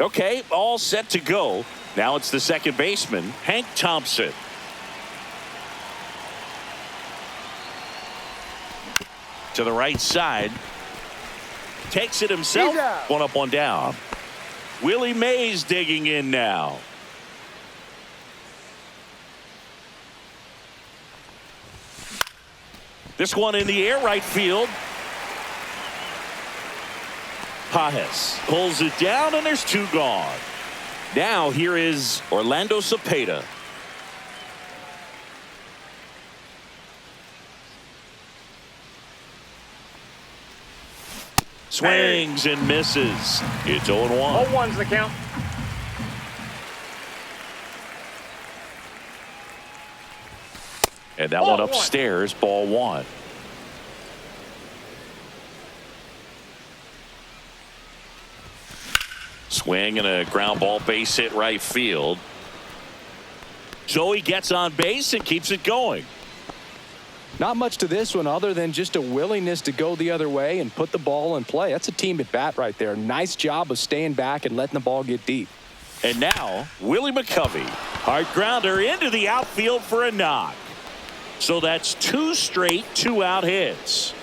Okay, all set to go. Now it's the second baseman, Hank Thompson. To the right side. Takes it himself. One up, one down. Willie Mays digging in now. This one in the air, right field. Pajes pulls it down, and there's two gone. Now here is Orlando Cepeda. Swings and misses. It's 0-1. 0-1's the count. And that one upstairs, ball one. Swing and a ground ball, base hit right field. Joey gets on base and keeps it going. Not much to this one other than just a willingness to go the other way and put the ball in play. That's a team at bat right there. Nice job of staying back and letting the ball get deep. And now Willie McCovey. Hard grounder into the outfield for a knock. So that's two straight two-out hits.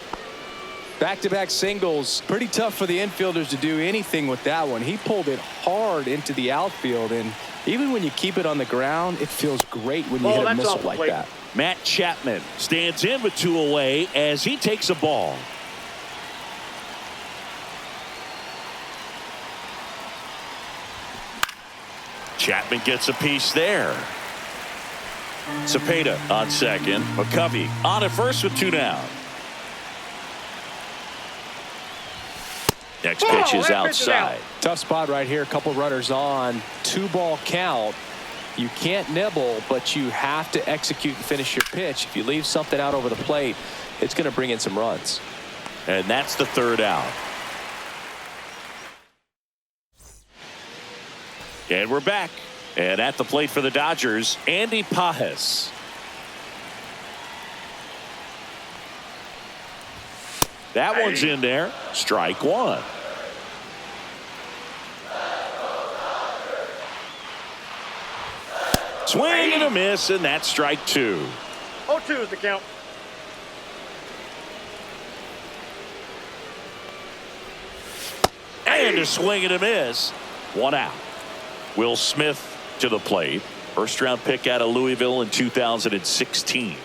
Back-to-back singles. Pretty tough for the infielders to do anything with that one. He pulled it hard into the outfield, and even when you keep it on the ground, it feels great when you hit a missile like that. Matt Chapman stands in with two away as he takes a ball. Chapman gets a piece there. Cepeda on second. McCovey on at first with two down. Next pitch is outside. Tough spot right here. A couple runners on. 2-ball count. You can't nibble, but you have to execute and finish your pitch. If you leave something out over the plate, it's going to bring in some runs. And that's the third out. And we're back. And at the plate for the Dodgers, Andy Pajes. That one's in there. Strike one. Swing and a miss, and that's strike two. 0-2 is the count. And a swing and a miss. One out. Will Smith to the plate. First round pick out of Louisville in 2016.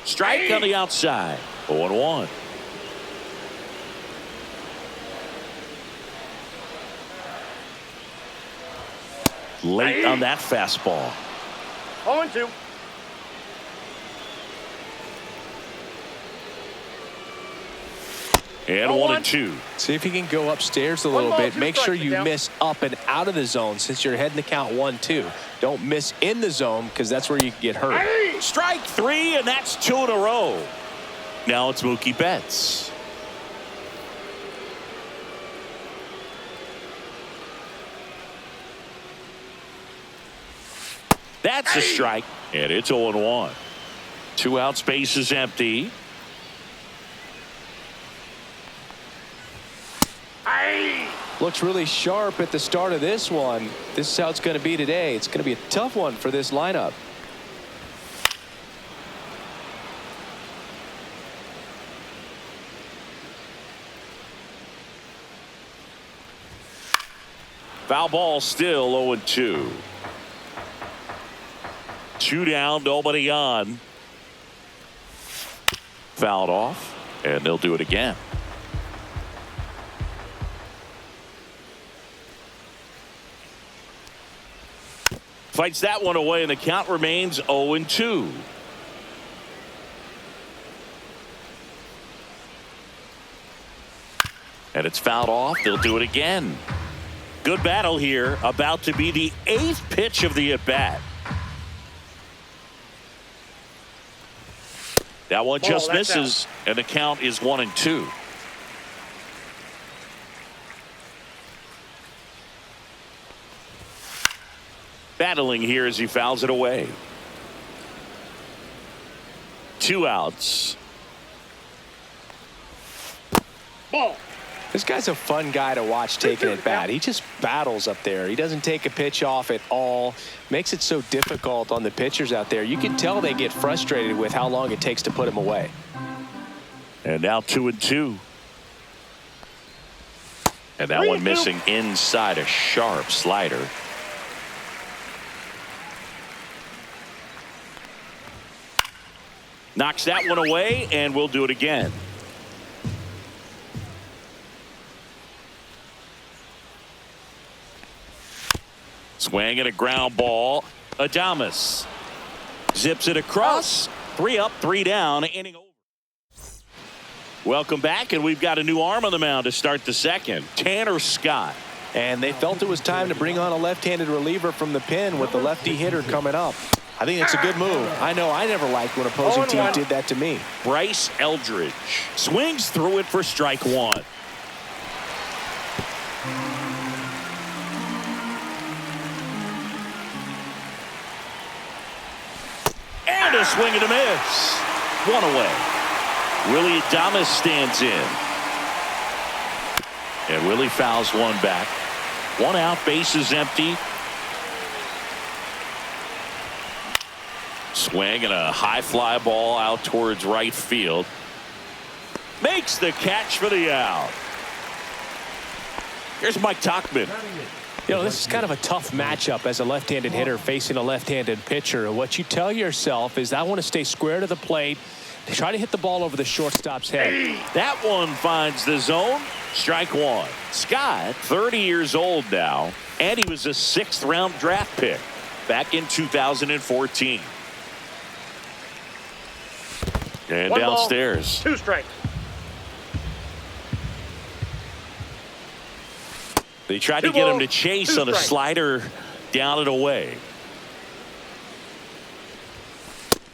Strike on the outside. 0-1. Late on that fastball. 0-2. And 1-2. See if you can go upstairs a little bit. Make sure you miss up and out of the zone since you're heading to count 1-2. Don't miss in the zone because that's where you can get hurt. Strike three, and that's two in a row. Now it's Mookie Betts. That's a strike, and it's 0-1. Two out, space is empty. Looks really sharp at the start of this one. This is how it's going to be today. It's going to be a tough one for this lineup. Foul ball, still 0-2. 2 down, nobody on. Fouled off, and they'll do it again. Fights that one away, and the count remains 0-2. And it's fouled off. They'll do it again. Good battle here. About to be the 8th pitch of the at-bat. That one just misses, and the count is 1-2. Battling here as he fouls it away. 2 outs. Ball. This guy's a fun guy to watch taking at bat. He just battles up there. He doesn't take a pitch off at all. Makes it so difficult on the pitchers out there. You can tell they get frustrated with how long it takes to put him away. And now 2-2. And that one missing inside, a sharp slider. Knocks that one away, and we'll do it again. Swing and a ground ball. Adames zips it across. 3 up, 3 down. Inning over. Welcome back, and we've got a new arm on the mound to start the second. Tanner Scott. And they felt it was time to bring on a left-handed reliever from the pen with the lefty hitter coming up. I think it's a good move. I know I never liked when opposing teams did that to me. Bryce Eldridge swings through it for strike 1. And a swing and a miss. 1 away. Willie Adames stands in. And Willie fouls one back. 1 out, bases empty. Swing and a high fly ball out towards right field. Makes the catch for the out. Here's Mike Tauchman. You know, this is kind of a tough matchup as a left-handed hitter facing a left-handed pitcher. What you tell yourself is I want to stay square to the plate, try to hit the ball over the shortstop's head. That one finds the zone. Strike 1. Scott, 30 years old now, and he was a 6th-round draft pick back in 2014. And 1 downstairs. Ball, 2 strikes. They tried to get him to chase on a slider down and away.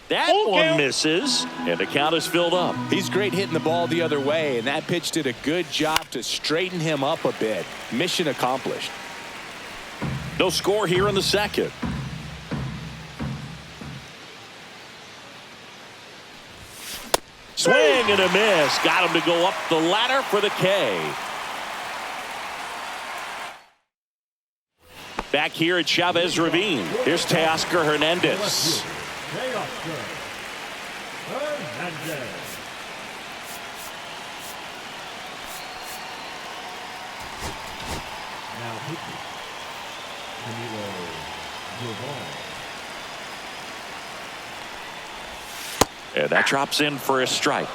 That one misses, and the count is filled up. He's great hitting the ball the other way, and that pitch did a good job to straighten him up a bit. Mission accomplished. No score here in the second. Swing and a miss. Got him to go up the ladder for the K. Back here at Chavez Ravine. Here's Teoscar Hernandez. And that drops in for a strike.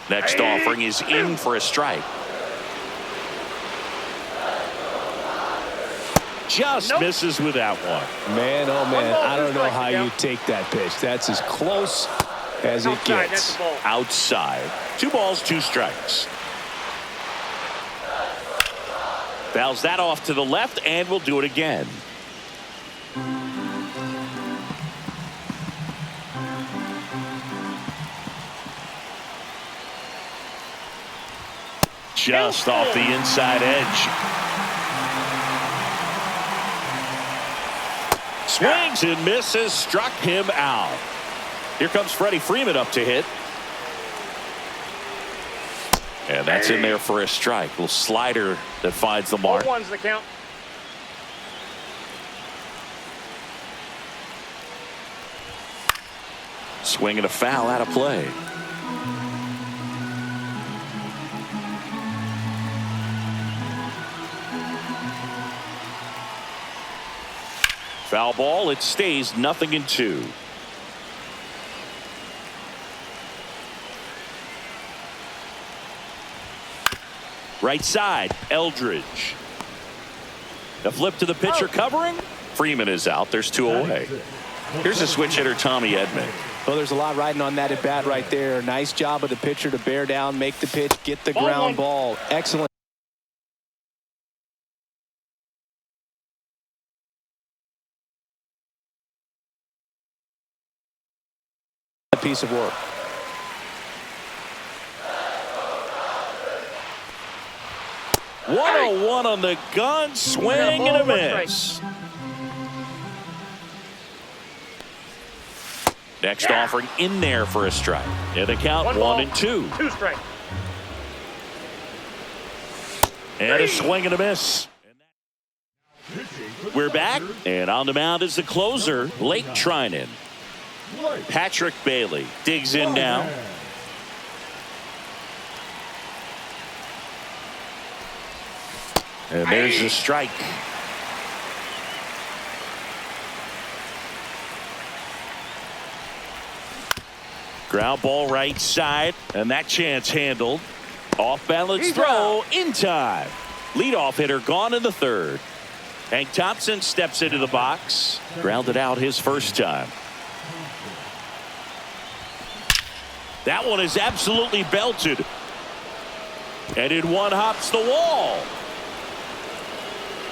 Next offering is in for a strike. Just misses with that one. Man, oh man, I don't know how you take that pitch. That's as close as it gets. Outside. 2 balls, 2 strikes. Fouls that off to the left, and we'll do it again. Just off the inside edge. Swings and misses, struck him out. Here comes Freddie Freeman up to hit. And that's in there for a strike. Little slider that finds the mark. 0-1's the count. Swing and a foul out of play. Foul ball. It stays 0-2. Right side, Eldridge. The flip to the pitcher covering. Freeman is out. There's 2 away. Here's a switch hitter, Tommy Edman. Well, there's a lot riding on that at bat right there. Nice job of the pitcher to bear down, make the pitch, get the ground ball. Excellent. Piece of work. One on the gun, swing and a miss. Next offering in there for a strike. And the count 1-2. 2 strike. And a swing and a miss. We're back, and on the mound is the closer, Blake Trinan. Patrick Bailey digs in now. And there's the strike. Ground ball right side, and that chance handled. Off balance throw in time. Leadoff hitter gone in the 3rd. Hank Thompson steps into the box. Grounded out his first time. That one is absolutely belted. And in one hops the wall.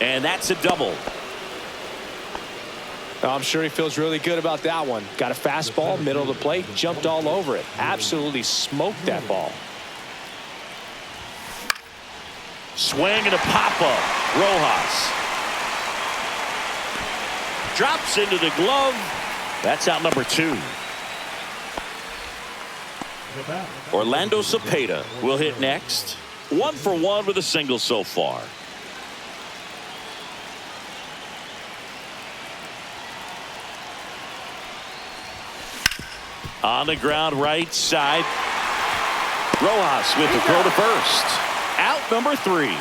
And that's a double. I'm sure he feels really good about that one. Got a fastball, middle of the plate, jumped all over it. Absolutely smoked that ball. Swing and a pop-up. Rojas. Drops into the glove. That's out number 2. Orlando Cepeda will hit next. 1 for 1 with a single so far. On the ground right side. Rojas with the throw to first. Out number 3.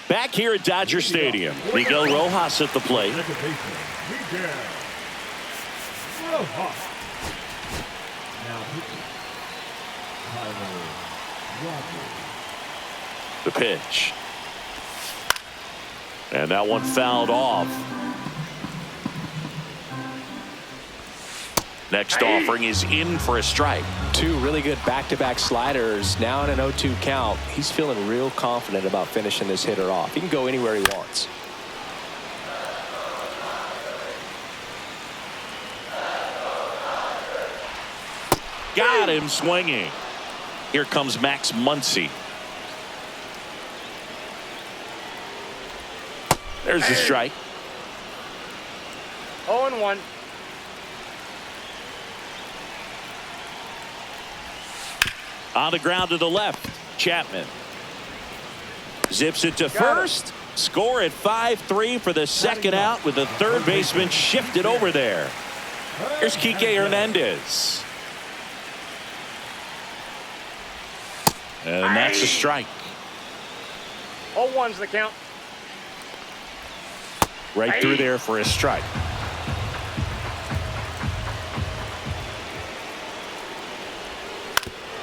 Back here at Dodger Stadium. Miguel Rojas at the plate. The pitch. And that one fouled off. Next offering is in for a strike. 2 really good back-to-back sliders. Now in an 0-2 count. He's feeling real confident about finishing this hitter off. He can go anywhere he wants. Got him swinging. Here comes Max Muncy. There's the strike. 0-1. On the ground to the left. Chapman. Zips it to first. Score at 5-3 for the second out with the third baseman shifted over there. Here's Kike Hernandez. And that's a strike. 0-1's the count. Right through there for a strike.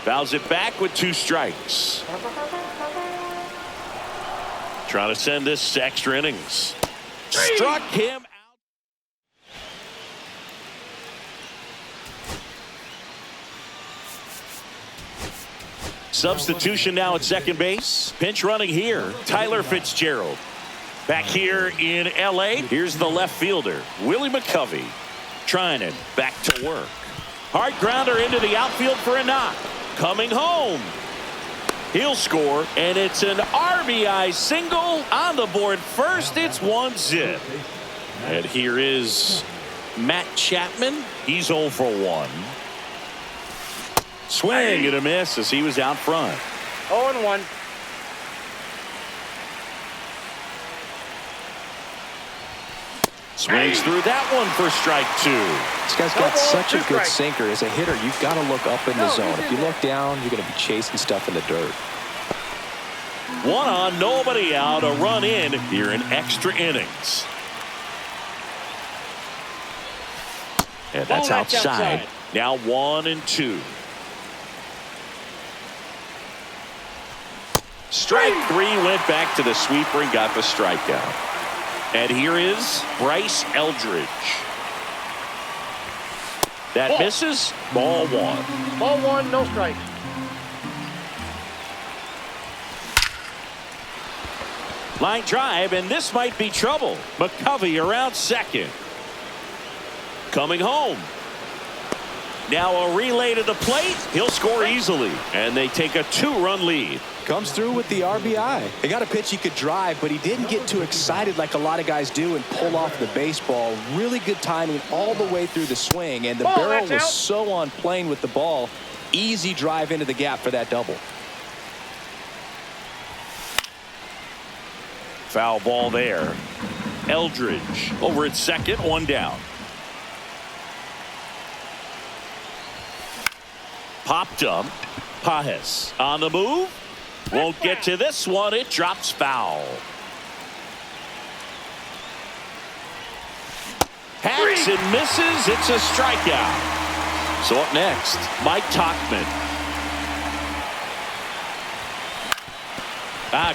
Fouls it back with 2 strikes. Trying to send this to extra innings. Struck him out. Substitution now at second base. Pinch running here. Tyler Fitzgerald. Back here in L.A. Here's the left fielder, Willie McCovey. Trinan back to work. Hard grounder into the outfield for a knock. Coming home. He'll score, and it's an RBI single on the board first. It's 1-0. And here is Matt Chapman. He's 0 for 1. Swing and a miss as he was out front. 0-1. Swings through that one for strike 2. This guy's got such a good sinker. As a hitter, you've got to look up in the zone. If you look down, you're going to be chasing stuff in the dirt. 1 on, nobody out, a run in here in extra innings. And that's outside. Now 1-2. Strike 3 went back to the sweeper and got the strikeout. And here is Bryce Eldridge. That misses. Ball 1. Ball 1, no strike. Line drive, and this might be trouble. McCovey around second. Coming home. Now a relay to the plate. He'll score easily. And they take a 2-run lead. Comes through with the RBI. He got a pitch he could drive, but he didn't get too excited like a lot of guys do and pull off the baseball. Really good timing all the way through the swing, and the barrel was so on plane with the ball. Easy drive into the gap for that double. Foul ball there. Eldridge over at second, 1 down. Popped up. Pajes on the move. Won't get to this one. It drops foul. Hacks and misses. It's a strikeout. So up next, Mike Tauchman.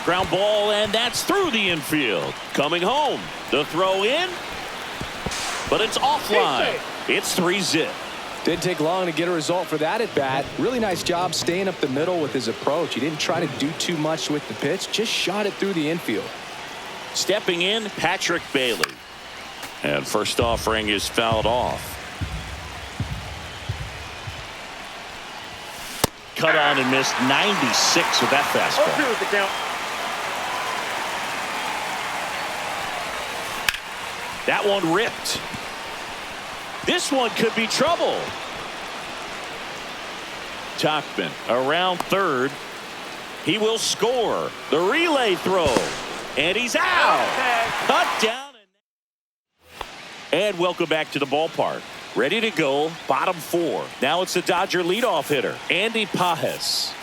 Ground ball, and that's through the infield. Coming home. The throw in. But it's offline. It's 3-0. Didn't take long to get a result for that at bat. Really nice job staying up the middle with his approach. He didn't try to do too much with the pitch, just shot it through the infield. Stepping in, Patrick Bailey. And first offering is fouled off. Cut on and missed 96 with that fastball. 0-2 is the count. That one ripped. This one could be trouble. Tauchman around third. He will score. The relay throw. And he's out. Cut down. And welcome back to the ballpark. Ready to go. Bottom 4. Now it's the Dodger leadoff hitter, Andy Pajes.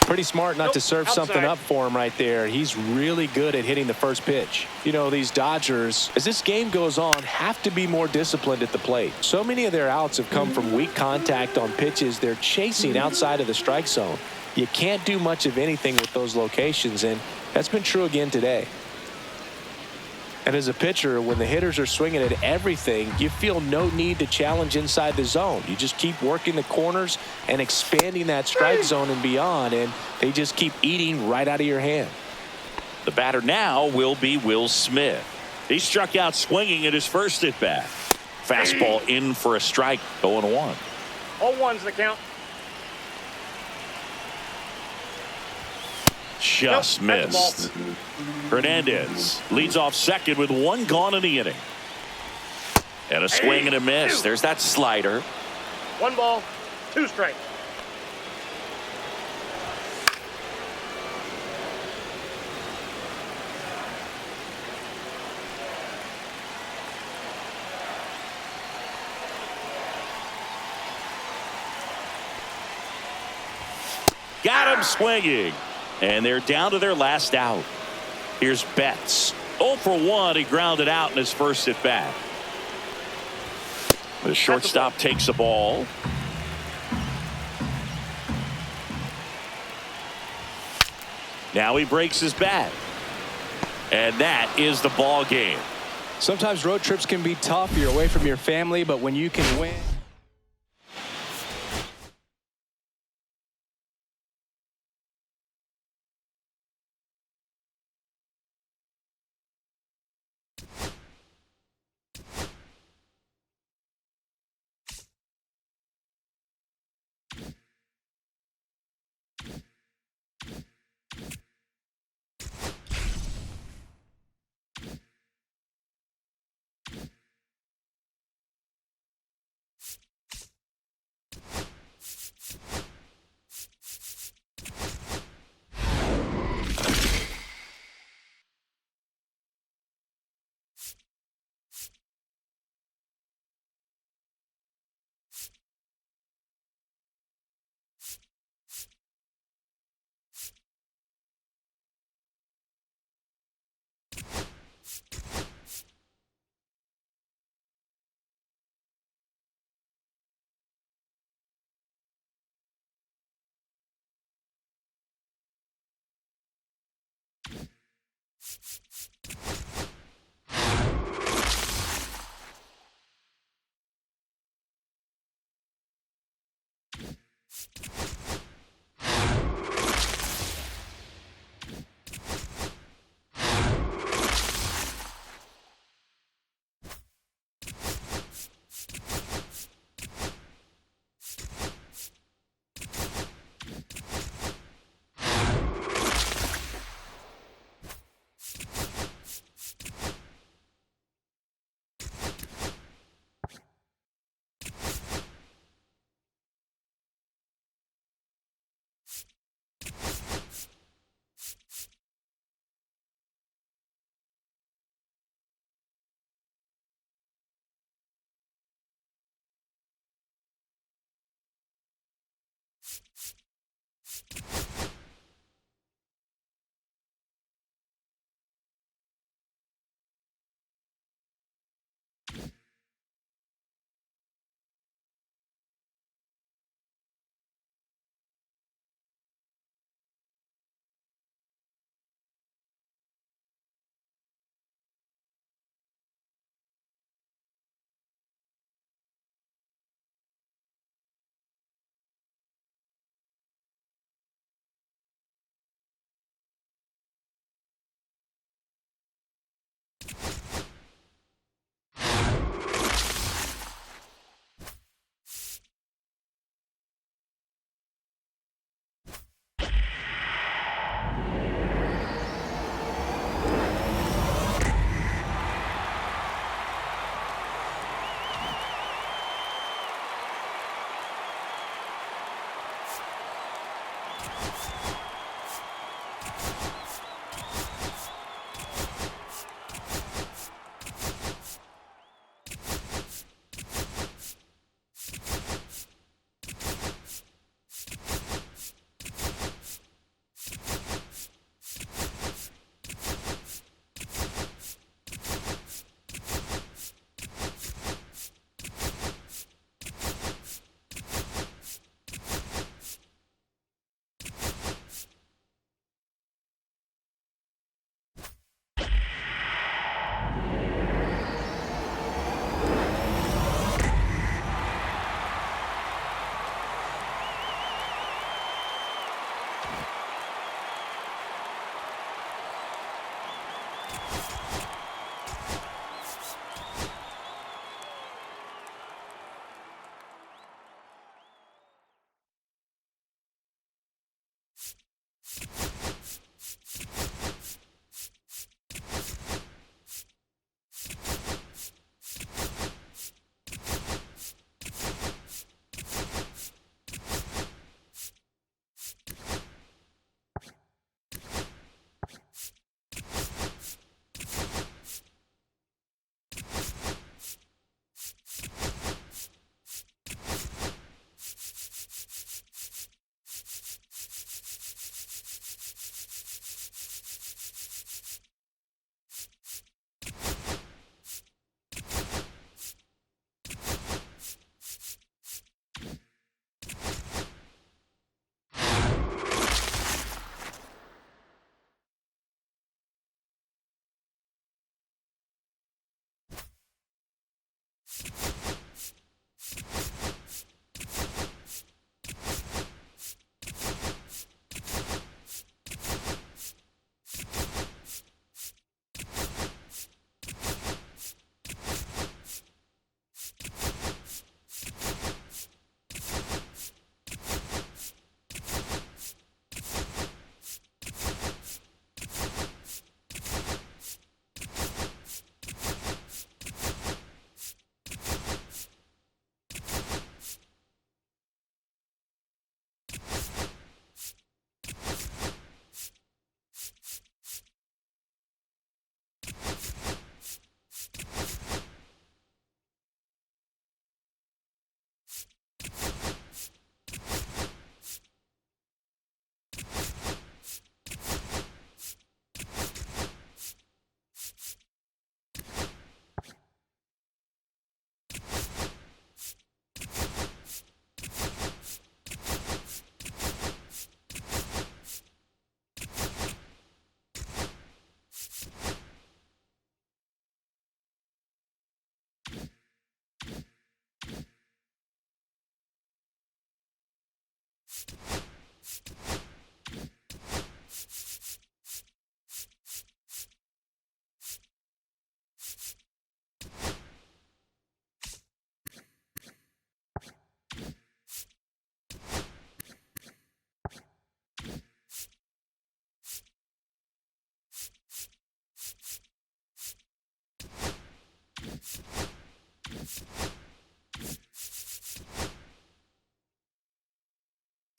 Pretty smart not to serve something up for him right there. He's really good at hitting the first pitch. You know, these Dodgers, as this game goes on, have to be more disciplined at the plate. So many of their outs have come from weak contact on pitches they're chasing outside of the strike zone. You can't do much of anything with those locations, and that's been true again today. And as a pitcher, when the hitters are swinging at everything, you feel no need to challenge inside the zone. You just keep working the corners and expanding that strike zone and beyond, and they just keep eating right out of your hand. The batter now will be Will Smith. He struck out swinging at his first at bat. Fastball in for a strike, 0-1. 0-1's the count. Just missed. Hernandez leads off second with 1 gone in the inning. And a swing and a miss. There's that slider. 1 ball, 2 strikes. Got him swinging. And they're down to their last out. Here's Betts. 0 for 1. He grounded out in his first at bat. The shortstop takes the ball. Now he breaks his bat. And that is the ball game. Sometimes road trips can be tough. You're away from your family, but when you can win.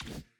you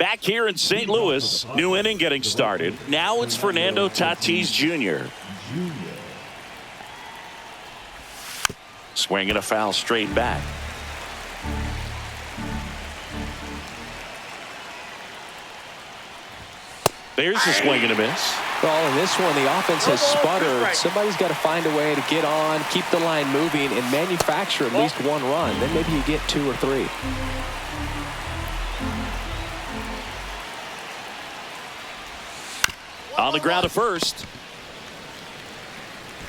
Back here in St. Louis, new inning getting started. Now it's Fernando Tatis Jr. Swinging a foul straight back. There's a swing and a miss. Well, in this one, the offense has sputtered. Somebody's got to find a way to get on, keep the line moving, and manufacture at least one run. Then maybe you get 2 or 3. On the ground at first.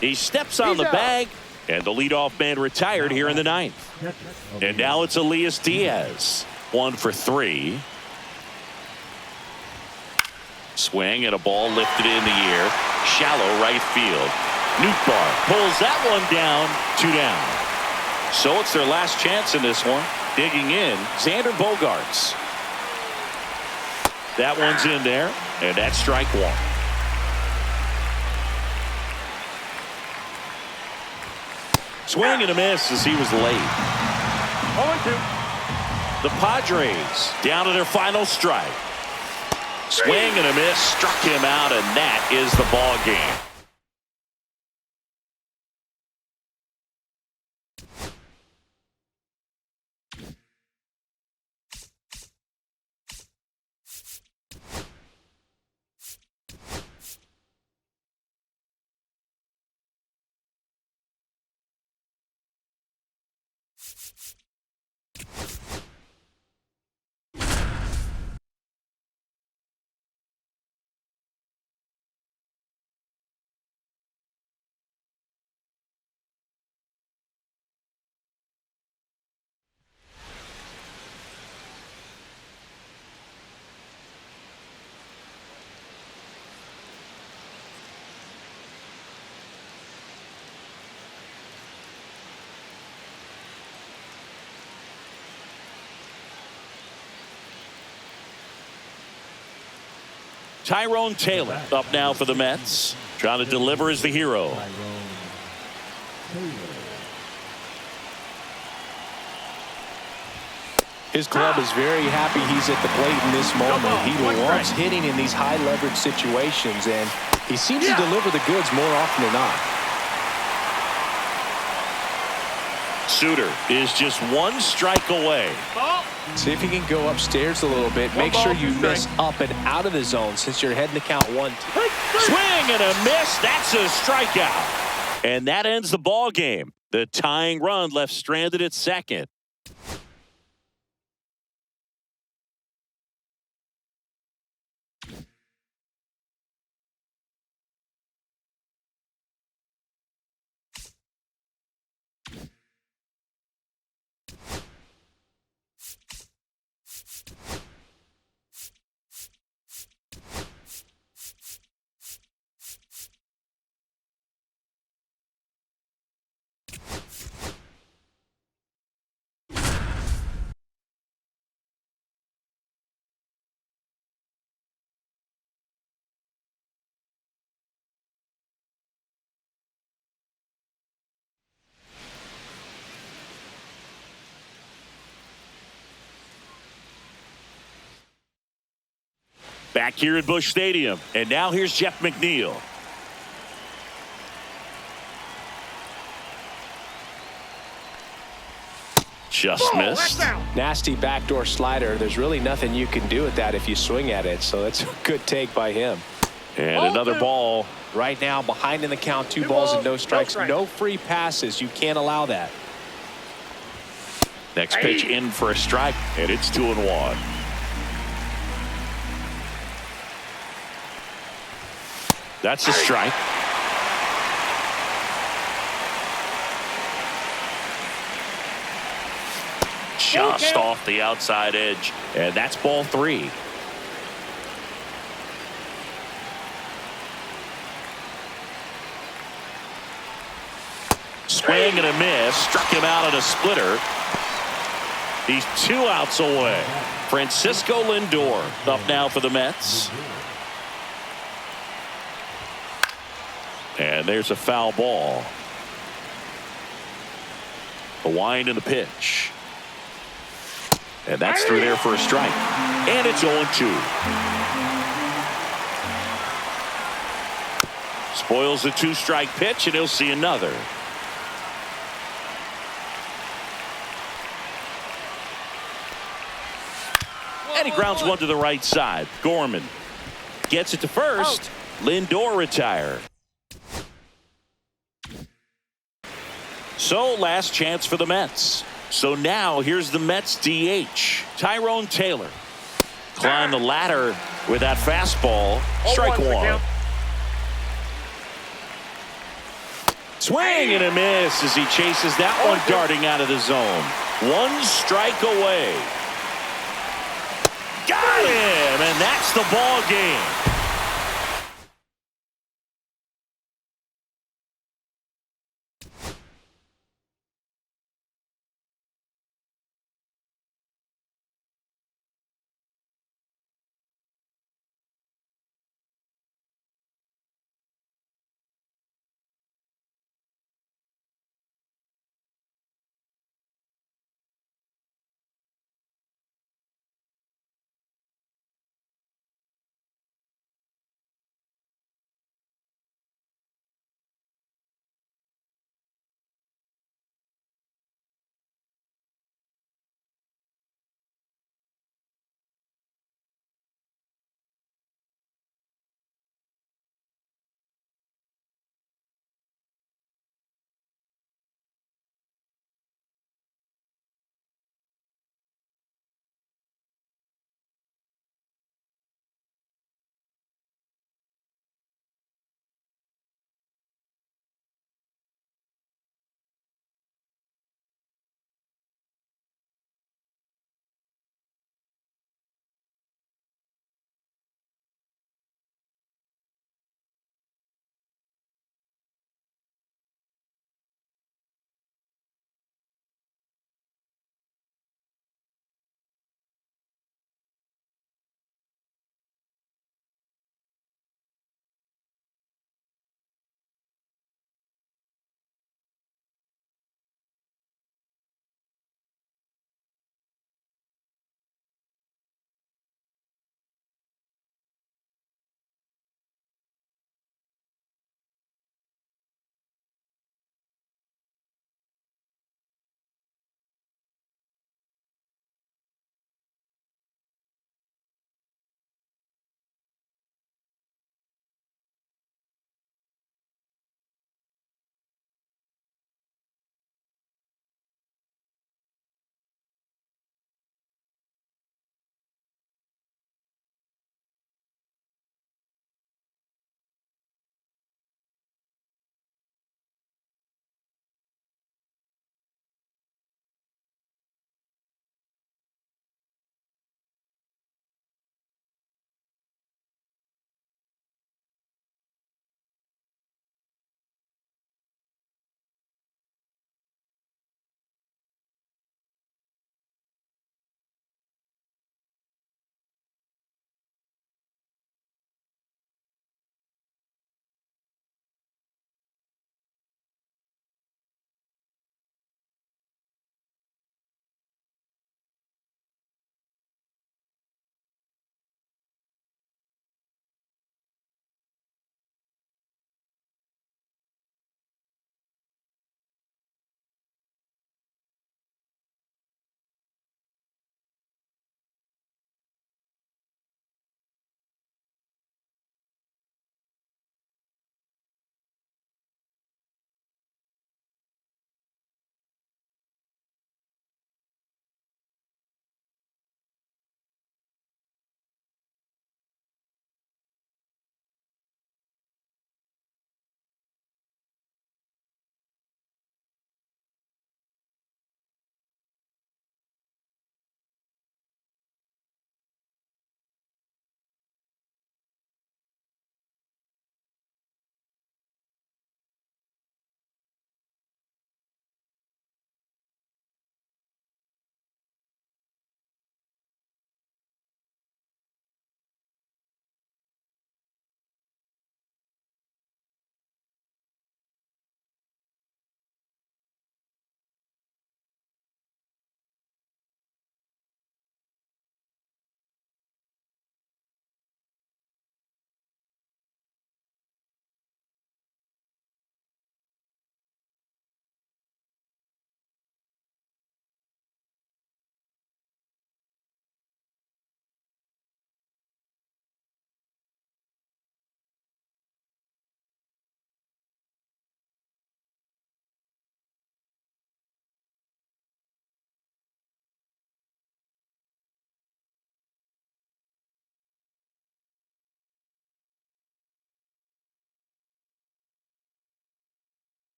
He steps on the bag, and the leadoff man retired here in the 9th. And now it's Elias Diaz. 1 for 3. Swing and a ball lifted in the air. Shallow right field. Nootbaar pulls that one down. 2 down. So it's their last chance in this one. Digging in, Xander Bogaerts. That one's in there, and that's strike 1. Swing and a miss as he was late. 0-2. The Padres down to their final strike. Swing and a miss, struck him out, and that is the ball game. Tyrone Taylor up now for the Mets. Trying to deliver as the hero. His club is very happy he's at the plate in this moment. He loves hitting in these high leverage situations, and he seems to deliver the goods more often than not. Suter is just one strike away. Ball. See if you can go upstairs a little bit. Make sure you miss up and out of the zone since you're heading to count 1. Swing and a miss. That's a strikeout. And that ends the ball game. The tying run left stranded at second. Back here at Busch Stadium. And now here's Jeff McNeil. Just missed. Nasty backdoor slider. There's really nothing you can do with that if you swing at it. So that's a good take by him. And another ball. Right now, behind in the count, 2 balls and no strikes. No free passes. You can't allow that. Next pitch in for a strike, and it's 2-1. That's a strike. Just off the outside edge, and that's ball 3. Swing and a miss. Struck him out at a splitter. He's 2 outs away. Francisco Lindor up now for the Mets. And there's a foul ball. The wind and the pitch. And that's through there for a strike. And it's 0-2. Spoils the 2-strike pitch, and he'll see another. And he grounds one to the right side. Gorman gets it to first. Lindor retired. So last chance for the Mets. So now here's the Mets DH. Tyrone Taylor. Climb the ladder with that fastball. Strike 1. Swing and a miss as he chases that one darting out of the zone. 1 strike away. Got him, and that's the ball game.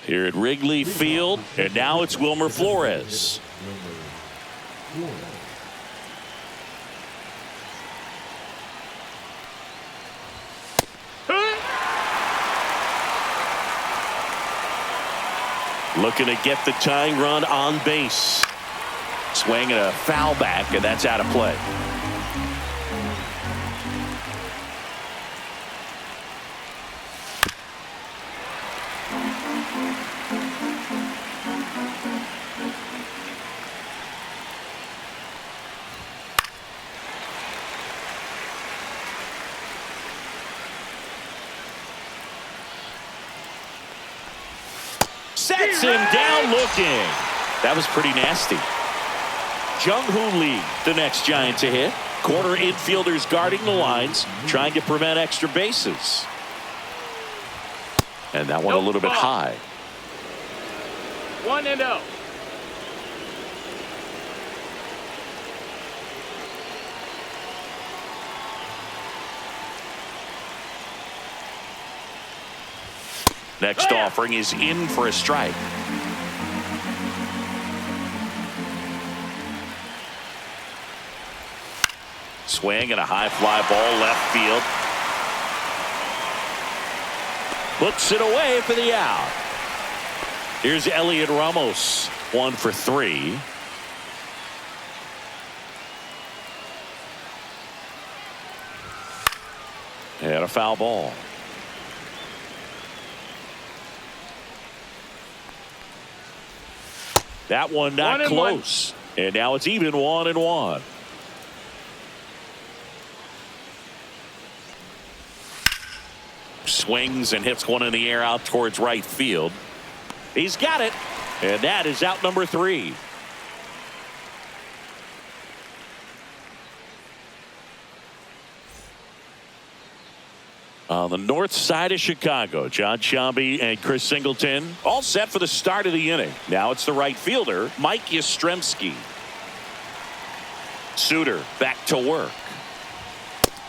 here at Wrigley Field, and now it's Wilmer Flores. Looking to get the tying run on base. Swing and a foul back, and that's out of play. Sets him down looking. That was pretty nasty. Jung-Hoo Lee, the next Giant to hit. Corner infielders guarding the lines, trying to prevent extra bases. And that one a little bit high. 1-0. Next offering is in for a strike. Swing and a high fly ball left field. Puts it away for the out. Here's Elliot Ramos, 1 for 3. And a foul ball. That one not close. And now it's even 1-1. Swings and hits one in the air out towards right field. He's got it. And that is out number 3. On the north side of Chicago, John Sciambi and Chris Singleton all set for the start of the inning. Now it's the right fielder, Mike Yastrzemski. Suter back to work.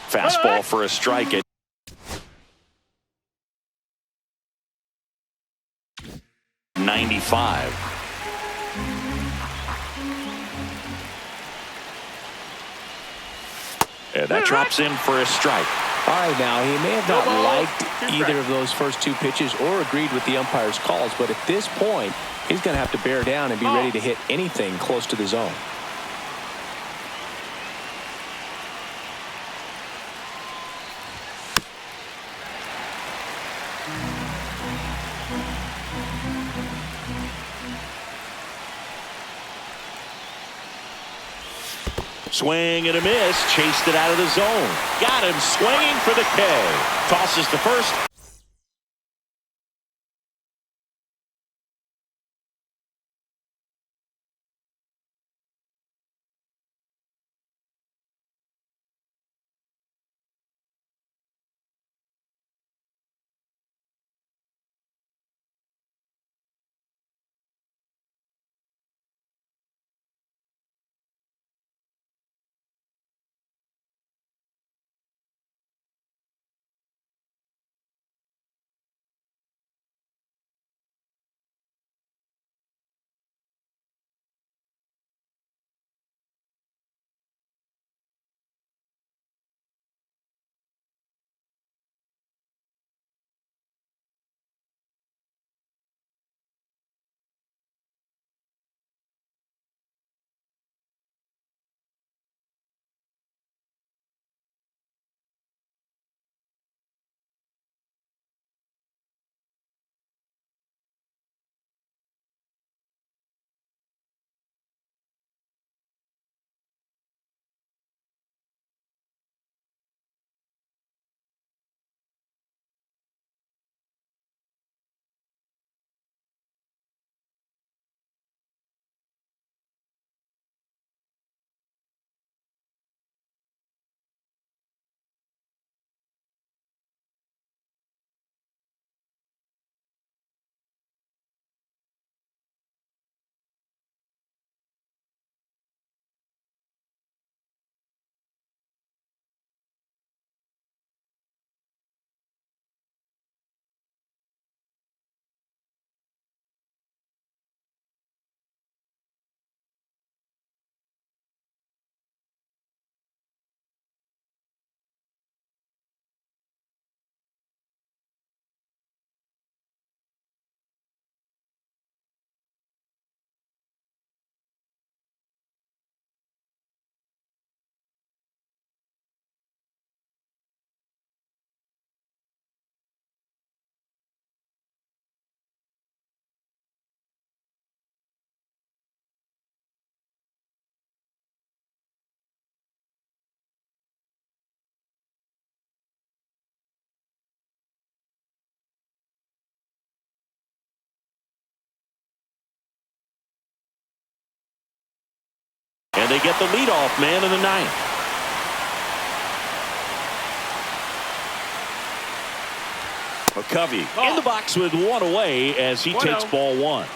Fastball for a strike at 95. And that drops in for a strike. All right, now, he may have not liked either of those first 2 pitches or agreed with the umpire's calls, but at this point, he's going to have to bear down and be ready to hit anything close to the zone. Swing and a miss. Chased it out of the zone. Got him swinging for the K. Tosses to first. And they get the leadoff man in the ninth. McCovey in the box with one away as he takes ball one.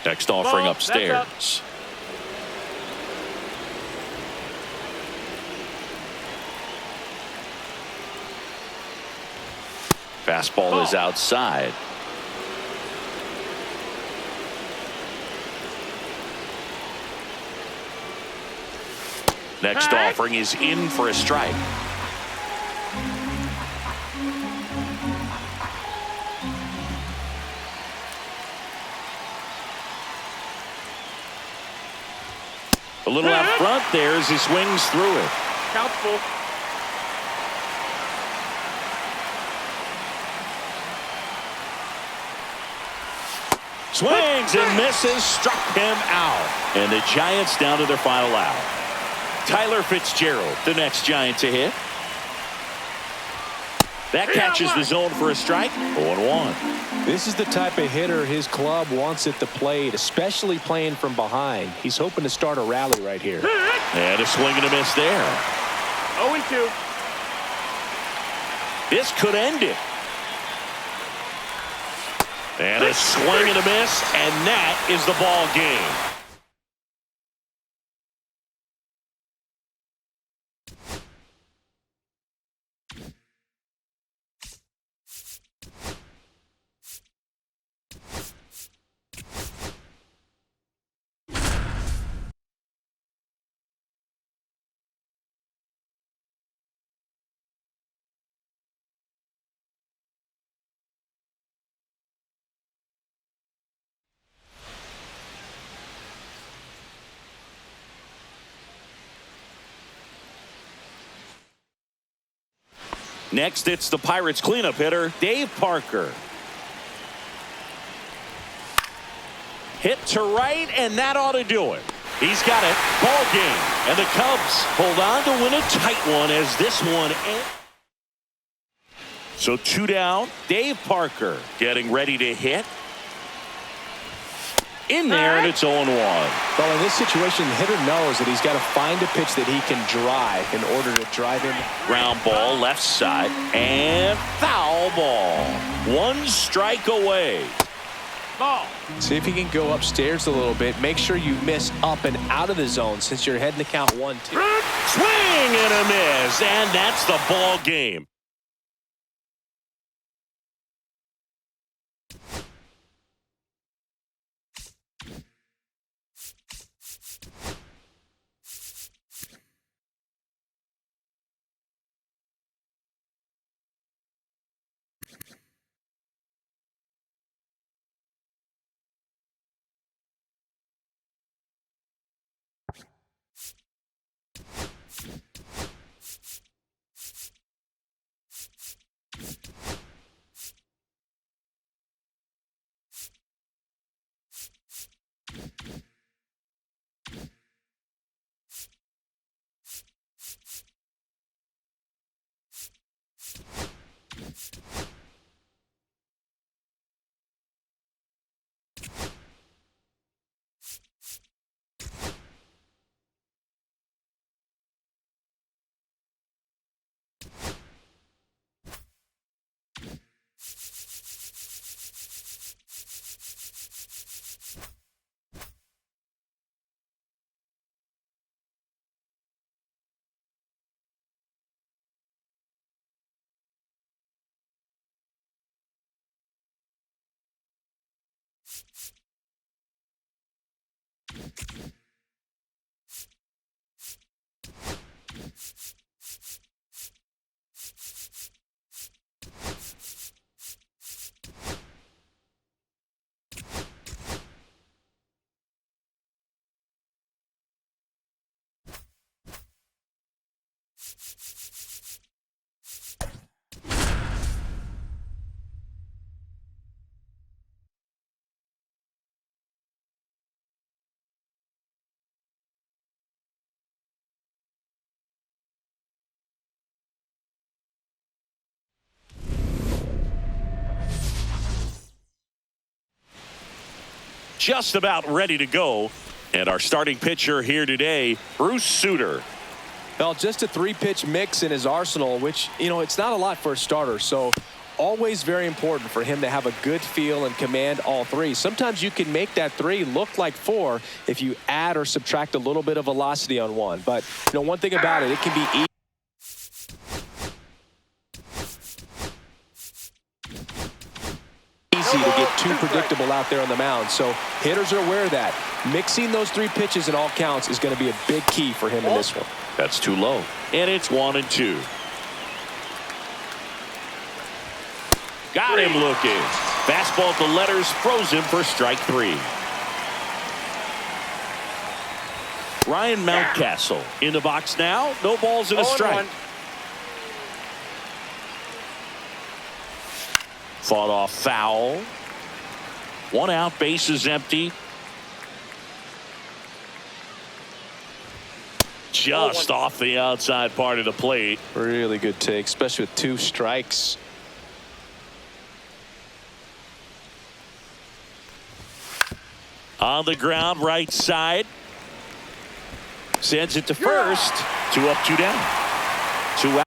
Next offering upstairs. Fastball is outside. Next offering is in for a strike. A little out front there as he swings through it. Count full. Swings and misses, struck him out. And the Giants down to their final out. Tyler Fitzgerald, the next Giant to hit. That catches the zone for a strike. 0-1. This is the type of hitter his club wants at the plate, especially playing from behind. He's hoping to start a rally right here. And a swing and a miss there. 0-2. This could end it. And a swing and a miss, and that is the ball game. Next, it's the Pirates cleanup hitter, Dave Parker. Hit to right, and that ought to do it. He's got it. Ball game. And the Cubs hold on to win a tight one as this one ends. So 2 down. Dave Parker getting ready to hit. In there, and it's 0-1. Well, in this situation, the hitter knows that he's got to find a pitch that he can drive in order to drive in. Ground ball, left side, and foul ball. 1 strike away. Ball. See if he can go upstairs a little bit. Make sure you miss up and out of the zone since you're heading to count 1-2. Swing and a miss, and that's the ball game. just about ready to go. And our starting pitcher here today, Bruce Sutter. Well, just a 3-pitch mix in his arsenal, which, it's not a lot for a starter. So always very important for him to have a good feel and command all 3. Sometimes you can make that 3 look like 4 if you add or subtract a little bit of velocity on one. But, one thing about it can be easy to get too predictable out there on the mound. So hitters are aware of that. Mixing those 3 pitches in all counts is going to be a big key for him in this one. That's too low. And it's 1-2. Got him looking. Fastball at the letters, froze him for strike 3. Ryan Mountcastle in the box now. No balls and a strike. Fought off foul. 1 out, bases empty. Just off the outside part of the plate. Really good take, especially with 2 strikes. On the ground, right side. Sends it to first. 2 up, 2 down. 2 out.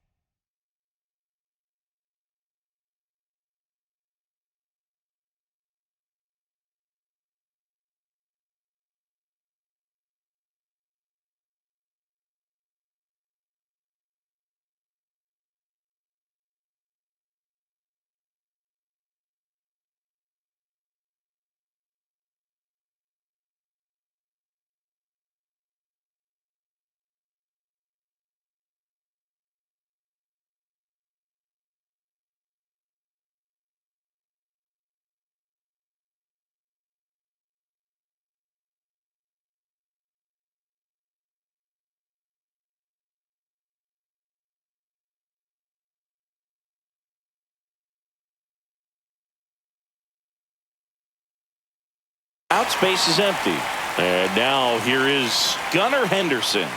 Out, space is empty. And now here is Gunnar Henderson.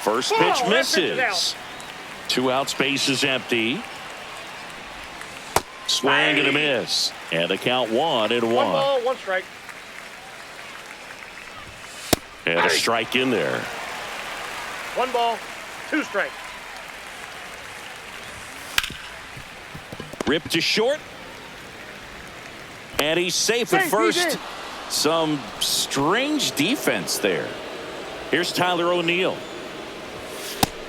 First pitch misses. 2 out, space is empty. Swing and a miss. And the count 1-1. 1 ball, 1 strike. And a strike in there. 1 ball, 2 strikes. Ripped to short. And he's safe at first. Some strange defense there. Here's Tyler O'Neill.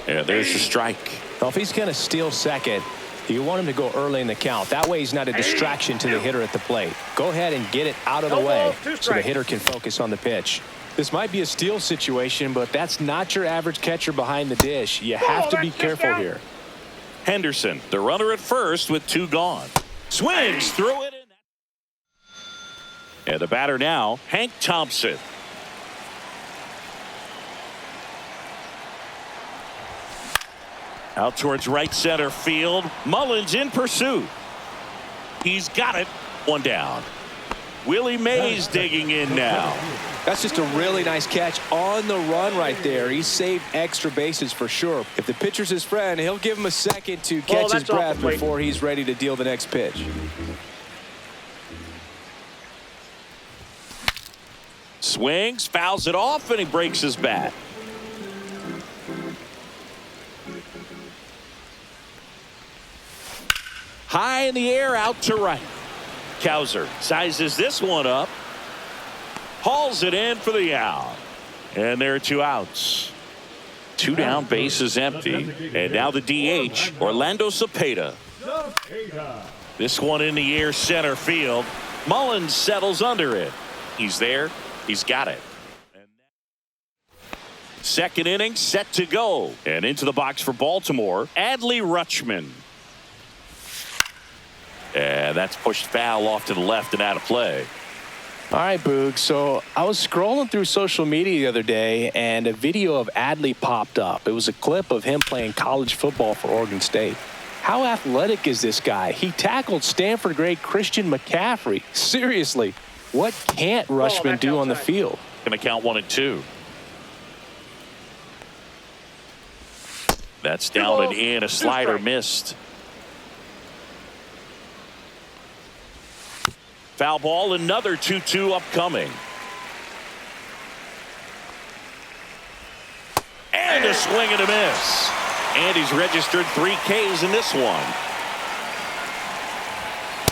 And there's the strike. Well, if he's going to steal second, you want him to go early in the count. That way he's not a distraction to the hitter at the plate. Go ahead and get it out of the way so the hitter can focus on the pitch. This might be a steal situation, but that's not your average catcher behind the dish. You have to be careful here. Henderson, the runner at first with 2 gone. Swings through it. And the batter now, Hank Thompson. Out towards right center field. Mullins in pursuit. He's got it. 1 down. Willie Mays digging in now. That's just a really nice catch on the run right there. He saved extra bases for sure. If the pitcher's his friend, he'll give him a second to catch his breath before he's ready to deal the next pitch. Swings, fouls it off, and he breaks his bat. High in the air, out to right. Cowser sizes this one up. Hauls it in for the out. And there are 2 outs. 2 down, bases empty. And now the DH, Orlando Cepeda. This one in the air, center field. Mullins settles under it. He's there. He's got it. Second inning set to go. And into the box for Baltimore, Adley Rutschman. And that's pushed foul off to the left and out of play. All right, Boog. So I was scrolling through social media the other day, and a video of Adley popped up. It was a clip of him playing college football for Oregon State. How athletic is this guy? He tackled Stanford great Christian McCaffrey. Seriously, what can't Rutschman do on the field? Going to count 1-2. That's down and in. A slider missed. Foul ball, another 2-2 upcoming. And a swing and a miss. And he's registered 3 Ks in this one.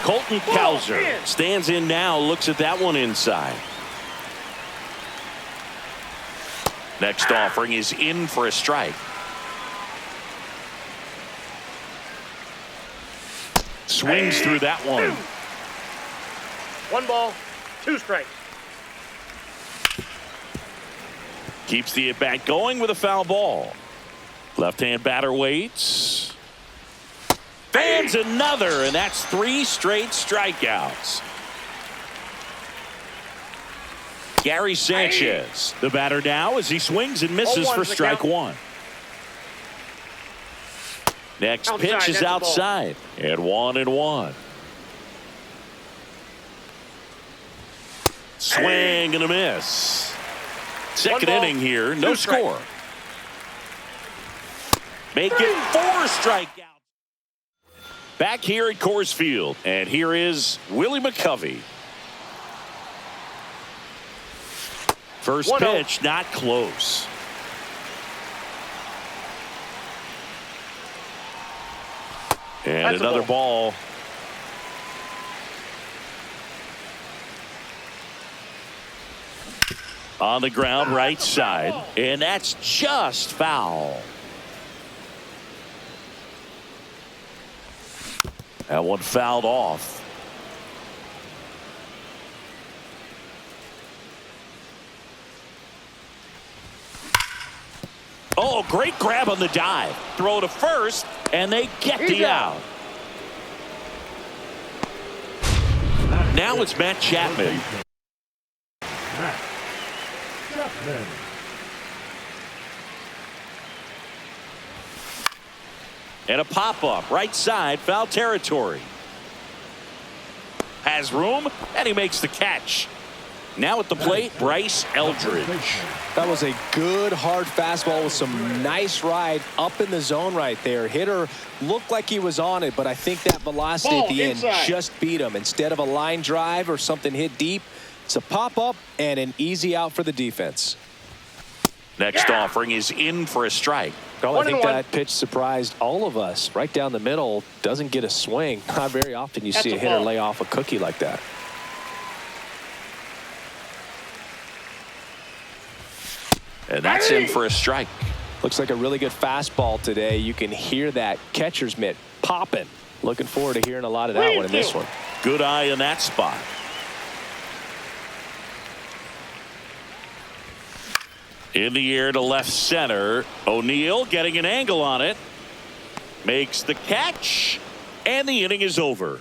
Colton Cowser stands in now, looks at that one inside. Next offering is in for a strike. Swings through that one. 1 ball, 2 strikes. Keeps the at-bat going with a foul ball. Left-hand batter waits. Fans another, and that's 3 straight strikeouts. Gary Sanchez, the batter now as he swings and misses for strike 1. Next pitch is outside, and 1-1. Swing and a miss. Second inning here, no score. Make it 4 strikeouts. Back here at Coors Field, and here is Willie McCovey. First pitch, not close. And another ball. On the ground, right side, and that's just foul. That one fouled off. Oh, great grab on the dive. Throw to first, and they get the out. Now it's Matt Chapman. And a pop-up, right side, foul territory. Has room, and he makes the catch. Now at the plate, Bryce Eldridge. That was a good hard fastball with some nice ride up in the zone right there. Hitter looked like he was on it, but I think that velocity at the end just beat him. Instead of a line drive or something hit deep, it's a pop-up and an easy out for the defense. Next offering is in for a strike. Well, I think that pitch surprised all of us. Right down the middle, doesn't get a swing. Not very often you see a hitter lay off a cookie like that. And that's in for a strike. Looks like a really good fastball today. You can hear that catcher's mitt popping. Looking forward to hearing a lot of that one in this one. Good eye in that spot. In the air to left center. O'Neill getting an angle on it. Makes the catch. And the inning is over.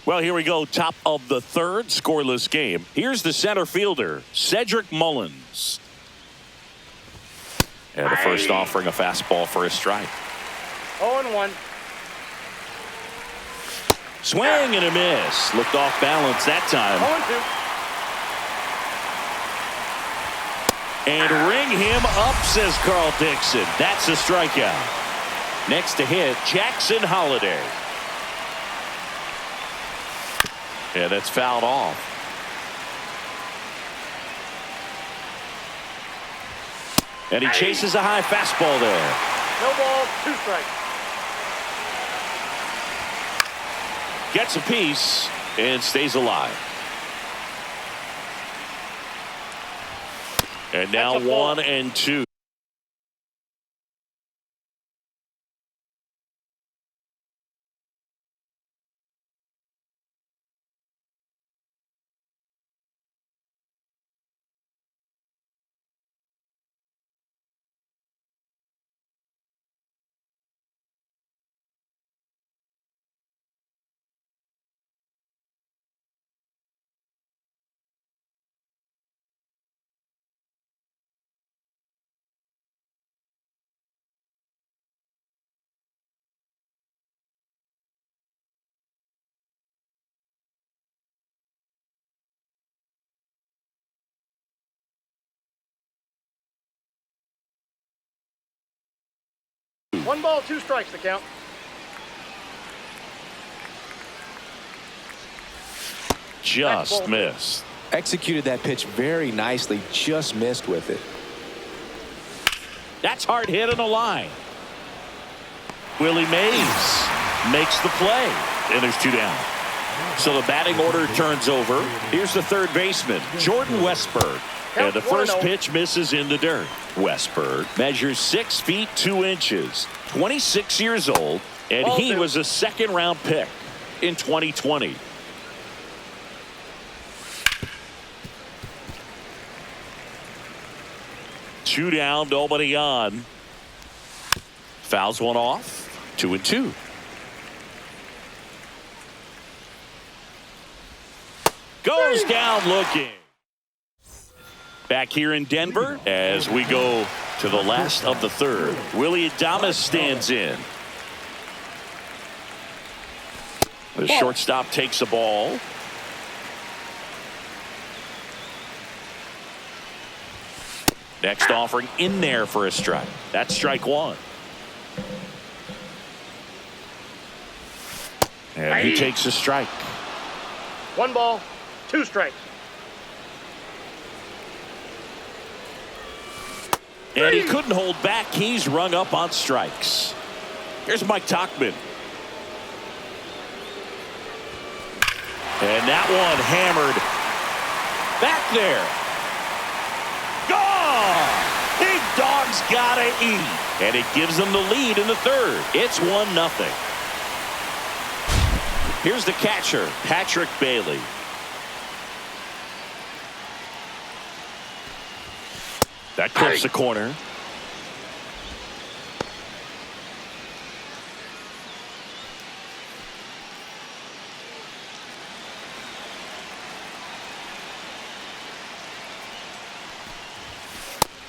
Well, here we go. Top of the third, scoreless game. Here's the center fielder, Cedric Mullins. And the first offering, a fastball for a strike. 0-1. Swing and a miss. Looked off balance that time. 0-2. And ring him up, says Carl Dixon. That's a strikeout. Next to hit, Jackson Holliday. Yeah, that's fouled off. And he chases a high fastball there. No ball, 2 strikes. Gets a piece and stays alive. And now 1-2. 1 ball, 2 strikes to count. Just missed. Executed that pitch very nicely, just missed with it. That's hard hit in the line. Willie Mays makes the play, and there's 2 down. So the batting order turns over. Here's the third baseman, Jordan Westberg. And the first pitch misses in the dirt. Westberg measures 6 feet 2 inches, 26 years old, and he was a second-round pick in 2020. Two down, nobody on. Fouls one off. 2-2. Goes down looking. Back here in Denver as we go to the last of the third. Willie Adames stands in. The shortstop takes a ball. Next offering in there for a strike. That's strike 1. And he takes a strike. 1 ball, 2 strikes. And he couldn't hold back. He's rung up on strikes. Here's Mike Tauchman. And that one hammered back there. Gone! Big Dog's gotta eat. And it gives them the lead in the third. It's 1-0. Here's the catcher, Patrick Bailey. That clips the corner.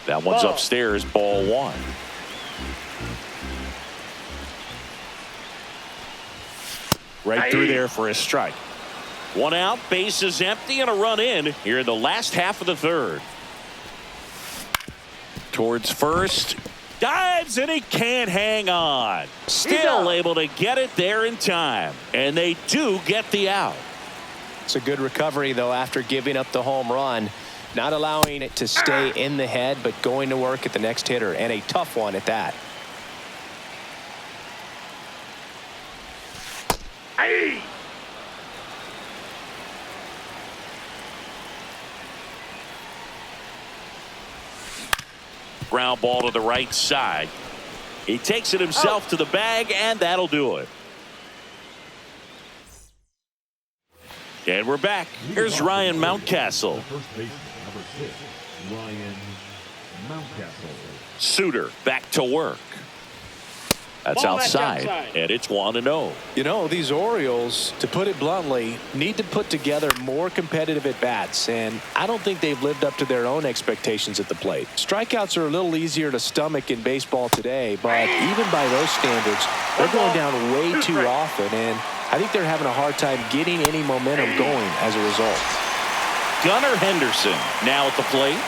That one's upstairs, ball 1. Right through there for a strike. 1 out, base is empty, and a run in here in the last half of the third. Towards first, dives, and he can't hang on. Still able to get it there in time, and they do get the out. It's a good recovery, though, after giving up the home run. Not allowing it to stay in the head, but going to work at the next hitter, and a tough one at that. Ground ball to the right side. He takes it himself to the bag, and that'll do it. And we're back. Here's Ryan Mountcastle. Ryan Mountcastle. Suter back to work. That's outside, and it's 1-0. You know, these Orioles, to put it bluntly, need to put together more competitive at-bats, and I don't think they've lived up to their own expectations at the plate. Strikeouts are a little easier to stomach in baseball today, but even by those standards, they're going down way too often, and I think they're having a hard time getting any momentum going as a result. Gunnar Henderson now at the plate.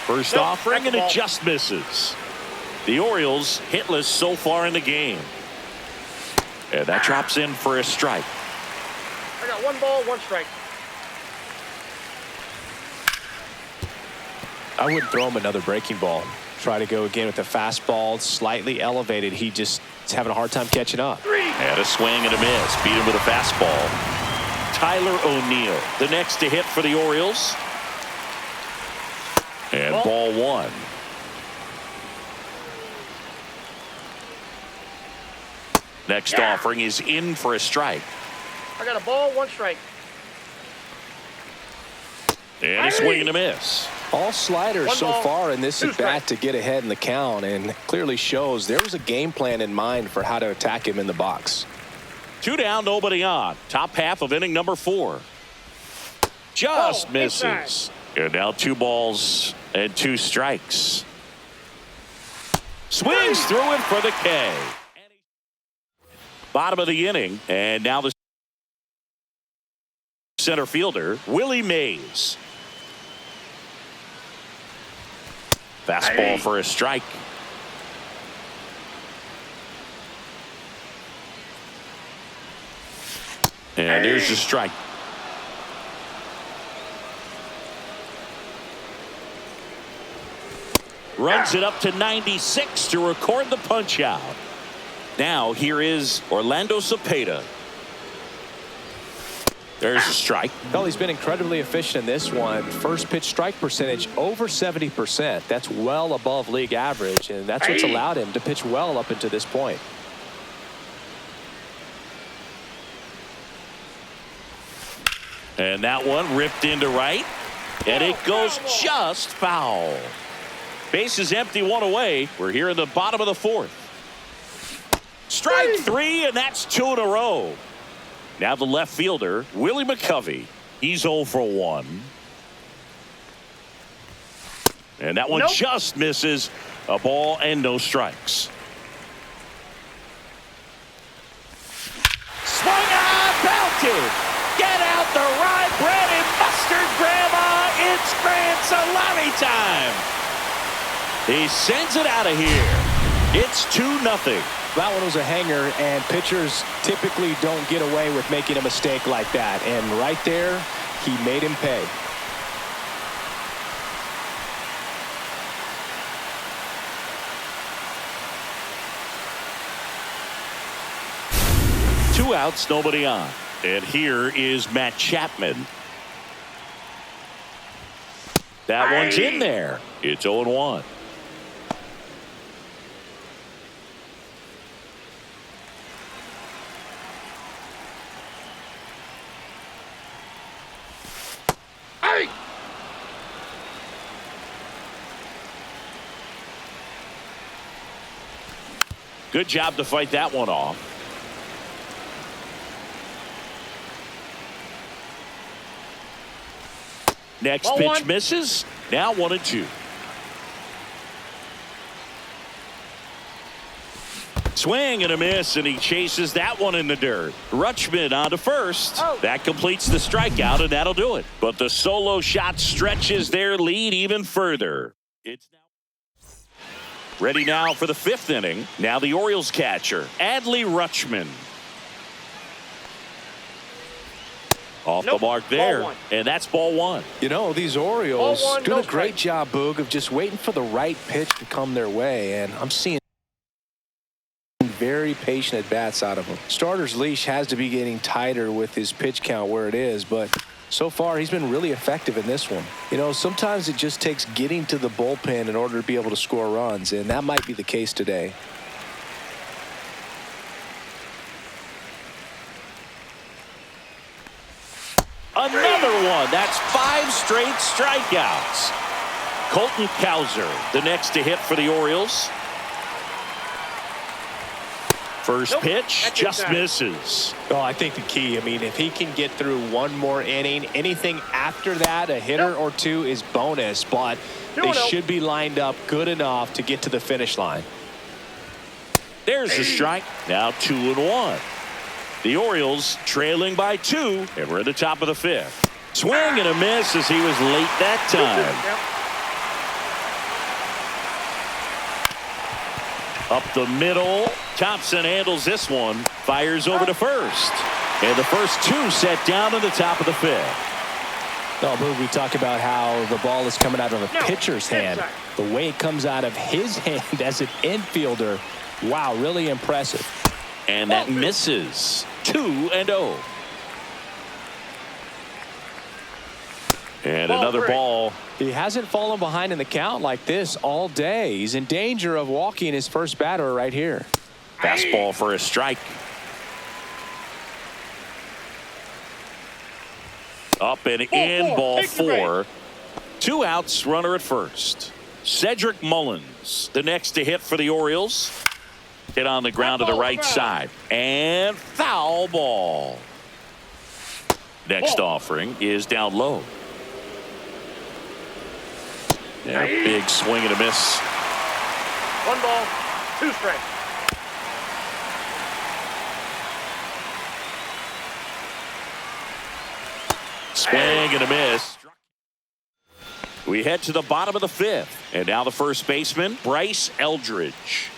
First offering, and it just misses. The Orioles hitless so far in the game. And that drops in for a strike. I got 1 ball, 1 strike. I wouldn't throw him another breaking ball. Try to go again with the fastball, slightly elevated. He just is having a hard time catching up. And a swing and a miss. Beat him with a fastball. Tyler O'Neill, the next to hit for the Orioles. And ball 1. Next offering is in for a strike. I got a ball, 1 strike. And a swing and a miss. All sliders so far in this at bat to get ahead in the count, and clearly shows there was a game plan in mind for how to attack him in the box. 2 down, nobody on. Top half of inning number 4. Just misses. And now 2 balls and 2 strikes. Swings through it for the K. Bottom of the inning, and now the center fielder, Willie Mays. Fastball for a strike. And there's the strike. Runs it up to 96 to record the punch out. Now here is Orlando Cepeda. There's a strike. Well, he's been incredibly efficient in this one. First pitch strike percentage over 70%. That's well above league average, and that's what's allowed him to pitch well up until this point. And that one ripped into right, and it goes just foul. Base is empty, one away. We're here in the bottom of the fourth. Strike three, and that's two in a row. Now the left fielder, Willie McCovey. He's 0 for 1. And that one just misses. A ball and no strikes. Swung on, belted. Get out the rye bread and mustard, Grandma. It's grand salami time. He sends it out of here. It's 2-0. That one was a hanger, and pitchers typically don't get away with making a mistake like that. And right there, he made him pay. Two outs, nobody on. And here is Matt Chapman. That one's in there. It's 0-1. Good job to fight that one off. Next pitch misses. Now 1-2. Swing and a miss, and he chases that one in the dirt. Rutschman on to first. That completes the strikeout, and that'll do it. But the solo shot stretches their lead even further. It's now ready now for the fifth inning. Now the Orioles catcher, Adley Rutschman. Off the mark there, and that's ball one. You know, these Orioles doing a great job, Boog, of just waiting for the right pitch to come their way, and I'm seeing very patient at bats out of him. Starter's leash has to be getting tighter with his pitch count where it is, but so far he's been really effective in this one. You know, sometimes it just takes getting to the bullpen in order to be able to score runs, and that might be the case today. Another one. That's 5 straight strikeouts. Colton Cowser, the next to hit for the Orioles. First pitch just misses. Oh, I think the key, I mean, if he can get through one more inning, anything after that, a hitter or two is bonus, but they should be lined up good enough to get to the finish line. There's the strike. Now 2-1. The Orioles trailing by 2, and we're at the top of the fifth. Swing and a miss as he was late that time. Up the middle. Thompson handles this one. Fires over to first. And the first 2 set down in the top of the fifth. No, Boog, we talk about how the ball is coming out of a pitcher's hand. The way it comes out of his hand as an infielder, wow, really impressive. And that misses. 2-0. And another ball. He hasn't fallen behind in the count like this all day. He's in danger of walking his first batter right here. Fastball for a strike. Up and in, ball 4. 2 outs, runner at first. Cedric Mullins, the next to hit for the Orioles. Hit on the ground to the right side. And foul ball. Next offering is down low. And a big swing and a miss. 1 ball, 2 strikes. Swing and a miss. We head to the bottom of the fifth, And now the first baseman, Bryce Eldridge.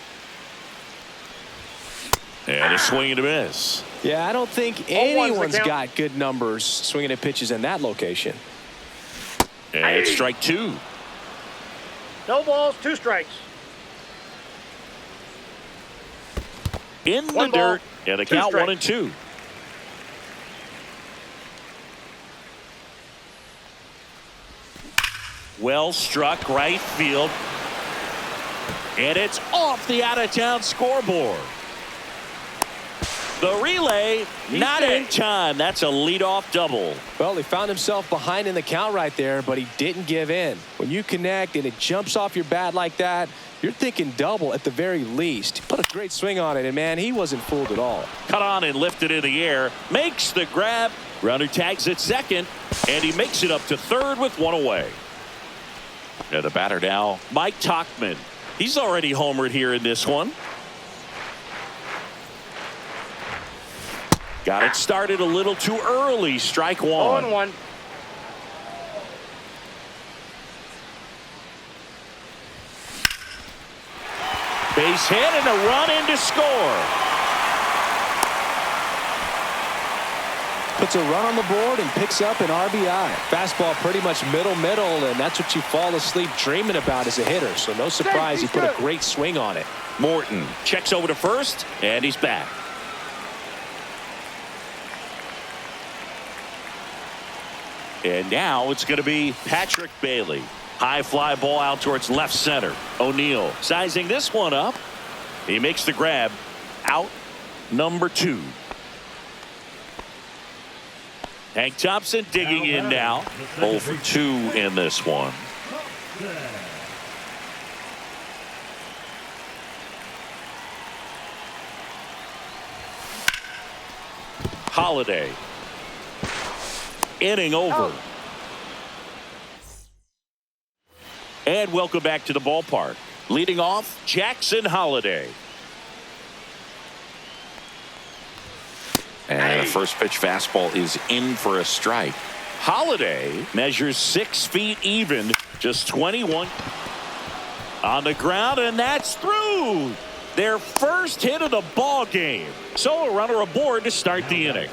And a swing and a miss. Yeah, I don't think anyone's got good numbers swinging at pitches in that location. And it's strike two. No balls, 2 strikes. In the One ball, dirt, and the 2 count strikes. 1-2. Well struck right field. And it's off the out-of-town scoreboard. The relay, not in time. That's a leadoff double. Well, he found himself behind in the count right there, but he didn't give in. When you connect and it jumps off your bat like that, you're thinking double at the very least. He put a great swing on it, and, man, he wasn't fooled at all. Cut on and lifted in the air. Makes the grab. Runner tags at second, and he makes it up to third with 1 away. And the batter now, Mike Tauchman. He's already homered here in this one. Got it started a little too early. Strike one. 0-1. Base hit and a run in to score. Puts a run on the board and picks up an RBI. Fastball pretty much middle, and that's what you fall asleep dreaming about as a hitter. So no surprise he put a great swing on it. Morton checks over to first, and he's back. And now it's going to be Patrick Bailey. High fly ball out towards left center. O'Neill sizing this one up. He makes the grab. Out number 2. Hank Thompson digging in now. 0 for 2 in this one. Holiday. Inning over. And welcome back to the ballpark. Leading off, Jackson Holiday. And the first pitch fastball is in for a strike. Holiday measures 6 feet even, just 21 on the ground, and that's through. Their first hit of the ball game. So a runner aboard to start the inning.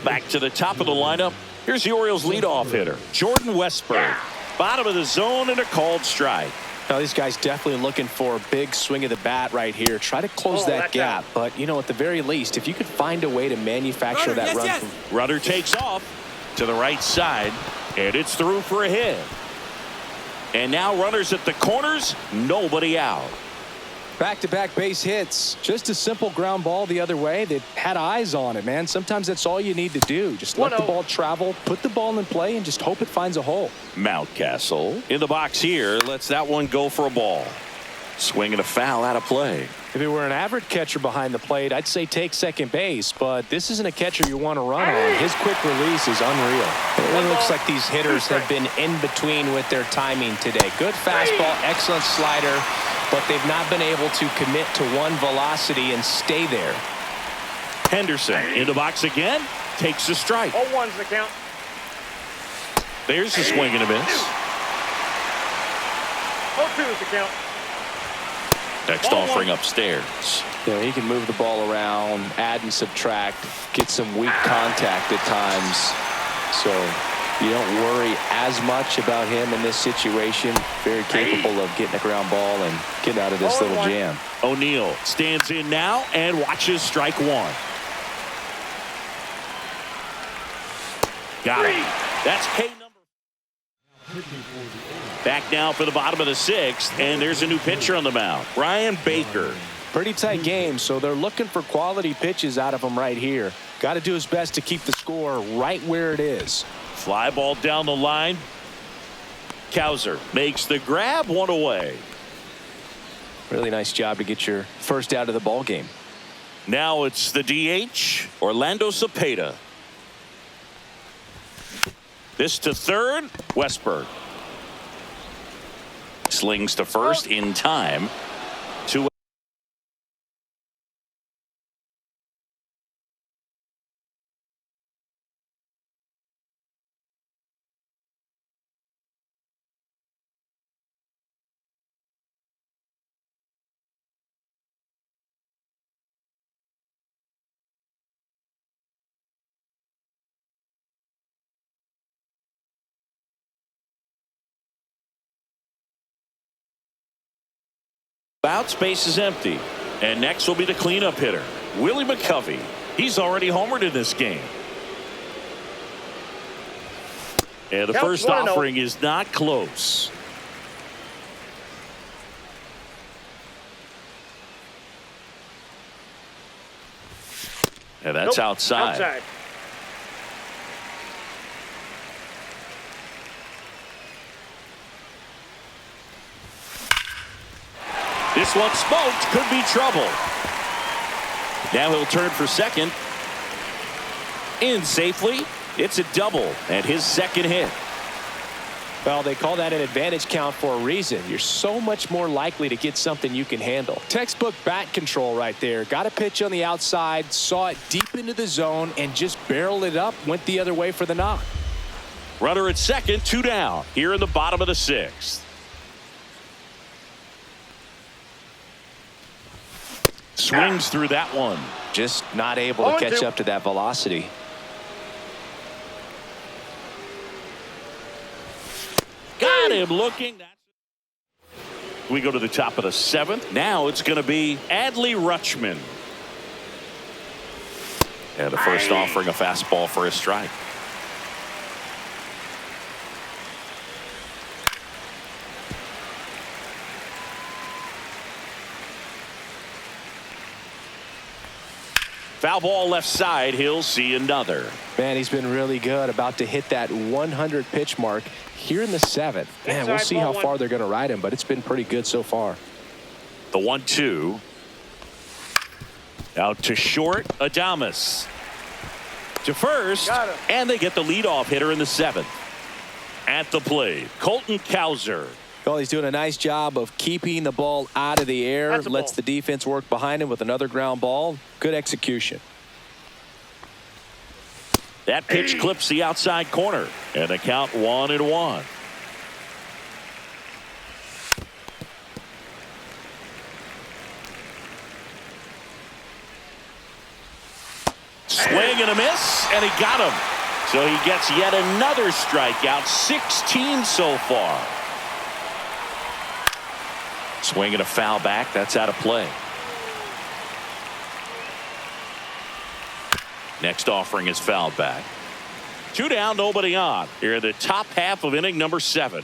Back to the top of the lineup. Here's the Orioles leadoff hitter, Jordan Westburg. Bottom of the zone and a called strike. Now, these guys definitely looking for a big swing of the bat right here. Try to close that gap. But, you know, at the very least, if you could find a way to manufacture that run. Runner takes off to the right side, and it's through for a hit. And now runners at the corners, nobody out. Back-to-back base hits. Just a simple ground ball the other way that had eyes on it, man. Sometimes that's all you need to do. Just let the ball travel, put the ball in play, and just hope it finds a hole. Mountcastle in the box here. Lets that one go for a ball. Swing and a foul out of play. If it were an average catcher behind the plate, I'd say take second base, but this isn't a catcher you want to run on. His quick release is unreal. It looks like these hitters have been in between with their timing today. Good fastball, excellent slider, but they've not been able to commit to one velocity and stay there. Henderson in the box again. Takes the strike. 0-1's the count. There's the swing and a miss. 0-2's the count. Next offering upstairs. You know, he can move the ball around, add and subtract, get some weak contact at times. So you don't worry as much about him in this situation. Very capable of getting a ground ball and getting out of this little jam. O'Neill stands in now and watches strike one. Got it. That's K number. Back now for the bottom of the 6th, and there's a new pitcher on the mound, Brian Baker. Pretty tight game, so they're looking for quality pitches out of him right here. Got to do his best to keep the score right where it is. Fly ball down the line. Cowser makes the grab, 1 away. Really nice job to get your first out of the ball game. Now it's the DH, Orlando Cepeda. This to third, Westburg. Slings to first in time. Bounce base is empty. And next will be the cleanup hitter, Willie McCovey. He's already homered in this game. And the first offering is not close. And that's outside. This one smoked, could be trouble. Now he'll turn for second. In safely. It's a double and his second hit. Well, they call that an advantage count for a reason. You're so much more likely to get something you can handle. Textbook bat control right there. Got a pitch on the outside, saw it deep into the zone, and just barreled it up, went the other way for the knock. Runner at second, 2 down here in the bottom of the 6th. Swings through that one. Just not able to catch up to that velocity. Got him looking. We go to the top of the 7th. Now it's going to be Adley Rutschman. And the first offering a fastball for a strike. Foul ball left side. He'll see another. Man, he's been really good. About to hit that 100 pitch mark here in the 7th. Man, we'll see how far they're going to ride him, but it's been pretty good so far. The 1-2. Out to short. Adames. To first. And they get the leadoff hitter in the 7th. At the plate, Colton Cowser. Well, he's doing a nice job of keeping the ball out of the air. Lets the defense work behind him with another ground ball. Good execution. That pitch clips the outside corner. And the count 1-1. Swing and a miss, and he got him. So he gets yet another strikeout. 16 so far. Swing and a foul back. That's out of play. Next offering is fouled back. 2 down, nobody on. Here in the top half of inning number 7.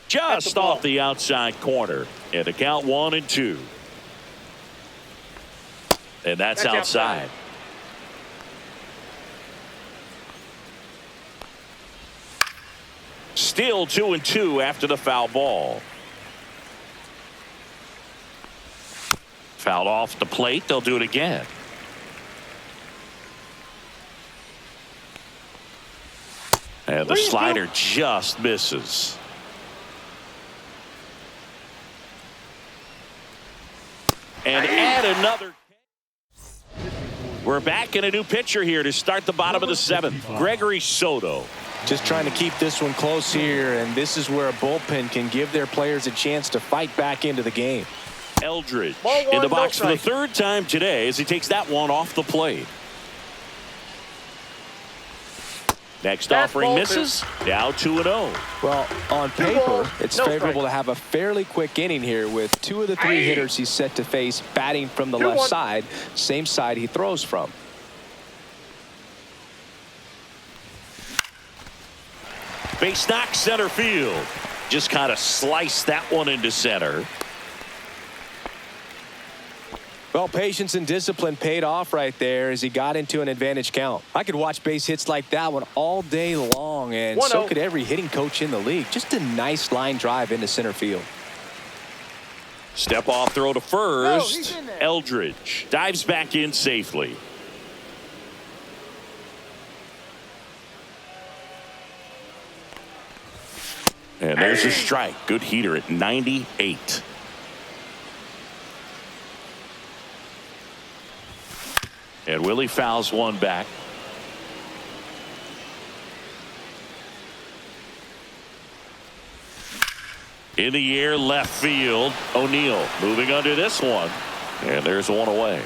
Just off the outside corner. And the count 1-2. And that's outside. Still 2-2 after the foul ball. Fouled off the plate. They'll do it again. And the slider just misses. And add another. We're back in a new pitcher here to start the bottom of the 7th. Gregory Soto. Just trying to keep this one close here, and this is where a bullpen can give their players a chance to fight back into the game. Eldridge in the box for the 3rd time today as he takes that one off the plate. Next offering misses. Now 2-0. Well, on paper, it's favorable to have a fairly quick inning here with 2 of the 3 hitters he's set to face batting from the left side, same side he throws from. Base knock center field. Just kind of sliced that one into center. Well, patience and discipline paid off right there as he got into an advantage count. I could watch base hits like that one all day long, and so could every hitting coach in the league. Just a nice line drive into center field. Step off throw to first. Eldridge dives back in safely. And there's a strike. Good heater at 98. And Willie fouls one back. In the air, left field. O'Neill moving under this one. And there's one away.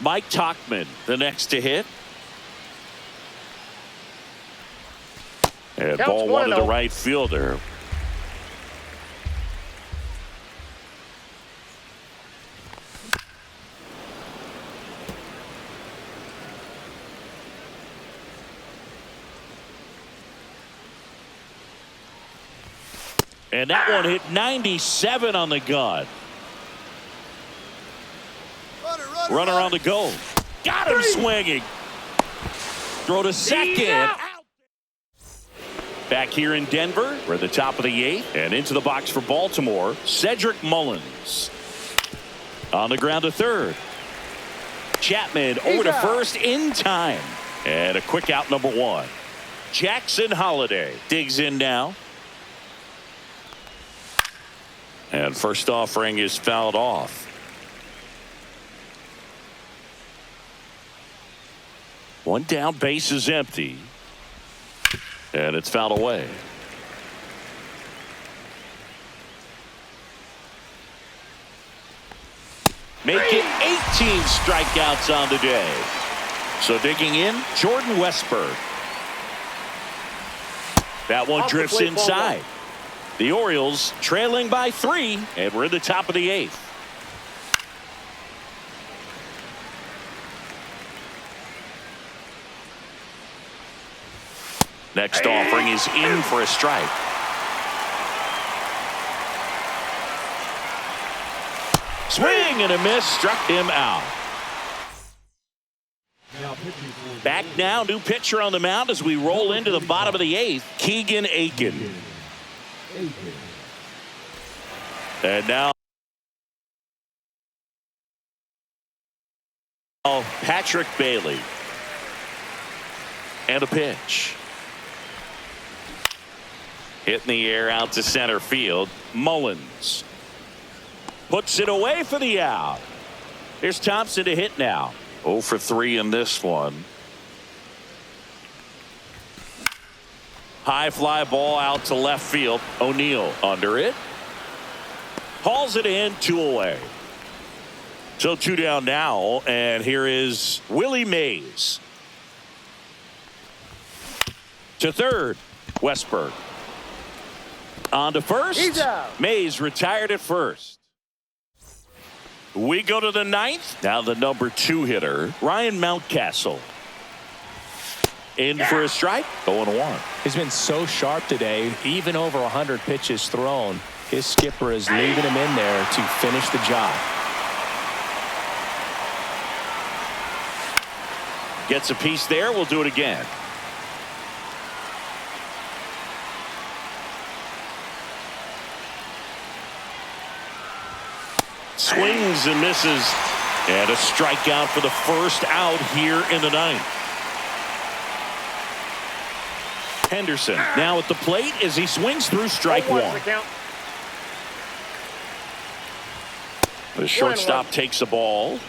Mike Tauchman, the next to hit. And Counts ball one to the 1-0. right fielder. And that one hit 97 on the gun. Runner on the go. Got him swinging. Throw to second. Back here in Denver, we're at the top of the 8th. And into the box for Baltimore, Cedric Mullins. On the ground to third. Chapman over to first in time. And a quick out, number 1. Jackson Holliday digs in now. And first offering is fouled off. One down, base is empty. And it's fouled away. Make it 18 strikeouts on the day. So digging in, Jordan Westburg. That one drifts inside. The Orioles trailing by 3, and we're in the top of the 8th. Next offering is in for a strike. Swing and a miss, struck him out. Back now, new pitcher on the mound as we roll into the bottom of the 8th, Keegan Aiken. And now Patrick Bailey. And a pitch. Hit in the air out to center field. Mullins puts it away for the out. Here's Thompson to hit now. 0 for 3 in this one. High fly ball out to left field. O'Neill under it. Hauls it in, 2 away. So 2 down now, and here is Willie Mays. To third, Westburg. On to first. He's out. Mays retired at first. We go to the 9th. Now the number 2 hitter, Ryan Mountcastle. In for a strike, 0-1. He's been so sharp today, even over 100 pitches thrown. His skipper is leaving him in there to finish the job. Gets a piece there. We'll do it again. Swings and misses. And a strikeout for the first out here in the 9th. Henderson now at the plate as he swings through strike 1. The shortstop takes the ball.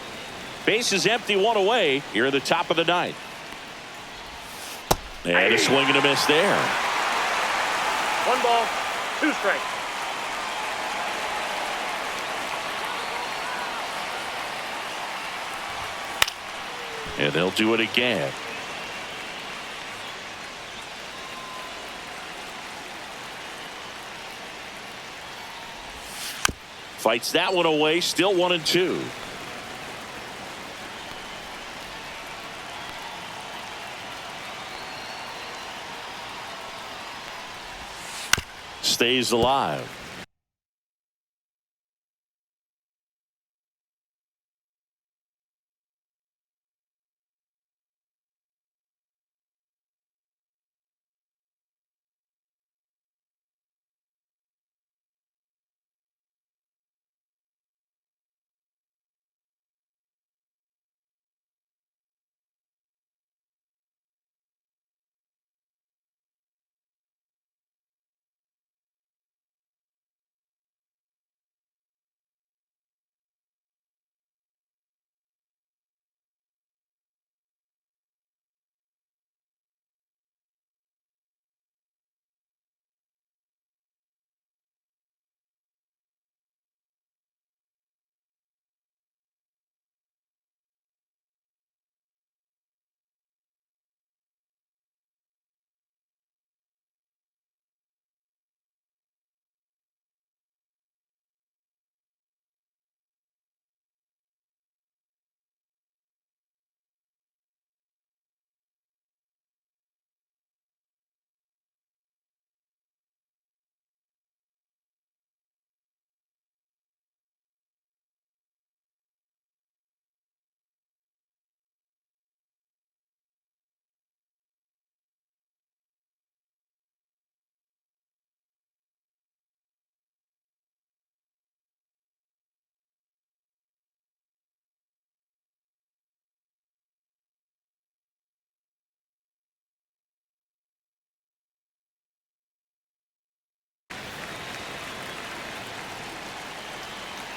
Base is empty, 1 away. Here at the top of the 9th. And a swing and a miss there. 1 ball, 2 strikes. And they'll do it again. Fights that one away, still 1-2. Stays alive.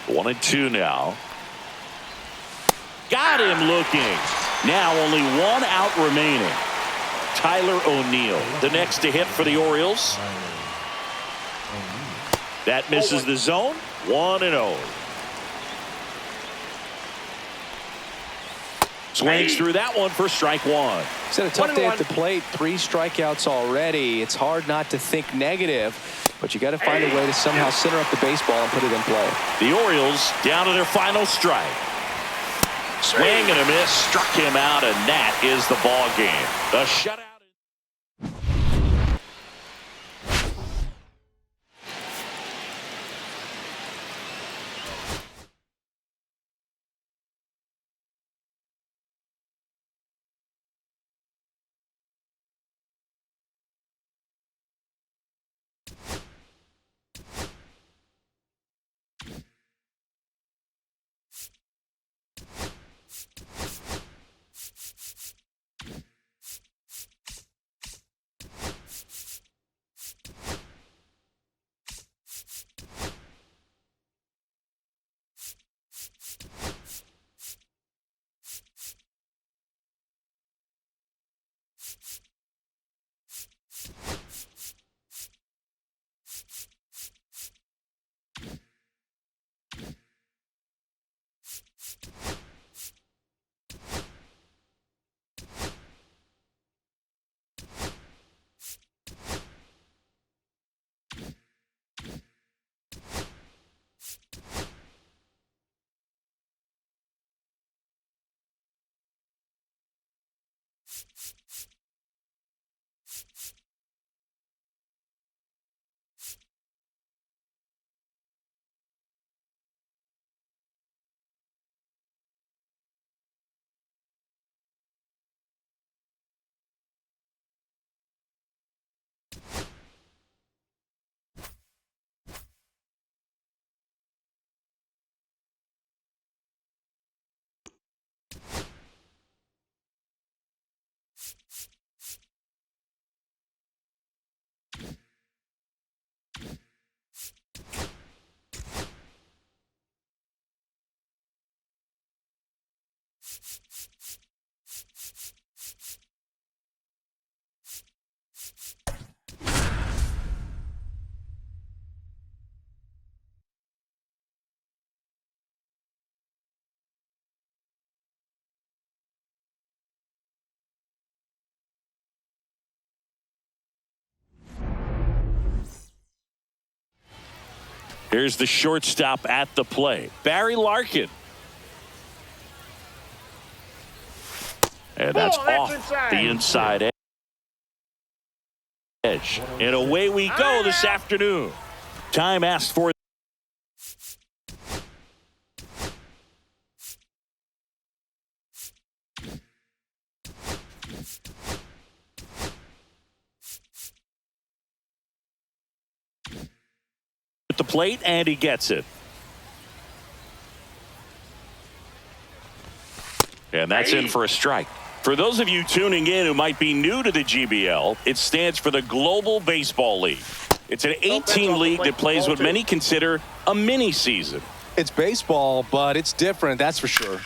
1-2 now. Got him looking. Now only one out remaining. Tyler O'Neill, the next to hit for the Orioles. That misses the zone. 1-0. Swings through that one for strike one. He's had a tough day at the plate. 3 strikeouts already. It's hard not to think negative, but you got to find a way to somehow center up the baseball and put it in play. The Orioles down to their final strike. Swing and a miss, struck him out, and that is the ball game. The shutout. Here's the shortstop at the plate, Barry Larkin. And that's off the inside edge. And away we go this afternoon. Time asked for. At the plate, and he gets it. And that's in for a strike. For those of you tuning in who might be new to the GBL, it stands for the Global Baseball League. It's an 18 league that plays what many consider a mini season. It's baseball, but it's different, that's for sure.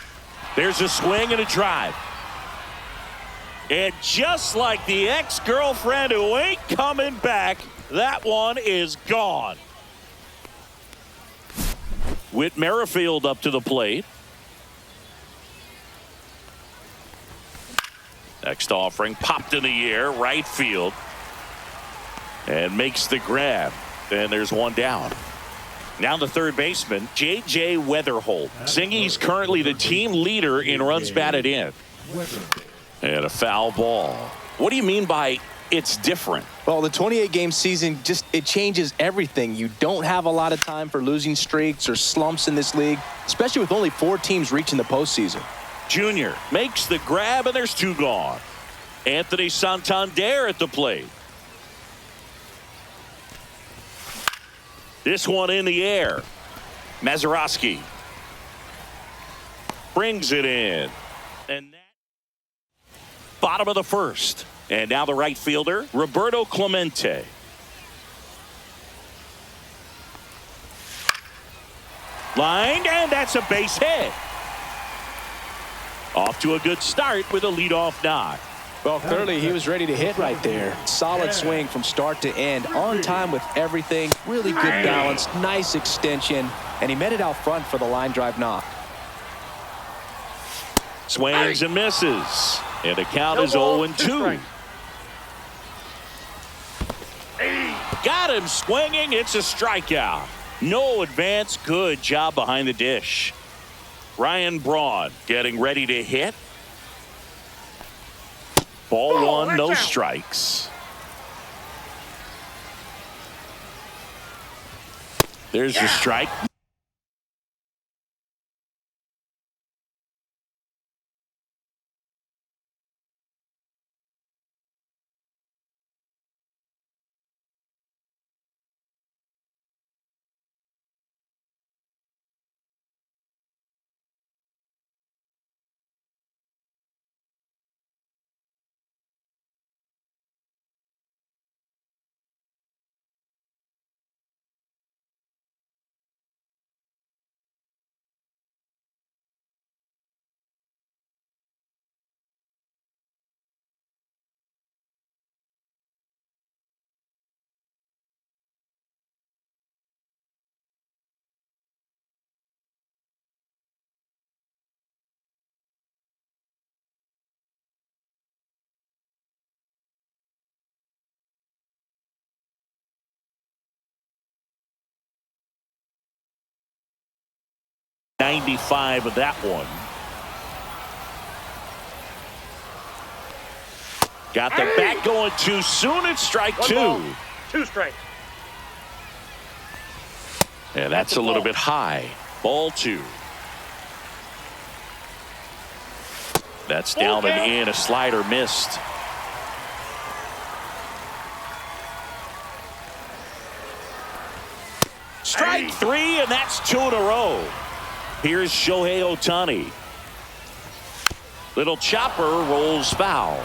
There's a swing and a drive. And just like the ex-girlfriend who ain't coming back, that one is gone. Whit Merrifield up to the plate. Next offering popped in the air, right field, and makes the grab. And there's one down. Now the third baseman, J.J. Weatherholt. Singy's currently the team leader in runs batted in. And a foul ball. What do you mean by it's different? Well, the 28-game season, it changes everything. You don't have a lot of time for losing streaks or slumps in this league, especially with only 4 teams reaching the postseason. Junior makes the grab, and there's 2 gone. Anthony Santander at the plate. This one in the air. Mazeroski brings it in. And that bottom of the first. And now the right fielder, Roberto Clemente. Lined, and that's a base hit. Off to a good start with a leadoff knock. Well, clearly he was ready to hit right there. Solid swing from start to end. On time with everything. Really good balance. Nice extension. And he met it out front for the line drive knock. Swings and misses. And the count is 0-2. Got him swinging. It's a strikeout. No advance. Good job behind the dish. Ryan Braun getting ready to hit. Ball one, no strikes. There's the strike. .95 of that one. Got the bat going too soon. It's strike two. 1 ball, 2 strikes. And that's a little bit high. Ball 2. That's down and in. A slider missed. Strike 3, and that's 2 in a row. Here's Shohei Ohtani. Little chopper rolls foul.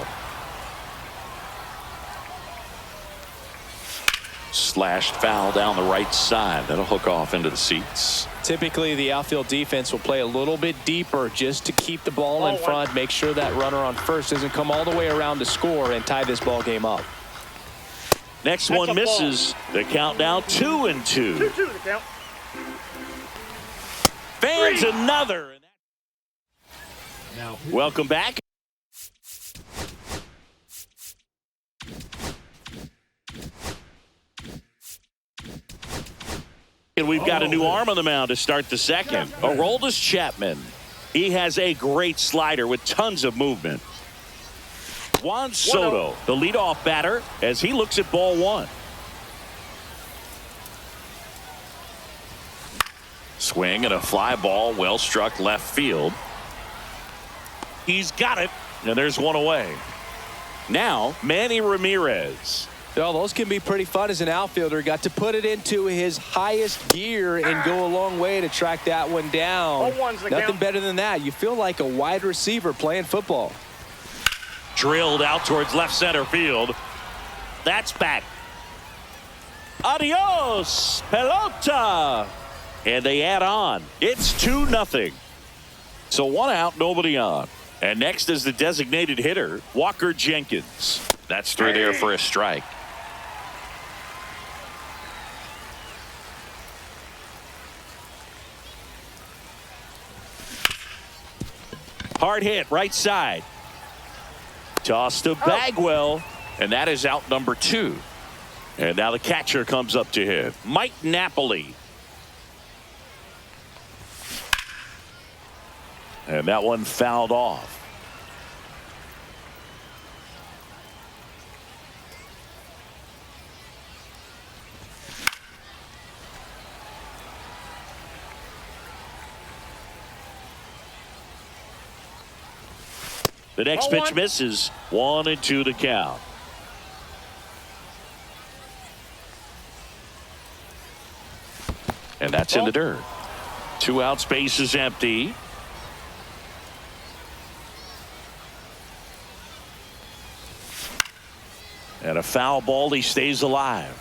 Slashed foul down the right side. That'll hook off into the seats. Typically, the outfield defense will play a little bit deeper just to keep the ball in front, make sure that runner on first doesn't come all the way around to score and tie this ball game up. Next one misses. The count now 2-2. 2-2 the count. Fans another. Now, Welcome back. And we've got a new arm on the mound to start the second. Aroldis Chapman. He has a great slider with tons of movement. Juan Soto, the leadoff batter, as he looks at ball 1. Swing and a fly ball, well struck left field. He's got it, and there's one away. Now, Manny Ramirez. Well, those can be pretty fun as an outfielder. Got to put it into his highest gear and go a long way to track that one down. Nothing better than that. You feel like a wide receiver playing football. Drilled out towards left center field. That's back. Adios, pelota. And they add on. It's 2-0. So 1 out, nobody on. And next is the designated hitter, Walker Jenkins. That's 3 there for a strike. Hard hit, right side. Toss to Bagwell, and that is out number 2. And now the catcher comes up to hit. Mike Napoli. And that one fouled off. The next pitch misses. 1-2 to count. And that's in the dirt. 2 outs, base is empty. And a foul ball, he stays alive.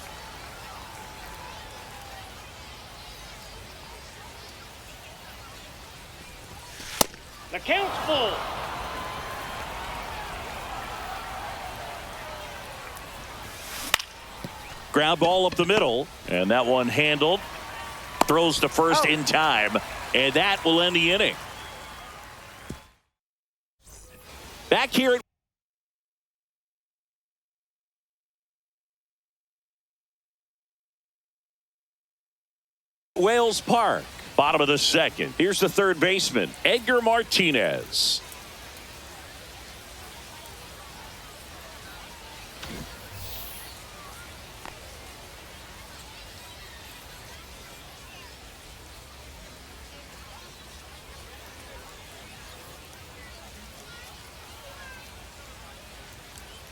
count's full. Ground ball up the middle, and that one handled. Throws to first in time, and that will end the inning. Back here at Wales Park, bottom of the second. Here's the third baseman, Edgar Martinez.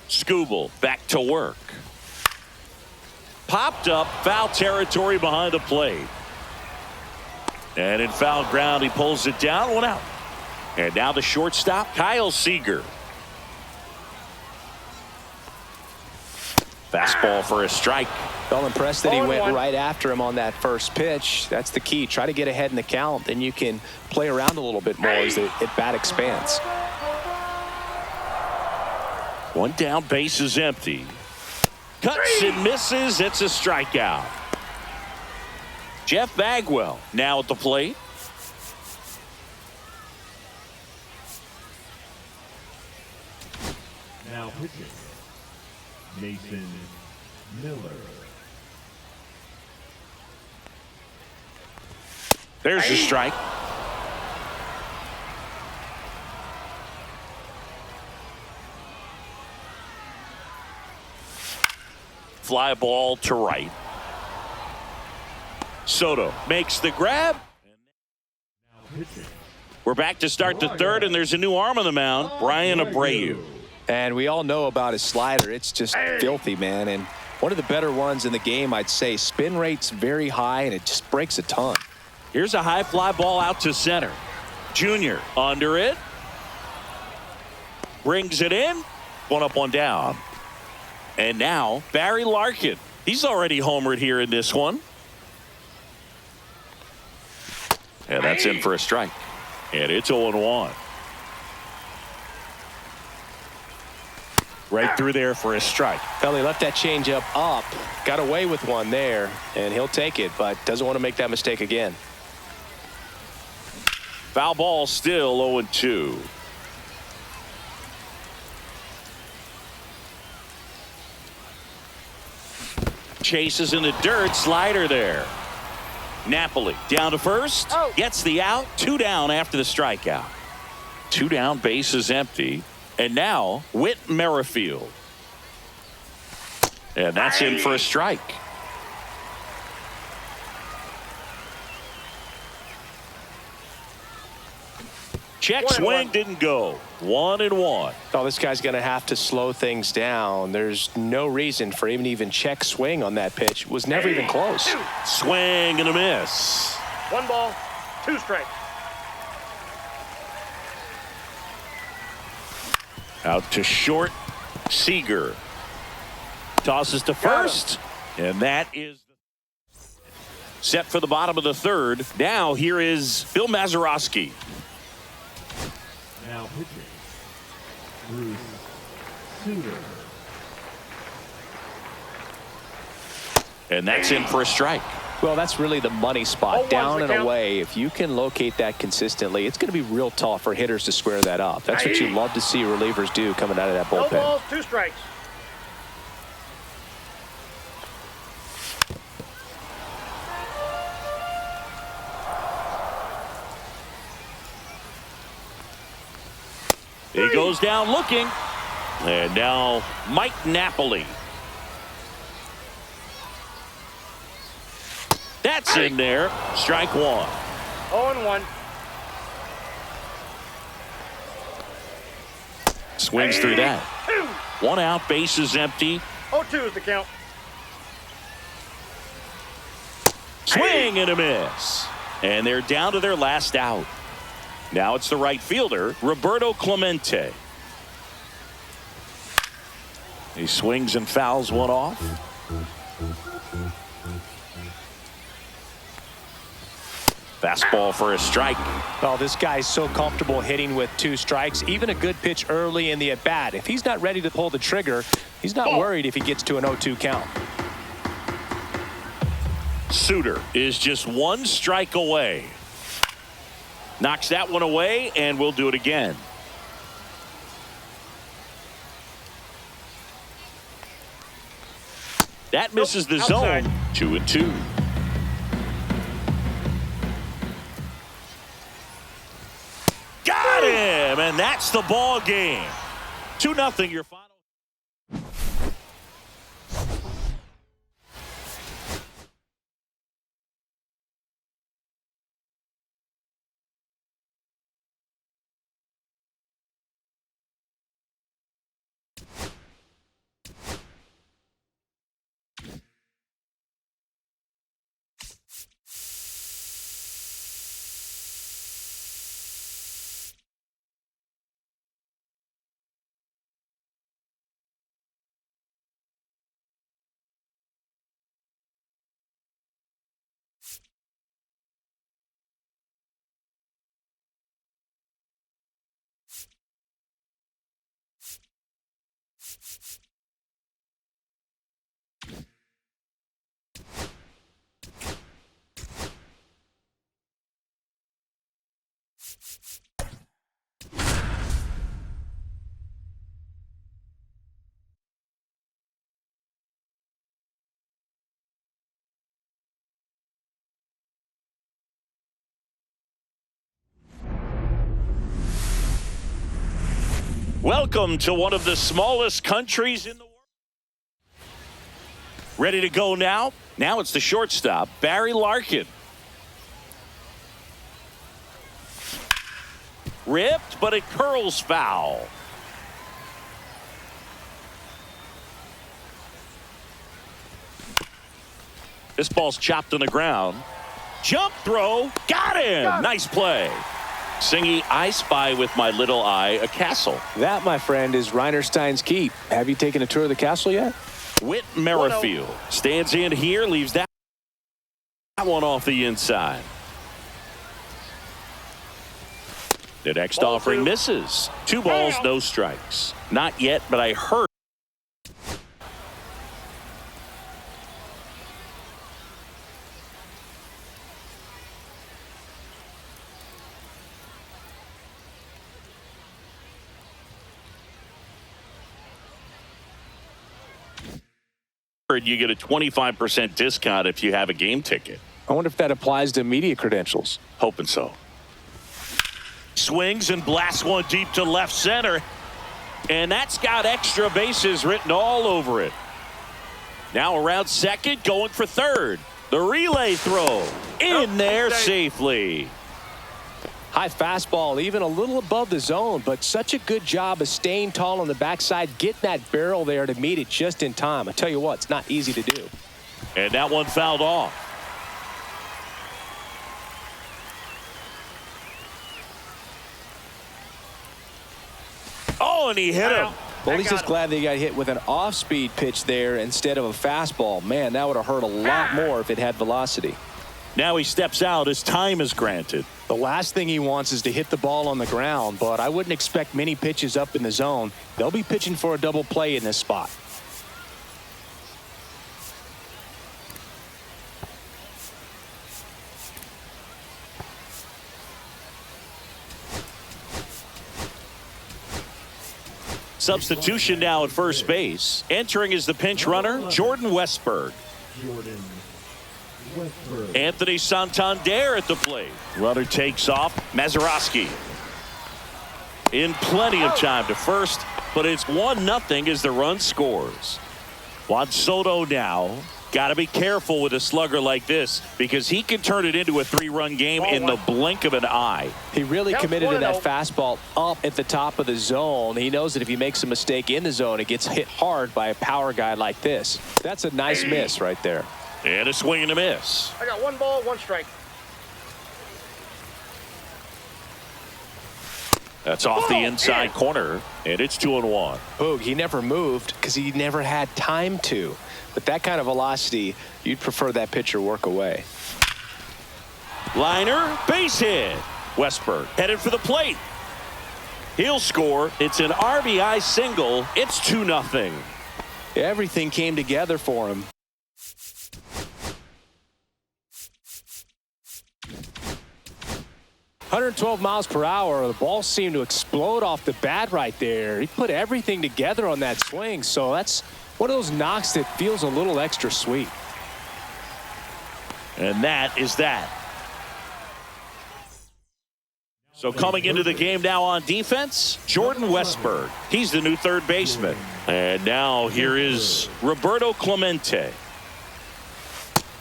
Skubal back to work. Popped up, foul territory behind the plate. And in foul ground, he pulls it down, one out. And now the shortstop, Kyle Seager. Fastball for a strike. Well, impressed that he went right after him on that first pitch. That's the key. Try to get ahead in the count, then you can play around a little bit more as the at-bat expands. One down, base is empty. Cuts and misses. It's a strikeout. Jeff Bagwell now at the plate. Now pitching, Mason Miller. There's the strike. Fly ball to right. Soto makes the grab. We're back to start the third, and there's a new arm on the mound, Brian Abreu. And we all know about his slider. It's just filthy, man. And one of the better ones in the game, I'd say. Spin rate's very high, and it just breaks a ton. Here's a high fly ball out to center. Junior under it. Brings it in. One up, one down. And now Barry Larkin. He's already homered here in this one. And that's in for a strike. And it's 0-1. Right through there for a strike. Well, he left that changeup up. Got away with one there, and he'll take it, but doesn't want to make that mistake again. Foul ball still 0-2. Chases in the dirt. Slider there. Napoli down to first. Gets the out. 2 down after the strikeout. 2 down. Base is empty. And now Whit Merrifield. And that's in for a strike. Check swing didn't go. 1-1. Oh, this guy's going to have to slow things down. There's no reason for him to even check swing on that pitch. It was never even close. Swing and a miss. 1 ball, 2 strikes. Out to short. Seager tosses to first, and that is set for the bottom of the third. Now here is Bill Mazeroski. Now pitching, Bruce Sutter. And that's in for a strike. Well, that's really the money spot. 0-1's Down the and count. away. If you can locate that consistently, it's going to be real tough for hitters to square that up. That's what you love to see relievers do coming out of that No bullpen. balls, 2 strikes. He goes down looking. And now Mike Napoli. That's in there. Strike 1. 0-1. Swings through that. 1 out, base is empty. 0-2 is the count. Swing and a miss. And they're down to their last out. Now it's the right fielder, Roberto Clemente. He swings and fouls one off. Fastball for a strike. Well, this guy's so comfortable hitting with 2 strikes. Even a good pitch early in the at-bat. If he's not ready to pull the trigger, he's not worried if he gets to an 0-2 count. Suter is just 1 strike away. Knocks that one away, and we'll do it again. That misses the zone. 2-2. Got him, and that's the ball game. 2-0 your final. Welcome to one of the smallest countries in the world. Ready to go now? Now it's the shortstop, Barry Larkin. Ripped, but it curls foul. This ball's chopped on the ground. Jump throw, got him. Nice play. Singy, I spy with my little eye a castle. That, my friend, is Reinerstein's Keep. Have you taken a tour of the castle yet? Whit Merrifield stands in here, leaves that one off the inside. The next offering misses. 2 balls, no strikes. Not yet, but I heard. You get a 25% discount if you have a game ticket. I wonder if that applies to media credentials. Hoping so. Swings and blasts one deep to left center. And that's got extra bases written all over it. Now around second, going for third. The relay throw in there safely. High fastball, even a little above the zone, but such a good job of staying tall on the backside, getting that barrel there to meet it just in time. I tell you what, it's not easy to do. And that one fouled off. Oh, and he hit him. Well, he's just glad they got hit with an off-speed pitch there instead of a fastball. Man, that would have hurt a lot more if it had velocity. Now he steps out as time is granted. The last thing he wants is to hit the ball on the ground, but I wouldn't expect many pitches up in the zone. They'll be pitching for a double play in this spot. Substitution now at first base. Entering is the pinch runner, Jordan Westberg. Anthony Santander at the plate. Runner takes off. Mazeroski in plenty of time to first, but it's 1-0 as the run scores. Juan Soto now. Got to be careful with a slugger like this because he can turn it into a 3-run game in the blink of an eye. He really committed to that fastball up at the top of the zone. He knows that if he makes a mistake in the zone, it gets hit hard by a power guy like this. That's a nice miss right there. And a swing and a miss. I got 1 ball, 1 strike. That's off the inside corner, and it's 2-1. Boog, he never moved because he never had time to. But that kind of velocity, you'd prefer that pitcher work away. Liner, base hit. Westberg headed for the plate. He'll score. It's an RBI single. It's 2-0. Everything came together for him. .112 miles per hour. The ball seemed to explode off the bat right there. He put everything together on that swing, so that's one of those knocks that feels a little extra sweet. And that is that. So coming into the game now on defense, Jordan Westberg. He's the new third baseman. And now here is Roberto Clemente.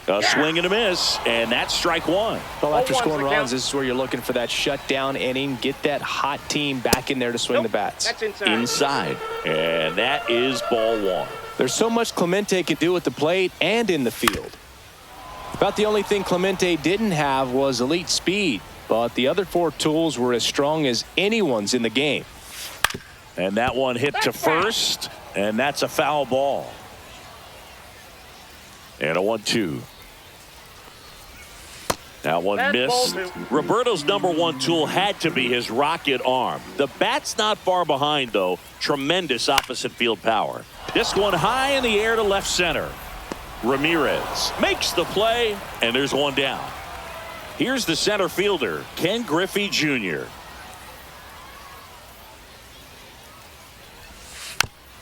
A swing and a miss, and that's strike one. Well, after scoring runs, this is where you're looking for that shutdown inning. Get that hot team back in there to swing the bats. That's inside. Inside. And that is ball one. There's so much Clemente can do at the plate and in the field. About the only thing Clemente didn't have was elite speed, but the other four tools were as strong as anyone's in the game. And that one hit to first, and that's a foul ball. And a 1-2. That one missed. Roberto's #1 tool had to be his rocket arm. The bat's not far behind, though. Tremendous opposite field power. This one high in the air to left center. Ramirez makes the play, and there's one down. Here's the center fielder, Ken Griffey Jr.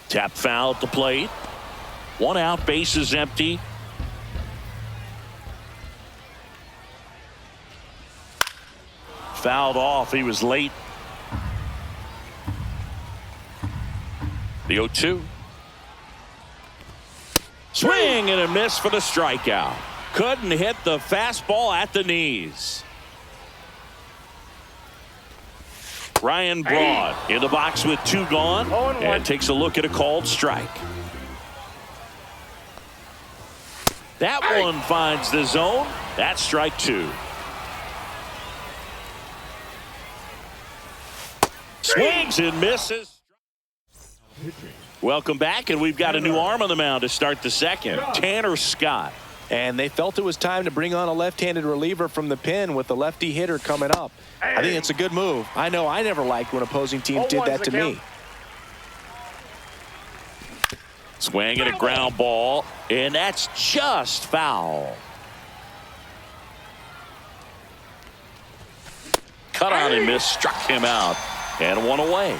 Tap foul at the plate. One out, bases empty. Fouled off. He was late. The 0-2. Swing and a miss for the strikeout. Couldn't hit the fastball at the knees. Ryan Braun in the box with 2 gone and takes a look at a called strike. That one finds the zone. That's strike 2. Swings and misses. Welcome back, and we've got a new arm on the mound to start the second. Tanner Scott. And they felt it was time to bring on a left-handed reliever from the pen with the lefty hitter coming up. I think it's a good move. I know I never liked when opposing teams did that to me. Swing and a ground ball, and that's just foul. Cut on and miss, struck him out, and one away.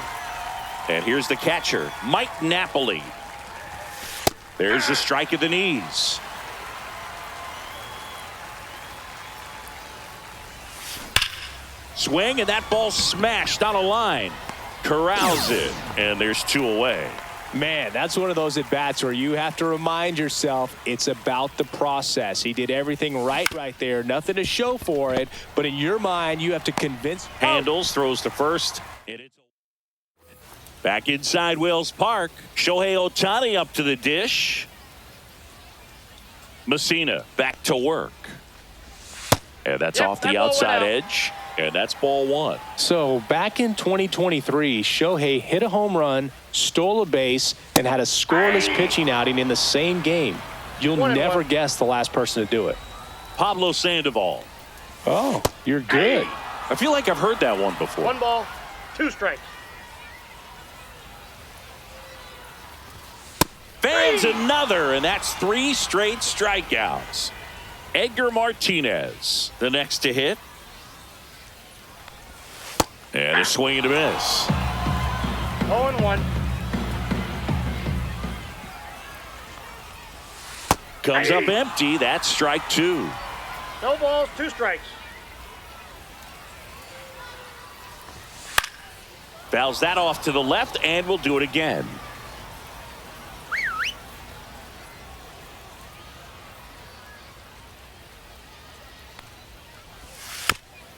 And here's the catcher, Mike Napoli. There's the strike at the knees. Swing, and that ball smashed on a line. Corrals it, and there's 2 away. Man, that's one of those at-bats where you have to remind yourself it's about the process. He did everything right there. Nothing to show for it, but in your mind, you have to convince. Handles, throws to first. And it's back inside Wells Park. Shohei Ohtani up to the dish. Messina back to work. And that's off the outside edge. And that's ball 1. So back in 2023, Shohei hit a home run, stole a base, and had a scoreless pitching outing in the same game. You'll never guess the last person to do it. Pablo Sandoval. Oh, you're good. I feel like I've heard that one before. 1 ball, 2 strikes. Fans another, and that's 3 straight strikeouts. Edgar Martinez, the next to hit. And a swing and a miss. 0-1. Comes up empty. That's strike 2. No balls, 2 strikes. Fouls that off to the left, and we'll do it again.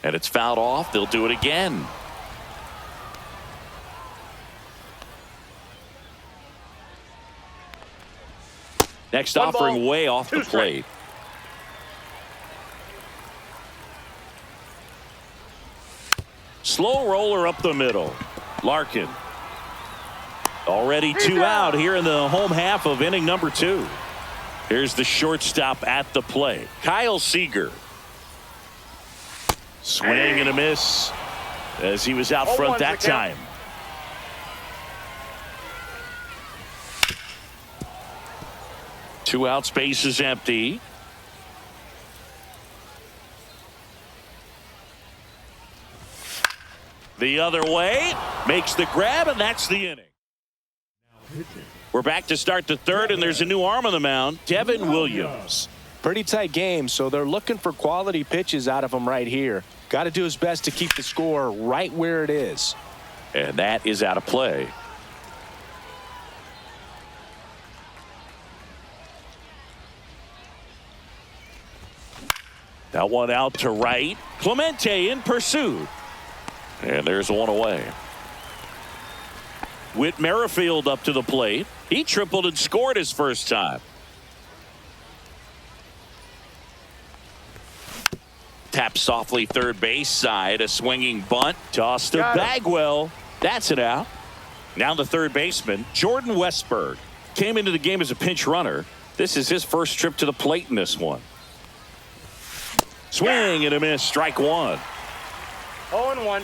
And it's fouled off. They'll do it again. Next offering way off the plate. Slow roller up the middle. Larkin. Already 2 out here in the home half of inning number 2. Here's the shortstop at the plate. Kyle Seager. Swing and a miss as he was out front that time. Two outs, base is empty. The other way, makes the grab, and that's the inning. We're back to start the third, and there's a new arm on the mound, Devin Williams. Pretty tight game, so they're looking for quality pitches out of him right here. Got to do his best to keep the score right where it is. And that is out of play. That one out to right. Clemente in pursuit. And there's one away. Whit Merrifield up to the plate. He tripled and scored his first time. Tap softly third base side. A swinging bunt. Toss to Bagwell. That's it out. Now the third baseman, Jordan Westberg, came into the game as a pinch runner. This is his first trip to the plate in this one. Swing and a miss. Strike one. 0-1.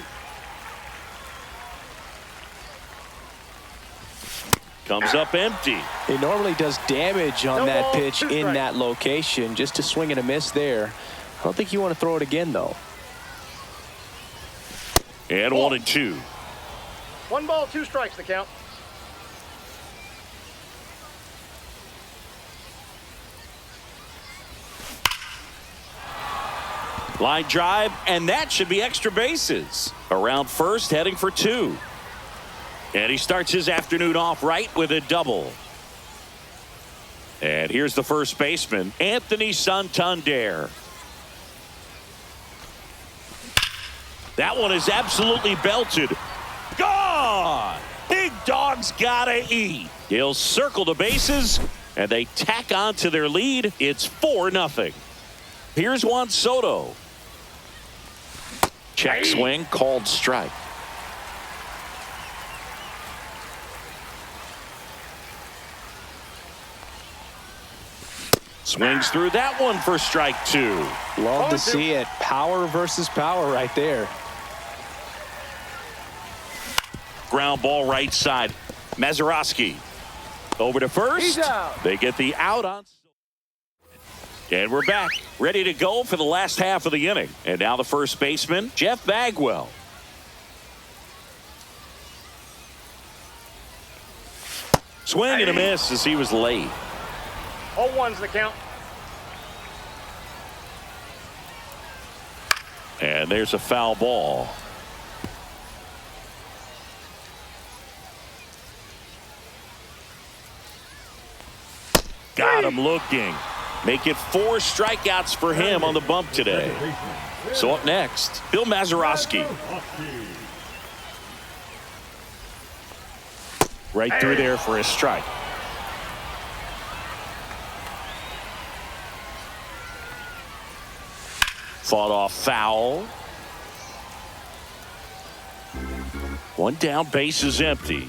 Comes up empty. He normally does damage on that ball, pitch 2 in strikes. that location. Just a swing and a miss there. I don't think you want to throw it again, though. And 1-2. 1 ball, 2 strikes the count. Line drive, and that should be extra bases. Around first, heading for 2. And he starts his afternoon off right with a double. And here's the first baseman, Anthony Santander. That one is absolutely belted. Gone! Big dog's gotta eat. He'll circle the bases, and they tack on to their lead. It's 4-0. Here's Juan Soto. Check swing, called strike. Swings through that one for strike 2. Love to see it. Power versus power right there. Ground ball right side. Mazeroski over to first. He's out. They get the out on. And we're back, ready to go for the last half of the inning. And now the first baseman, Jeff Bagwell. Swing and a miss as he was late. 0-1's the count. And there's a foul ball. Got him looking. Make it 4 strikeouts for him on the bump today. So up next, Bill Mazeroski. Right through there for a strike. Fought off foul. One down, base is empty.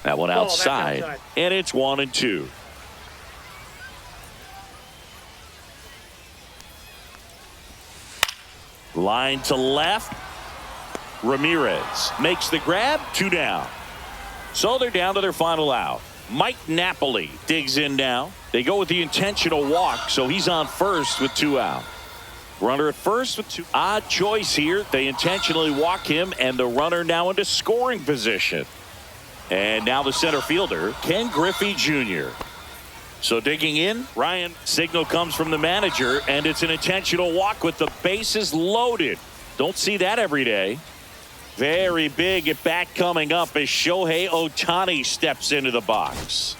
That one outside, and it's 1-2. Line to left. Ramirez makes the grab, 2 down. So they're down to their final out. Mike Napoli digs in now. They go with the intentional walk, so he's on first with 2 out. Runner at first with 2. Odd choice here. They intentionally walk him, and the runner now into scoring position. And now the center fielder, Ken Griffey Jr. So digging in, Ryan, signal comes from the manager, and it's an intentional walk with the bases loaded. Don't see that every day. Very big at bat coming up as Shohei Ohtani steps into the box.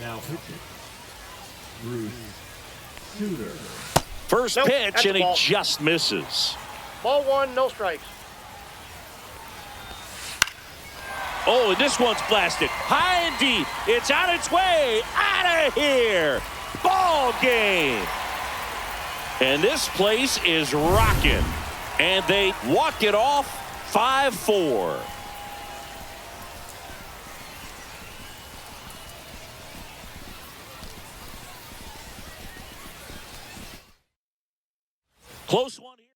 Now pitching, Bruce Sutter. First Nope, pitch, that's and a he ball. just misses. Ball 1, no strikes. Oh, and this one's blasted. High and deep. It's on its way. Out of here. Ball game. And this place is rocking. And they walk it off 5-4. Close one here.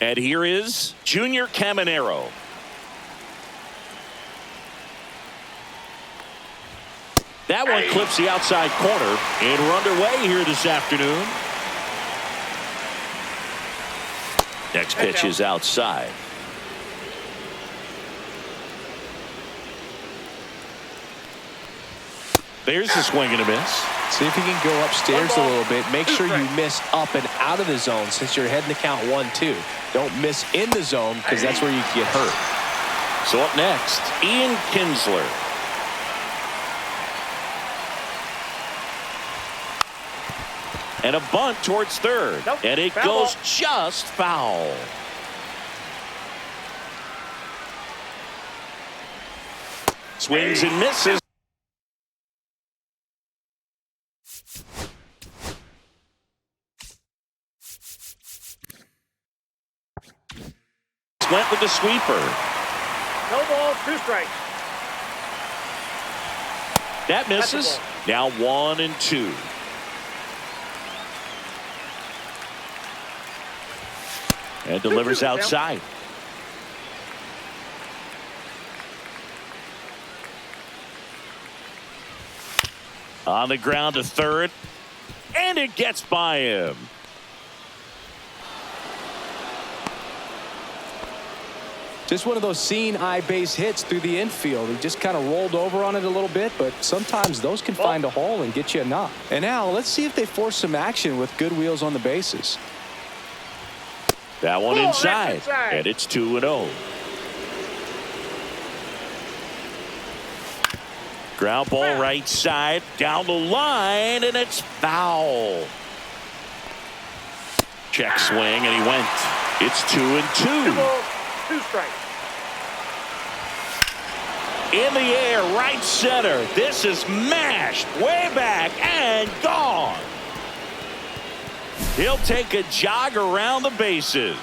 And here is Junior Caminero. That one clips the outside corner, and we're underway here this afternoon. Next pitch is outside. There's the swing and a miss. See if you can go upstairs a little bit. Make sure you miss up and out of the zone since you're heading to count 1-2. Don't miss in the zone because that's where you can get hurt. So up next, Ian Kinsler. And a bunt towards third. Nope. And it Foul goes ball. just foul. Swings and misses. Went with the sweeper. No ball, 2 strikes. That misses. Now 1-2. And delivers outside. On the ground to third. And it gets by him. Just one of those seeing eye base hits through the infield. He just kind of rolled over on it a little bit, but sometimes those can find a hole and get you a knock. And now let's see if they force some action with good wheels on the bases. That one inside. Inside. And it's 2-0. Ground ball right side. Down the line, and it's foul. Check swing, and he went. It's 2-2. 2 balls, 2 strikes. In the air, right center. This is mashed way back and gone. He'll take a jog around the bases.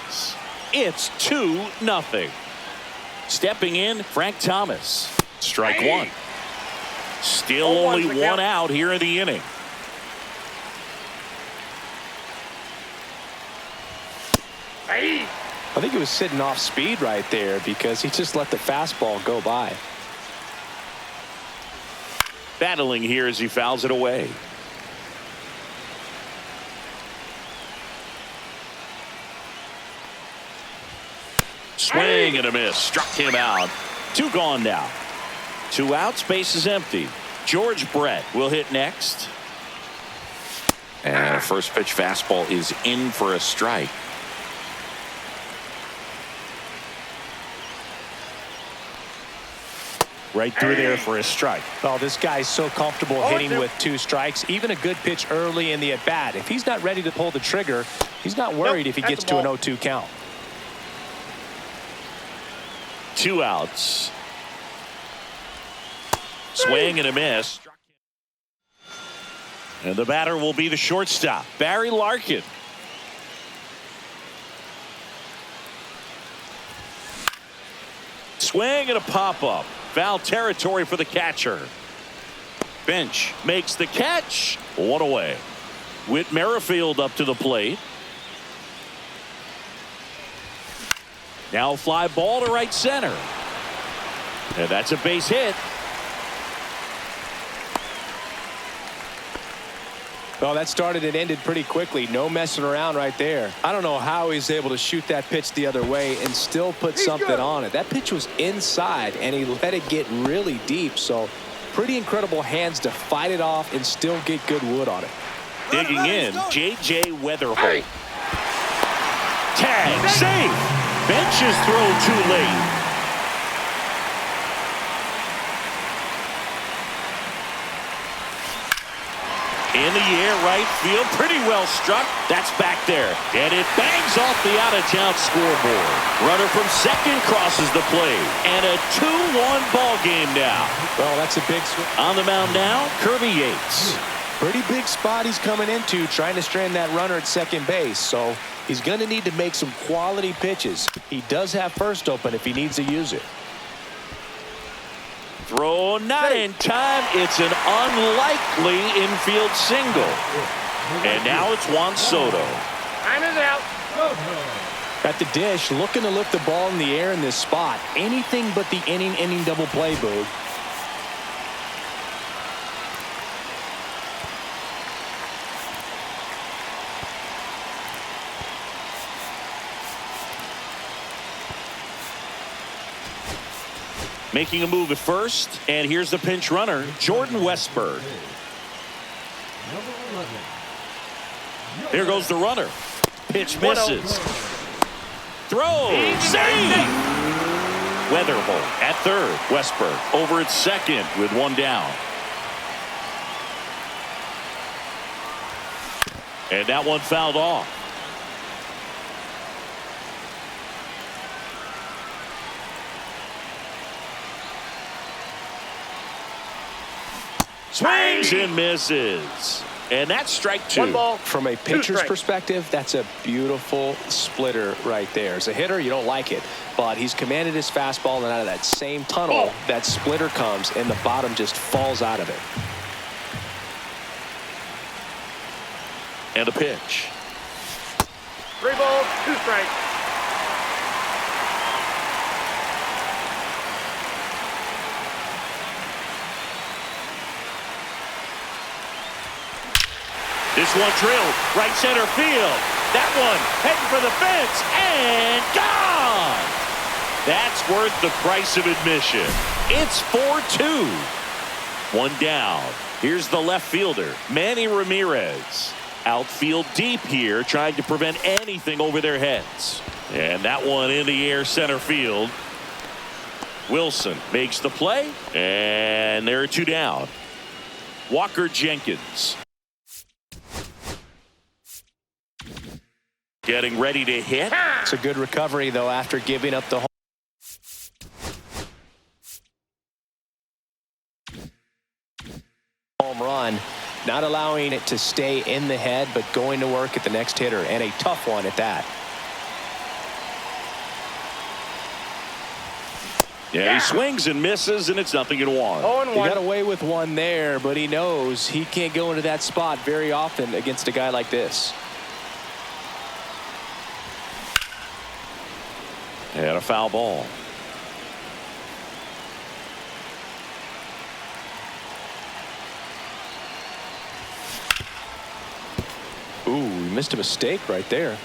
It's 2-0. Stepping in, Frank Thomas. Strike one. Still only one out here in the inning. I think he was sitting off speed right there because he just let the fastball go by. Battling here as he fouls it away. Swing and a miss. Struck him out. 2 gone now. 2 outs. Base is empty. George Brett will hit next. And a first pitch fastball is in for a strike. Right through there for a strike. Oh, this guy's so comfortable hitting with 2 strikes. Even a good pitch early in the at-bat. If he's not ready to pull the trigger, he's not worried if he gets to an 0-2 count. 2 outs. Swing and a miss. And the batter will be the shortstop, Barry Larkin. Swing and a pop-up. Foul territory for the catcher. Bench makes the catch. 1 away. Whit Merrifield up to the plate. Now fly ball to right center. And that's a base hit. Well, that started and ended pretty quickly. No messing around right there. I don't know how he's able to shoot that pitch the other way and still put something on it. That pitch was inside, and he let it get really deep. So pretty incredible hands to fight it off and still get good wood on it. Digging in, J.J. Weatherholt. Tag, safe. Benches throw too late. In the air, right field, pretty well struck. That's back there. And it bangs off the out-of-town scoreboard. Runner from second crosses the plate. And a 2-1 ball game now. Well, that's a big swing. On the mound now, Kirby Yates. Pretty big spot he's coming into, trying to strand that runner at second base. So he's going to need to make some quality pitches. He does have first open if he needs to use it. Throw not in time. It's an unlikely infield single. And now it's Juan Soto. Time is out. At the dish, looking to lift the ball in the air in this spot. Anything but the inning double play, Boog. Making a move at first, and here's the pinch runner, Jordan Westburg. Here goes the runner. Pitch misses. Throw, save! Weatherholt at third. Westburg over at second with one down. And that one fouled off. Swings and misses. And that's strike two. One ball. From a pitcher's perspective, that's a beautiful splitter right there. As a hitter, you don't like it, but he's commanded his fastball, and out of that same tunnel, that splitter comes, and the bottom just falls out of it. And a pitch. 3 balls, 2 strikes. This one drilled right center field. That one heading for the fence and gone. That's worth the price of admission. It's 4-2. One down. Here's the left fielder, Manny Ramirez. Outfield deep here, trying to prevent anything over their heads. And that one in the air center field. Wilson makes the play, and there are 2 down. Walker Jenkins. Getting ready to hit. It's a good recovery, though, after giving up the home run. Not allowing it to stay in the head, but going to work at the next hitter, and a tough one at that. Yeah, he swings and misses, and it's 0-1. He got away with one there, but he knows he can't go into that spot very often against a guy like this. And a foul ball. Ooh, he missed a mistake right there.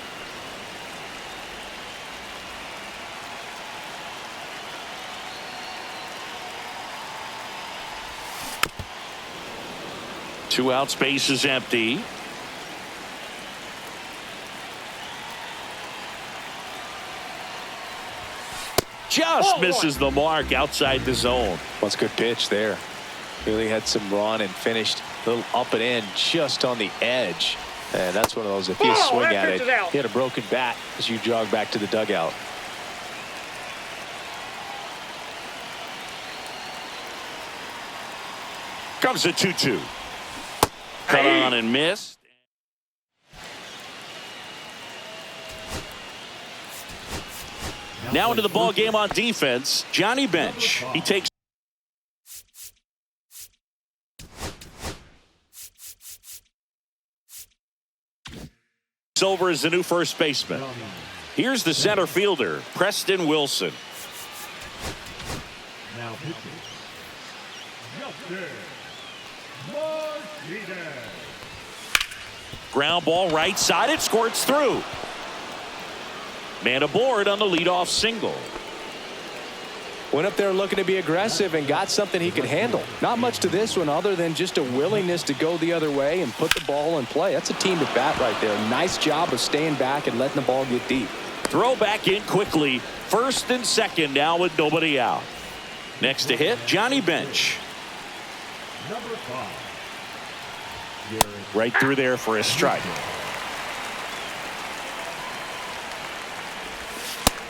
Two out, space is empty. Just misses the mark outside the zone. What's a good pitch there. Really had some run and finished a little up and in just on the edge. And that's one of those, if you swing at it, you had a broken bat as you jog back to the dugout. Comes a 2-2. Cut on and missed. Now into the ball game on defense, Johnny Bench. He takes over as the new first baseman. Here's the center fielder, Preston Wilson. Now pitching. Justin Martinez. Ground ball right side, it squirts through. Man aboard on the leadoff single. Went up there looking to be aggressive and got something he could handle. Not much to this one other than just a willingness to go the other way and put the ball in play. That's a team at bat right there. Nice job of staying back and letting the ball get deep. Throw back in quickly. First and second now with nobody out. Next to hit, Johnny Bench. Number 5. Right through there for a strike.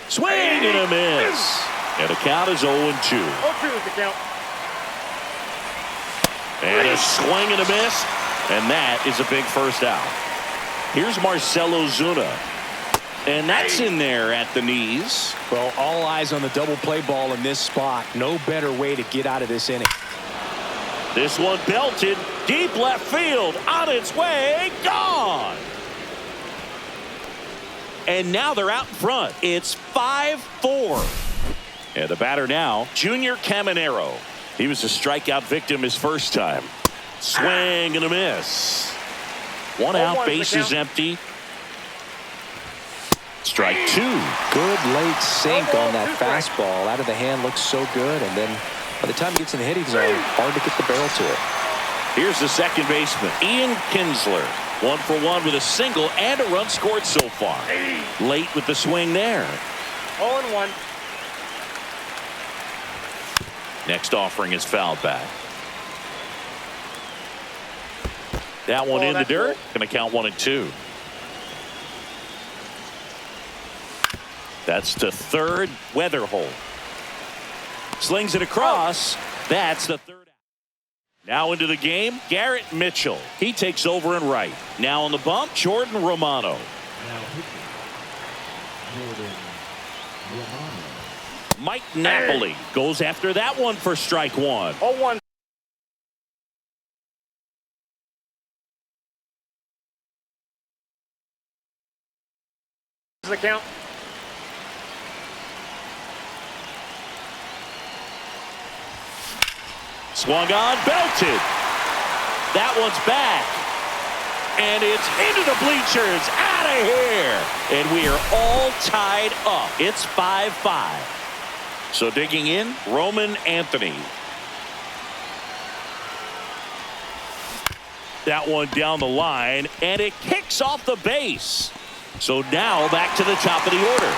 Swing and a miss. And the count is 0-2. 0-2 is the count. And a swing and a miss. And that is a big first out. Here's Marcell Ozuna. And that's in there at the knees. Well, all eyes on the double play ball in this spot. No better way to get out of this inning. This one belted deep left field, on its way, gone. And now they're out in front. It's 5-4. And the batter now, Junior Caminero. He was a strikeout victim his first time. Swing and a miss. One out, bases empty. Strike 2. Good late sink on that fastball. Out of the hand, looks so good. And then by the time he gets in the hitting zone, hard to get the barrel to it. Here's the second baseman, Ian Kinsler. 1 for 1 with a single and a run scored so far. Late with the swing there. 0-1. Next offering is fouled back. That one in the dirt. Going to count 1-2. That's to third. Weatherholt slings it across. That's the third. Now into the game, Garrett Mitchell. He takes over in right. Now on the bump, Jordan Romano. Now pitching, Jordan Romano. Mike Napoli goes after that one for strike 1. 0-1. Is the count. Swung on, belted. That one's back. And it's into the bleachers. Out of here. And we are all tied up. It's 5-5. So digging in, Roman Anthony. That one down the line, and it kicks off the base. So now back to the top of the order.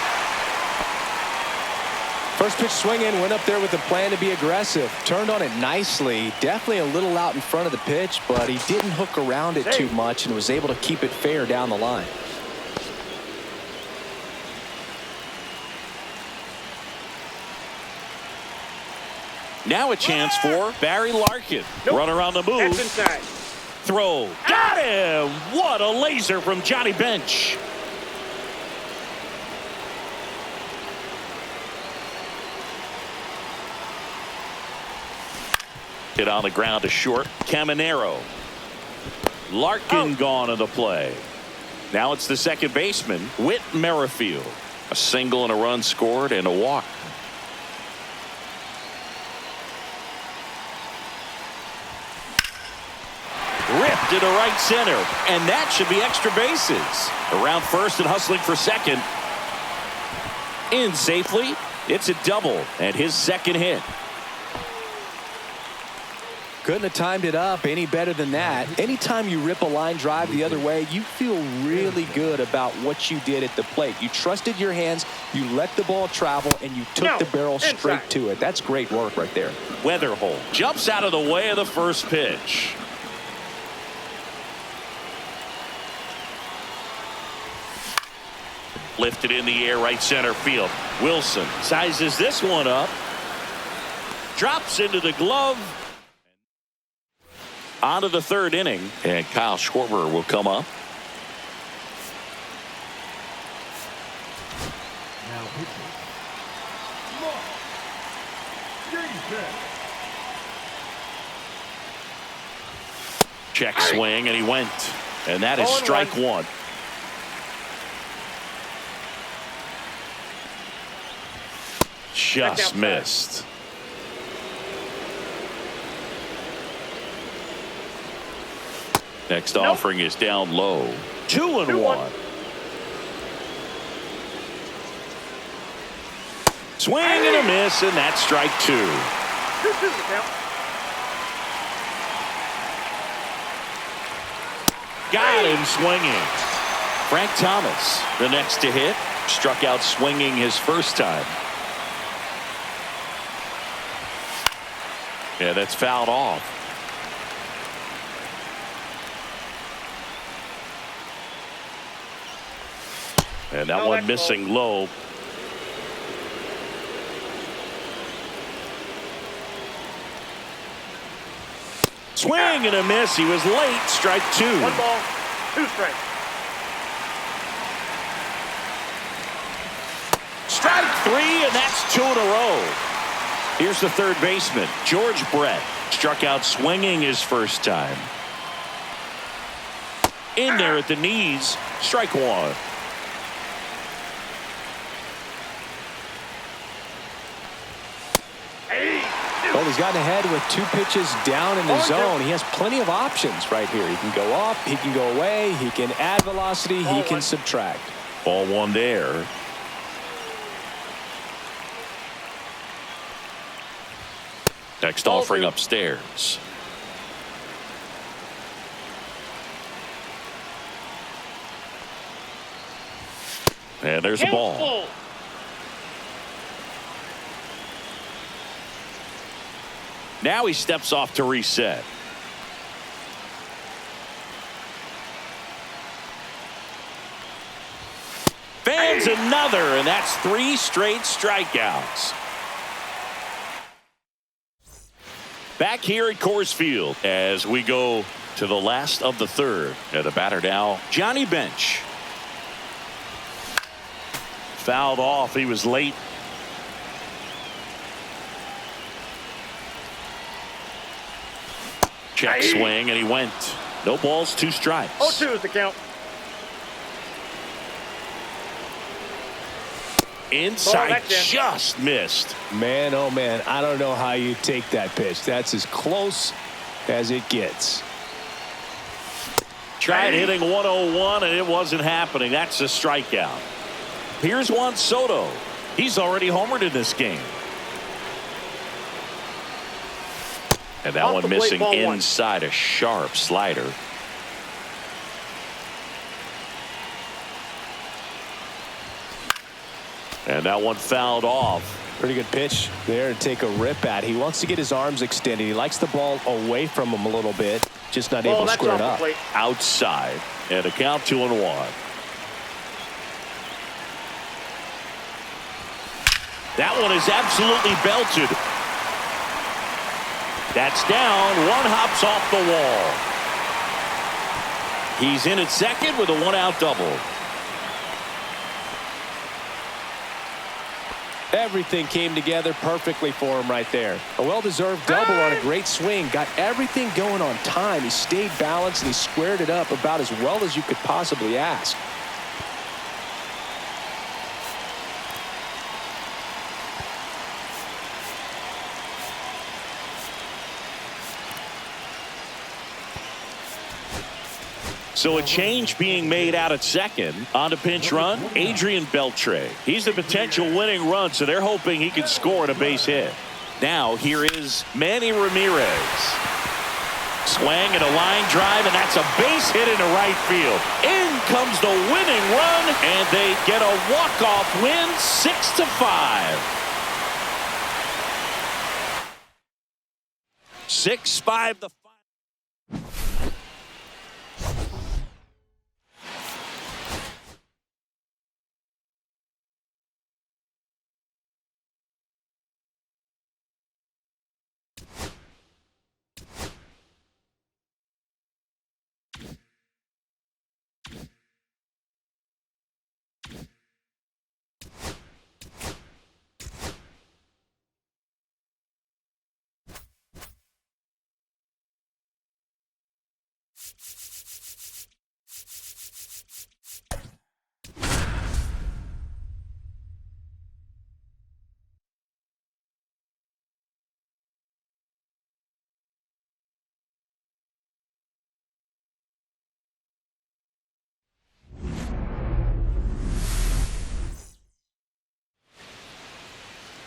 First pitch swinging, went up there with a plan to be aggressive. Turned on it nicely. Definitely a little out in front of the pitch, but he didn't hook around it too much and was able to keep it fair down the line. Now a chance for Barry Larkin. Runner on the move. That's inside. Throw. Got him. What a laser from Johnny Bench. Hit on the ground to short. Caminero. Larkin gone in the play. Now it's the second baseman, Whit Merrifield. A single and a run scored and a walk. Ripped into right center, and that should be extra bases. Around first and hustling for second. In safely. It's a double and his second hit. Couldn't have timed it up any better than that. Anytime you rip a line drive the other way, you feel really good about what you did at the plate. You trusted your hands, you let the ball travel, and you took the barrel straight to it. That's great work right there. Weatherholt jumps out of the way of the first pitch. Lifted in the air, right center field. Wilson sizes this one up. Drops into the glove. On to the third inning, and Kyle Schwarber will come up. Now pitching, Mark Jason. Check swing, and he went. And that is strike 1. Just missed. Next offering is down low. 2-1. Swing and a miss, and that's strike 2. 2-2 the count. Got him swinging. Frank Thomas, the next to hit, struck out swinging his first time. Yeah, that's fouled off. And that one missing low. Swing and a miss. He was late. Strike 2. 1 ball, 2 strikes. Strike 3, and that's 2 in a row. Here's the third baseman, George Brett. Struck out swinging his first time. In there at the knees. Strike 1. Well, he's gotten ahead with 2 pitches down in the zone. He has plenty of options right here. He can go up, he can go away, he can add velocity, he can subtract. Ball 1 there. Next offering upstairs. And there's a ball. Now he steps off to reset. Fans another, and that's 3 straight strikeouts. Back here at Coors Field as we go to the last of the third. The batter now, Johnny Bench. Fouled off. He was late. Check swing, and he went. No balls, 2 strikes. 0-2 is the count. Inside, just missed. Man, oh man, I don't know how you take that pitch. That's as close as it gets. Tried hitting 101, and it wasn't happening. That's a strikeout. Here's Juan Soto. He's already homered in this game. And that one missing inside, a sharp slider. And that one fouled off. Pretty good pitch there to take a rip at. He wants to get his arms extended. He likes the ball away from him a little bit. Just not able to square it up. Outside. And a count 2-1. That one is absolutely belted. That's down. One hops off the wall. He's in at second with a 1-out double. Everything came together perfectly for him right there. A well-deserved double on a great swing. Got everything going on time. He stayed balanced and he squared it up about as well as you could possibly ask. So a change being made out at second. On to pinch run, Adrian Beltre. He's the potential winning run, so they're hoping he can score on a base hit. Now here is Manny Ramirez. Swing and a line drive, and that's a base hit into right field. In comes the winning run, and they get a walk-off win, 6-5. 6-5 the final.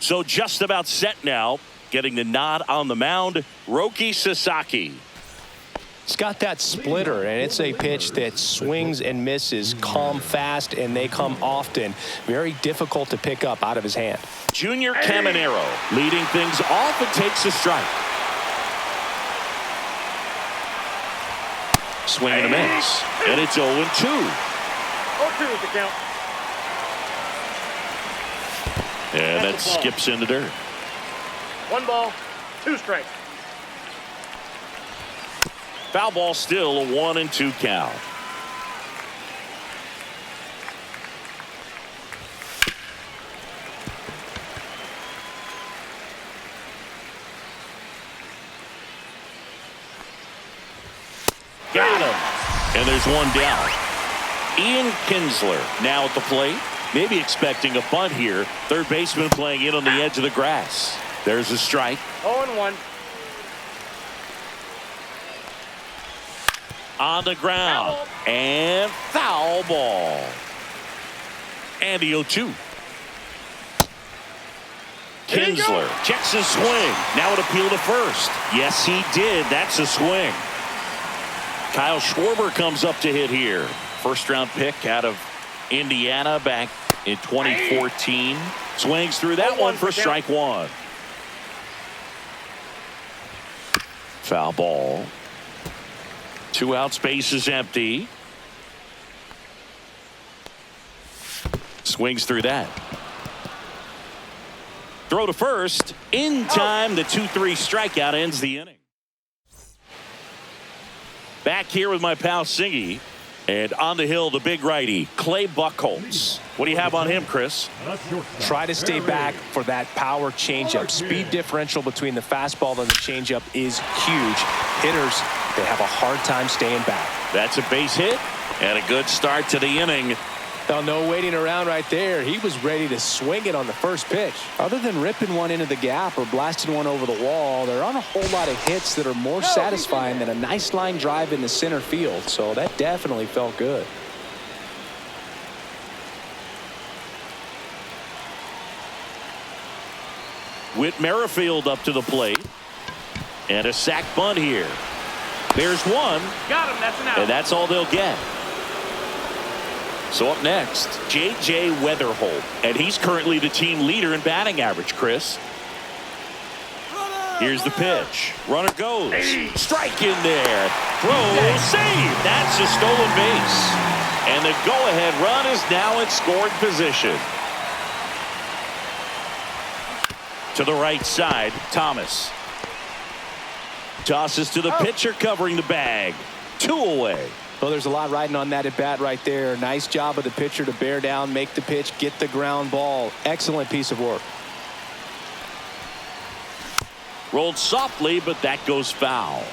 So just about set now. Getting the nod on the mound, Roki Sasaki. It's got that splitter, and it's a pitch that swings and misses, come fast, and they come often. Very difficult to pick up out of his hand. Junior Caminero leading things off and takes a strike. Swing and a miss. And it's 0-2. 0-2 is the count. And that skips into dirt. 1 ball, 2 strikes. Foul ball, still a 1-2 count. Got him. And there's one down. Ian Kinsler now at the plate. Maybe expecting a bunt here. Third baseman playing in on the edge of the grass. There's a strike. 0-1. On the ground. And foul ball. And the 0-2. Kinsler checks his swing. Now it appeal to first. Yes, he did. That's a swing. Kyle Schwarber comes up to hit here. First round pick out of Indiana back in 2014. Swings through that one for strike 1. Foul ball. 2 outs, base is empty. Swings through that. Throw to first. In time, the 2-3 strikeout ends the inning. Back here with my pal Singy. And on the hill, the big righty, Clay Buchholz. What do you have on him, Chris? Try to stay back for that power changeup. Speed differential between the fastball and the changeup is huge. Hitters, they have a hard time staying back. That's a base hit and a good start to the inning. Now, no waiting around right there. He was ready to swing it on the first pitch. Other than ripping one into the gap or blasting one over the wall, there aren't a whole lot of hits that are more satisfying than a nice line drive in the center field. So that definitely felt good. Whit Merrifield up to the plate. And a sac bunt here. There's one. Got him. That's an out. And that's all they'll get. So up next, J.J. Weatherholt. And he's currently the team leader in batting average, Chris. Here's the pitch. Runner goes. Strike in there. Throw, save. That's a stolen base. And the go-ahead run is now in scoring position. To the right side, Thomas. Tosses to the pitcher covering the bag. 2 away. Well, there's a lot riding on that at bat right there. Nice job of the pitcher to bear down, make the pitch, get the ground ball. Excellent piece of work. Rolled softly, but that goes foul.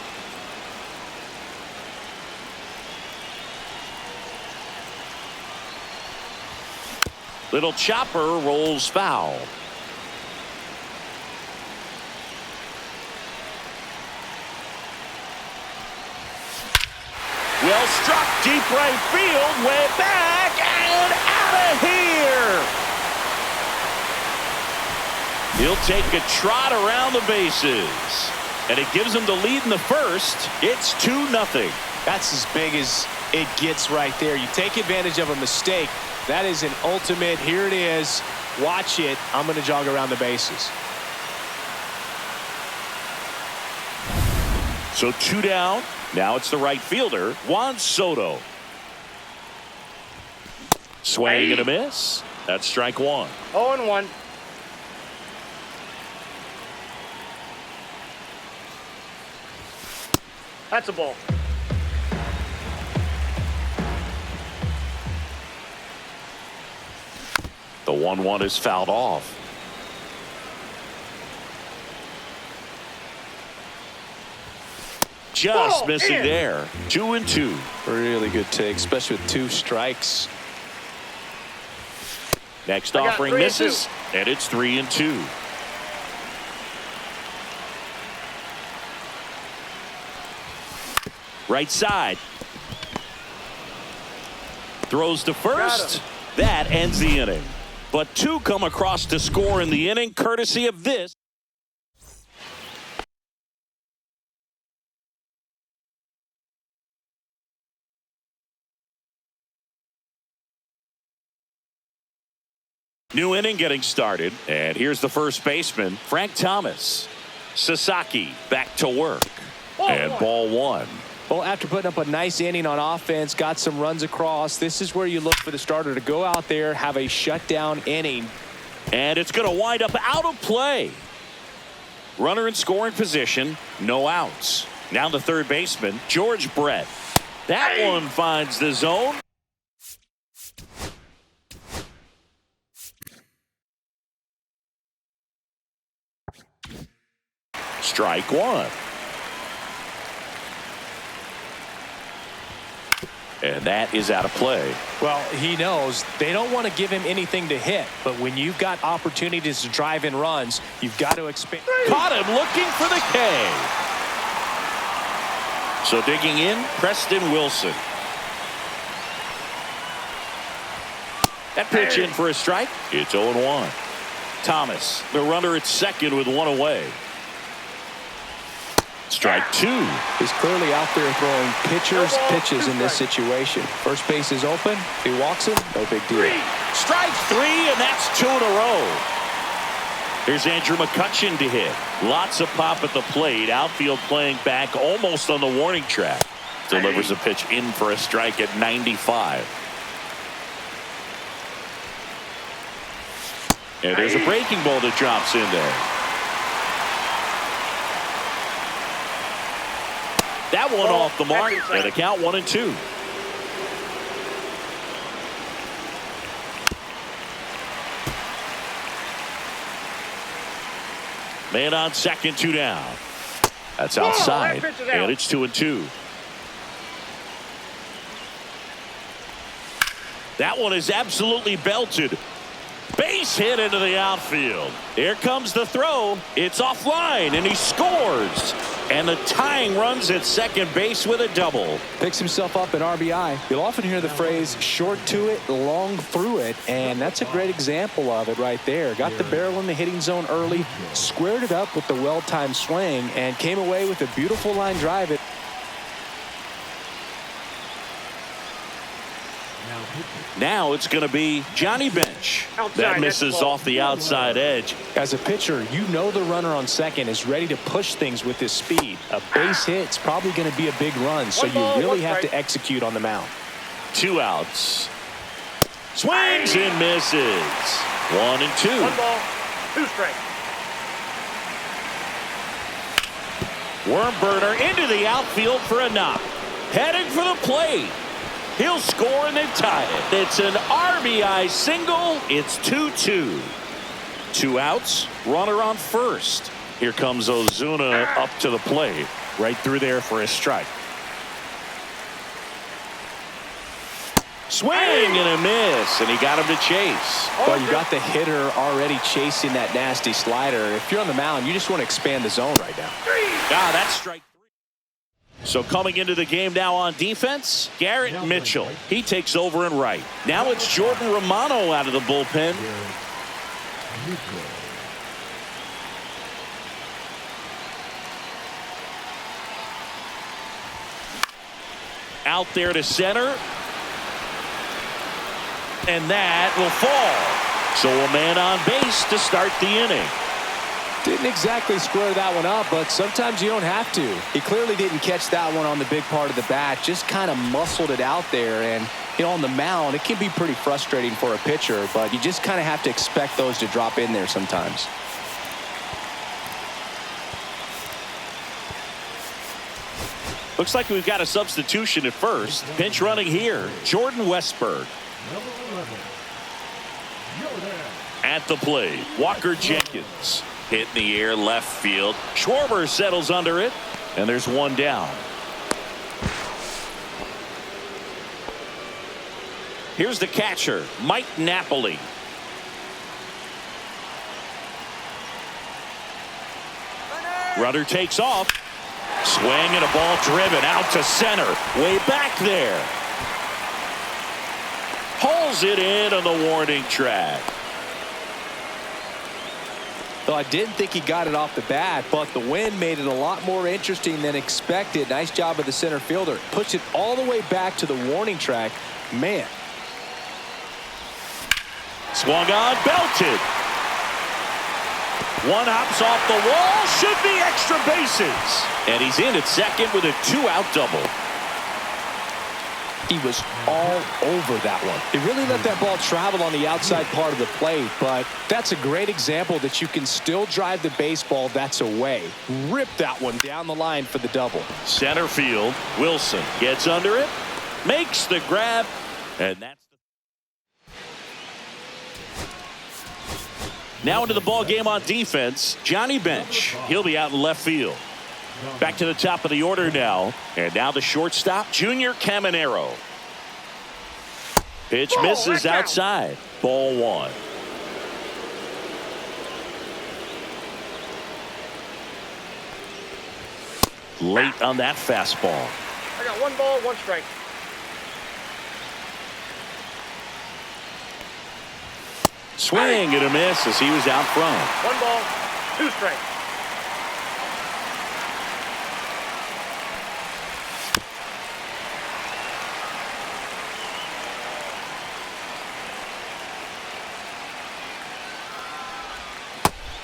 Little chopper rolls foul. Well struck, deep right field, way back and out of here. He'll take a trot around the bases, and it gives him the lead in the first. It's 2-0. That's as big as it gets right there. You take advantage of a mistake. That is an ultimate. Here it is. Watch it. I'm going to jog around the bases. So 2 down. Now it's the right fielder, Juan Soto. Swing and a miss. That's strike 1. 0-1. That's a ball. The 1-1 is fouled off. Just missing there. 2-2. Really good take, especially with 2 strikes. Next offering misses, and it's 3-2. Right side. Throws to first. That ends the inning. but 2 come across to score in the inning, courtesy of this. New inning getting started, and here's the first baseman, Frank Thomas. Sasaki back to work, and ball 1. Well, after putting up a nice inning on offense, got some runs across, this is where you look for the starter to go out there, have a shutdown inning. And it's going to wind up out of play. Runner in scoring position, no outs. Now the third baseman, George Brett. That one finds the zone. Strike 1. And that is out of play. Well, he knows they don't want to give him anything to hit, but when you've got opportunities to drive in runs, you've got to expand. Caught him looking for the K. So digging in, Preston Wilson. That pitch in for a strike. It's 0-1. Thomas, the runner at second with 1 away. Strike 2. He's clearly out there throwing pitches in this situation. First base is open. He walks him. No big deal. Strike 3, and that's 2 in a row. Here's Andrew McCutchen to hit. Lots of pop at the plate. Outfield playing back almost on the warning track. Delivers a pitch in for a strike at 95. And there's a breaking ball that drops in there. That one off the mark, and the count 1-2. Man on second, 2 down. That's outside, and it's 2-2. That one is absolutely belted. Base hit into the outfield. Here comes the throw. It's offline, and he scores. And the tying runs at second base with a double. Picks himself up an RBI. You'll often hear the phrase short to it, long through it, and that's a great example of it right there. Got the barrel in the hitting zone early, squared it up with the well-timed swing, and came away with a beautiful line drive. Now it's going to be Johnny Bench. That misses off the outside edge. As a pitcher, you know the runner on second is ready to push things with his speed. A base hit's probably going to be a big run, so you really have to execute on the mound. 2 outs. Swings and misses. 1-2. 1 ball, 2 strikes. Worm burner into the outfield for a knock. Heading for the plate. He'll score, and they've tied it. It's an RBI single. It's 2-2. 2 outs. Runner on first. Here comes Ozuna up to the plate. Right through there for a strike. Swing and a miss, and he got him to chase. Well, you got the hitter already chasing that nasty slider. If you're on the mound, you just want to expand the zone right now. That's strike 3. So coming into the game now on defense, Garrett Mitchell. He takes over in right. Now it's Jordan Romano out of the bullpen. Out there to center. And that will fall. So a man on base to start the inning. Didn't exactly square that one up, but sometimes you don't have to. He clearly didn't catch that one on the big part of the bat, just kind of muscled it out there. And, you know, on the mound, it can be pretty frustrating for a pitcher, but you just kind of have to expect those to drop in there sometimes. Looks like we've got a substitution at first. Pinch running here, Jordan Westberg. At the plate, Walker Jenkins. Hit in the air, left field. Schwarber settles under it, and there's 1 down. Here's the catcher, Mike Napoli. Runner takes off. Swing and a ball driven out to center. Way back there. Pulls it in on the warning track. Though I didn't think he got it off the bat, but the wind made it a lot more interesting than expected. Nice job of the center fielder. Puts it all the way back to the warning track. Man. Swung on, belted. One hops off the wall, should be extra bases. And he's in at second with a 2-out double. He was all over that one. He really let that ball travel on the outside part of the plate, but that's a great example that you can still drive the baseball that's away. Rip that one down the line for the double. Center field, Wilson gets under it, makes the grab, and that's now into the ball game on defense. Johnny Bench. He'll be out in left field. Back to the top of the order now. And now the shortstop, Junior Caminero. Pitch misses outside. Ball one. Late on that fastball. I got 1 ball, 1 strike. Swing and a miss as he was out front. 1 ball, 2 strikes.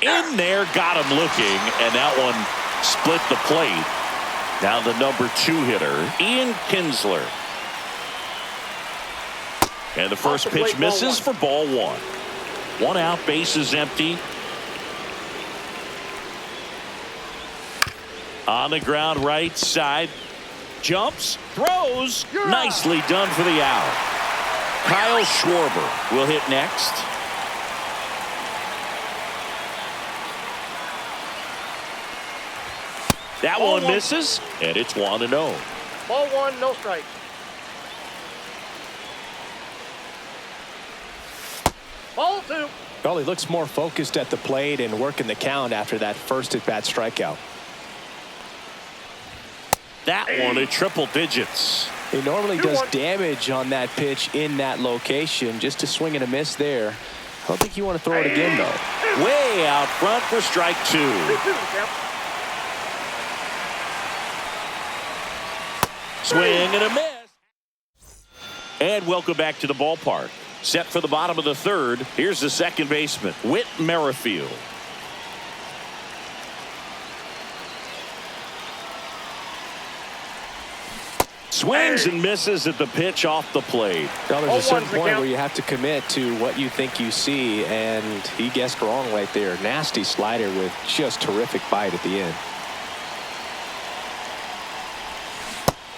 In there, got him looking, and that one split the plate. Now the number 2 hitter, Ian Kinsler. And the first pitch misses for ball 1. 1 out, base is empty. On the ground, right side. Jumps, throws. Nicely done for the out. Kyle Schwarber will hit next. That one misses, and it's 1-0. Ball 1, no strikes. Ball 2. Well, he looks more focused at the plate and working the count after that first at-bat strikeout. That one at triple digits. He normally does damage on that pitch in that location. Just a swing and a miss there. I don't think you want to throw it again, though. Way out front for strike 2. 2-2. Swing and a miss. And welcome back to the ballpark. Set for the bottom of the third. Here's the second baseman, Whit Merrifield. Swings and misses at the pitch off the plate. Now, there's a certain point where you have to commit to what you think you see, and he guessed wrong right there. Nasty slider with just terrific bite at the end.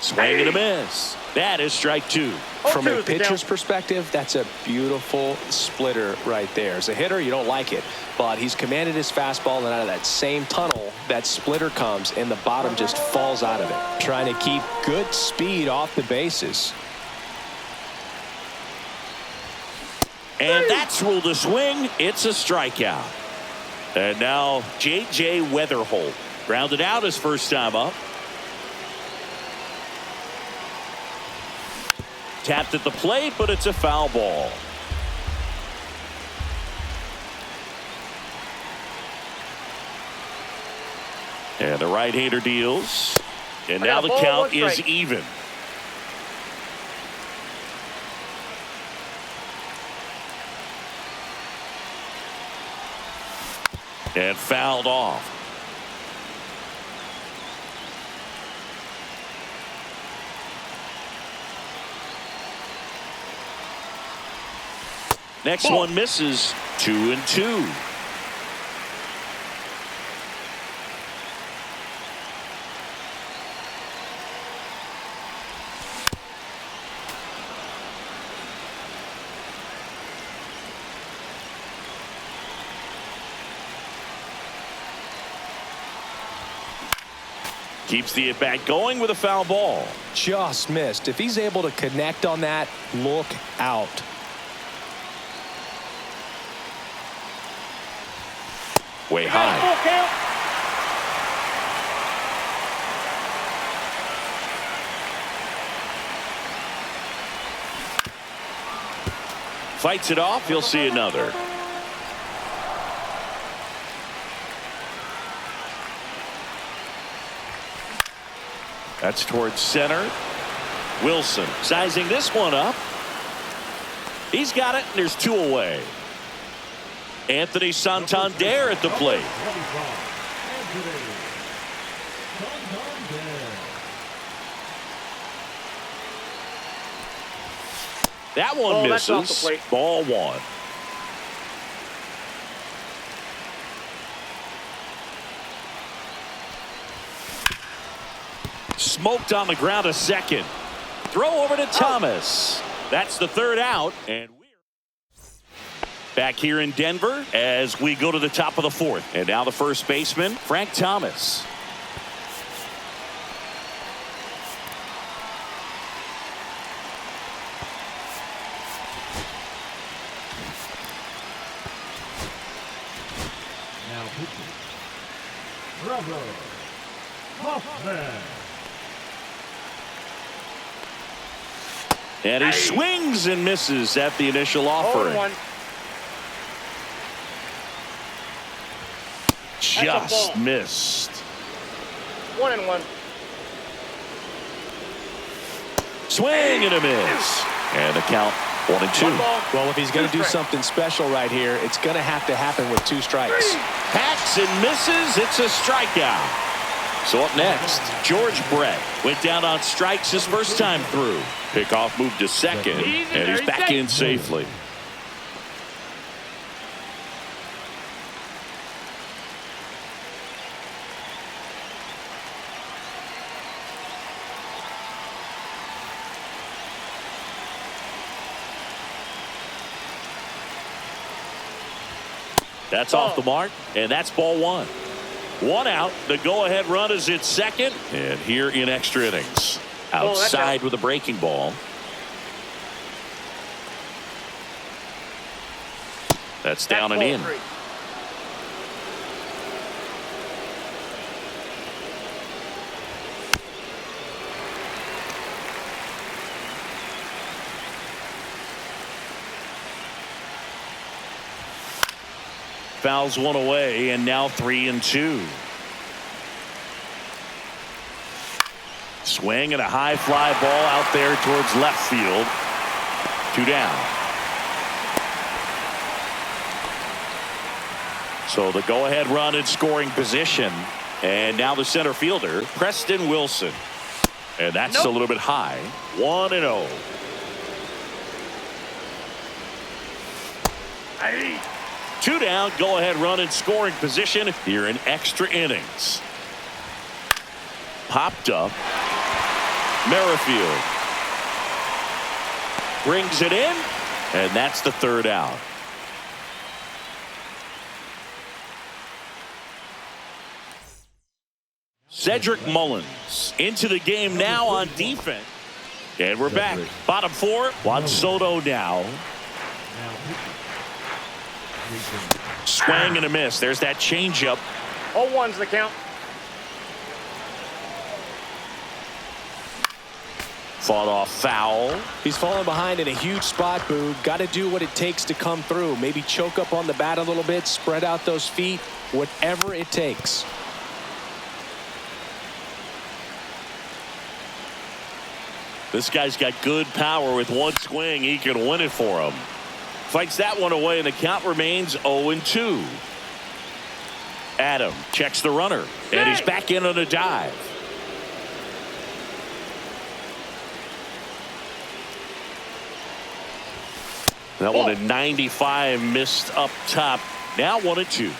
Swing and a miss. That is strike 2. From a pitcher's perspective, that's a beautiful splitter right there. As a hitter, you don't like it, but he's commanded his fastball, and out of that same tunnel, that splitter comes, and the bottom just falls out of it. Trying to keep good speed off the bases. And that's ruled a swing. It's a strikeout. And now J.J. Weatherholt grounded out his first time up. Tapped at the plate, but it's a foul ball. And the right-hander deals. And now the count is even. And fouled off. Next one misses. 2-2. Keeps the at-bat going with a foul ball. Just missed. If he's able to connect on that, look out. Way high. Fights it off. He'll see another. That's towards center. Wilson sizing this one up. He's got it, and there's 2 away. Anthony Santander at the plate. That one that's off the misses. plate. Ball 1. Smoked on the ground a second. Throw over to Thomas. That's the 3rd out. And we're back here in Denver as we go to the top of the 4th. And now the first baseman, Frank Thomas. Now pitching. Trevor Hoffman. And he swings and misses at the initial offering. 0-1. Just ball. missed. 1-1. Swing and a miss. And the count 1-2. 1 ball. Well, if he's going to do strikes. something special right here, it's going to have to happen with 2 strikes. Hacks and misses. It's a strikeout. So up next, George Brett went down on strikes his first time through. Pickoff moved to second, and he's back in safely. That's off the mark, and that's ball 1. 1 out. The go-ahead run is at second, and here in extra innings. Outside with a breaking ball. That's down and in. 3. Fouls 1 away, and now 3-2. Swing and a high fly ball out there towards left field. 2 down. So the go-ahead run in scoring position. And now the center fielder, Preston Wilson. And that's a little bit high. 1-0. Hey. 2 down, go-ahead run in scoring position here in extra innings. Popped up. Merrifield brings it in, and that's the 3rd out. Cedric Mullins into the game now on defense. And we're back. Bottom 4, Juan Soto now. Now pitching. Swing and a miss. There's that changeup. 0-1's the count. Fought off foul. He's falling behind in a huge spot, Boog. Got to do what it takes to come through. Maybe choke up on the bat a little bit, spread out those feet, whatever it takes. This guy's got good power. With one swing, he can win it for him. Fights that one away, and the count remains 0-2. Adam checks the runner, and he's back in on a dive. That one at 95, missed up top. Now 1-2.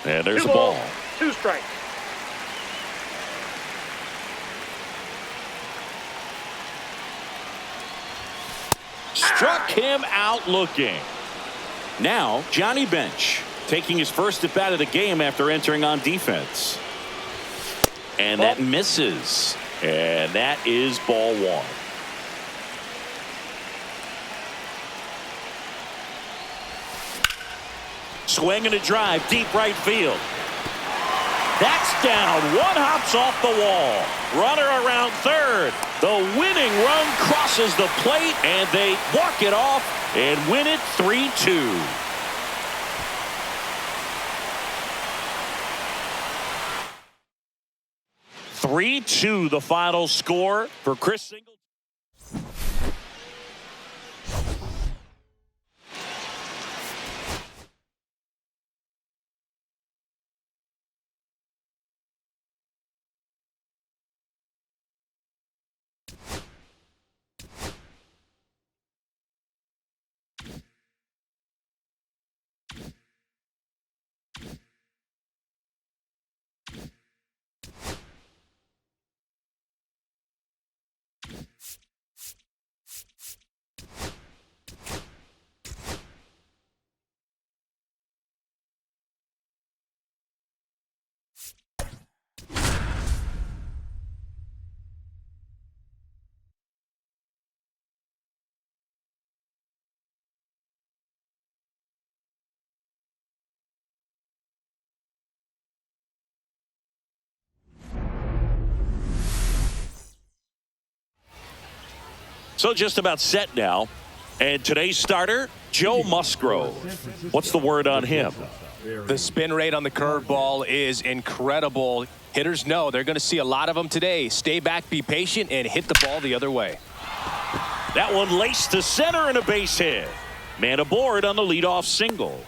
And there's 2 a ball. balls, 2 strikes. Struck him out looking. Now Johnny Bench taking his first at bat of the game after entering on defense. And that misses. And that is ball 1. Swing and a drive, deep right field. That's down. 1 hops off the wall. Runner around third. The winning run crosses the plate, and they walk it off and win it 3-2. 3-2 the final score for Chris Singleton. So just about set now. And today's starter, Joe Musgrove. What's the word on him? The spin rate on the curveball is incredible. Hitters know they're going to see a lot of them today. Stay back, be patient, and hit the ball the other way. That one laced to center and a base hit. Man aboard on the leadoff single.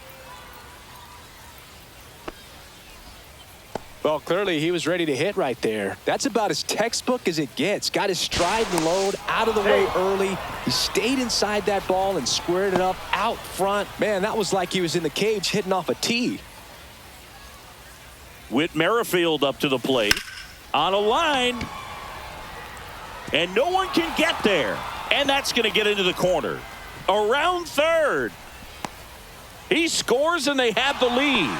Well, clearly he was ready to hit right there. That's about as textbook as it gets. Got his stride and load out of the way early. He stayed inside that ball and squared it up out front. Man, that was like he was in the cage hitting off a tee. Whit Merrifield up to the plate. On a line. And no one can get there. And that's going to get into the corner. Around third. He scores and they have the lead.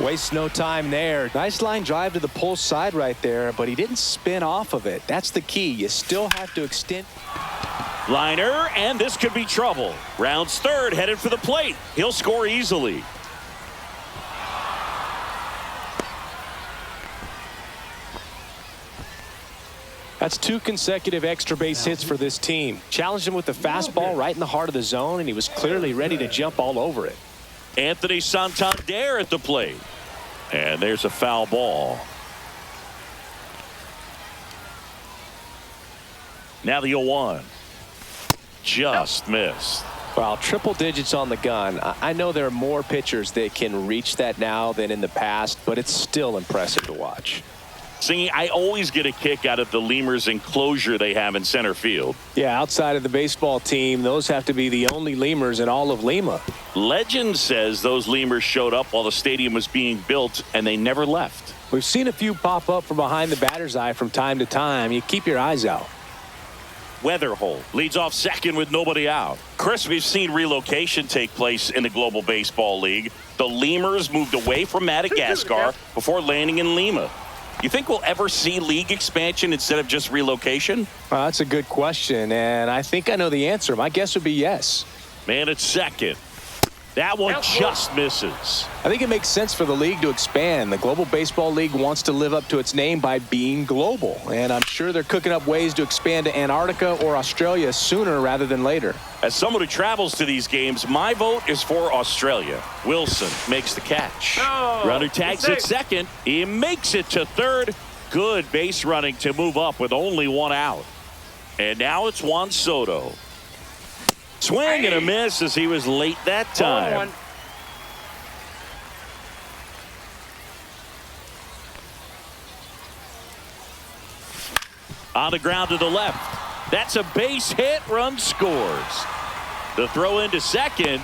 Wastes no time there. Nice line drive to the pull side right there, but he didn't spin off of it. That's the key. You still have to extend. Liner, and this could be trouble. Rounds third, headed for the plate. He'll score easily. That's 2 consecutive extra base hits for this team. Challenged him with the fastball right in the heart of the zone, and he was clearly ready to jump all over it. Anthony Santander at the plate. And there's a foul ball. Now the 0-1. Just missed. Well, triple digits on the gun. I know there are more pitchers that can reach that now than in the past, but it's still impressive to watch. See, I always get a kick out of the lemurs enclosure they have in center field. Yeah, outside of the baseball team, those have to be the only lemurs in all of Lima. Legend says those lemurs showed up while the stadium was being built and they never left. We've seen a few pop up from behind the batter's eye from time to time. You keep your eyes out. Weatherholt leads off second with nobody out. Chris, we've seen relocation take place in the Global Baseball League. The lemurs moved away from Madagascar before landing in Lima. You think we'll ever see league expansion instead of just relocation? Well, that's a good question, and I think I know the answer. My guess would be yes. Man at second. That one just misses. I think it makes sense for the league to expand. The Global Baseball League wants to live up to its name by being global, and I'm sure they're cooking up ways to expand to Antarctica or Australia sooner rather than later. As someone who travels to these games, my vote is for Australia. Wilson makes the catch. Runner tags at second. He makes it to third. Good base running to move up with only one out. And now it's Juan Soto. Swing and a miss as he was late that time. On the ground to the left. That's a base hit. Run scores. The throw into second.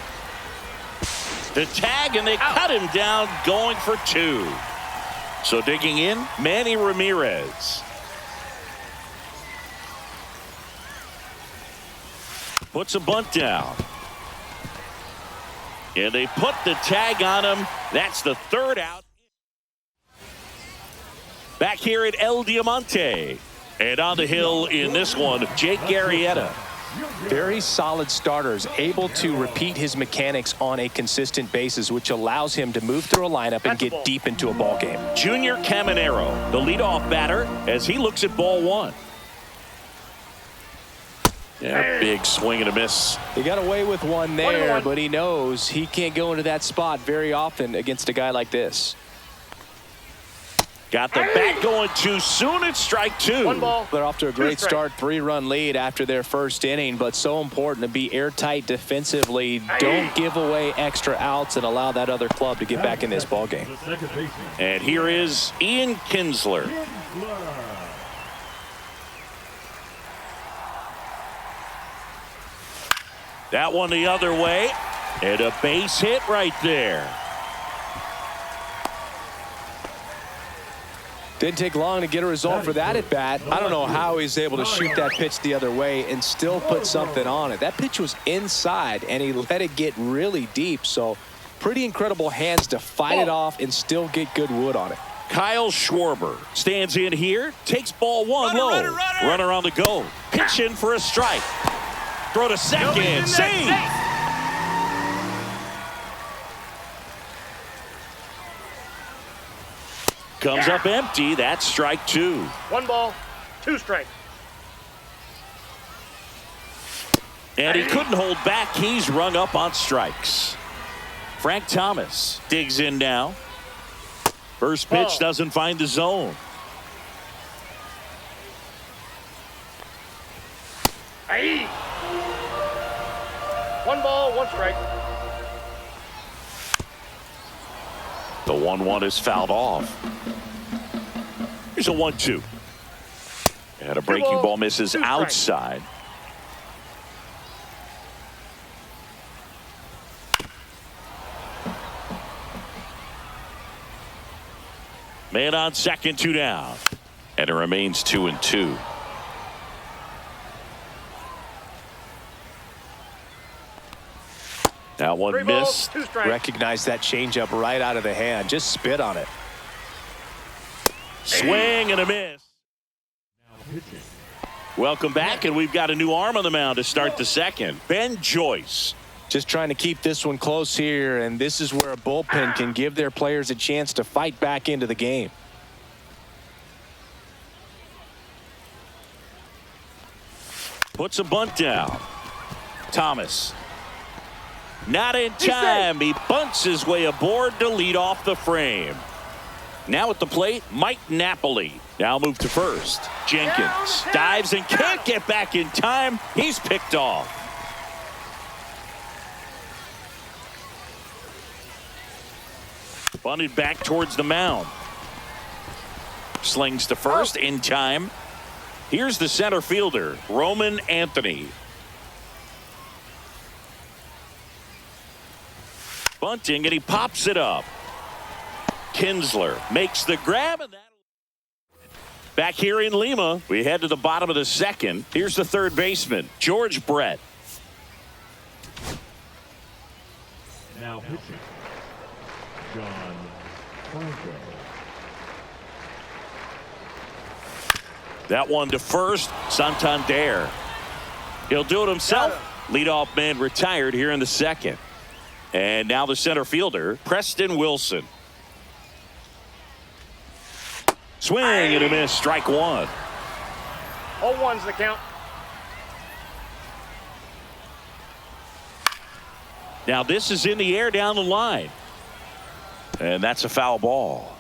The tag, and they cut him down going for 2. So digging in, Manny Ramirez. Puts a bunt down. And they put the tag on him. That's the third out. Back here at El Diamante. And on the hill in this one, Jake Arrieta. Very solid starters, able to repeat his mechanics on a consistent basis, which allows him to move through a lineup and get deep into a ball game. Junior Caminero, the leadoff batter, as he looks at ball 1. Yeah, big swing and a miss. He got away with one there, but he knows he can't go into that spot very often against a guy like this. Got the bat going too soon. It's strike two. One ball. They're off to a great strike. start, 3-run lead after their first inning, but so important to be airtight defensively. Don't give away extra outs and allow that other club to get back in this ball game. The second baseman, And here is Ian Kinsler. Kinsler. That one the other way. And a base hit right there. Didn't take long to get a result for that at bat. I don't know how he's able to shoot that pitch the other way and still put something on it. That pitch was inside and he let it get really deep. So pretty incredible hands to fight it off and still get good wood on it. Kyle Schwarber stands in here, takes ball one low. Runner on the go. Pitch in for a strike. Throw to second. Save. Comes up empty. That's strike two. One ball, two strikes. And he couldn't hold back. He's rung up on strikes. Frank Thomas digs in now. First pitch doesn't find the zone. Aye. One ball, one strike. The 1-1 is fouled off. Here's a 1-2. And a breaking ball misses outside. Man on second, 2 down. And it remains 2-2. That one Three balls, missed. two strikes. Recognize that changeup right out of the hand. Just spit on it. Swing and a miss. Welcome back, and we've got a new arm on the mound to start the second. Ben Joyce. Just trying to keep this one close here, and this is where a bullpen can give their players a chance to fight back into the game. Puts a bunt down. Thomas. Not in time. He bunts his way aboard to lead off the frame. Now at the plate, Mike Napoli. Now move to first. Jenkins dives and can't get back in time. He's picked off. Bunted back towards the mound. Slings to first in time. Here's the center fielder, Roman Anthony. Bunting, and he pops it up. Kinsler makes the grab, and that. Back here in Lima, we head to the bottom of the second. Here's the third baseman, George Brett. Now pitching, John Franco. That one to first, Santander. He'll do it himself. Leadoff man retired here in the second. And now the center fielder, Preston Wilson. Swing and a miss, strike one. All ones the count. Now this is in the air down the line. And that's a foul ball.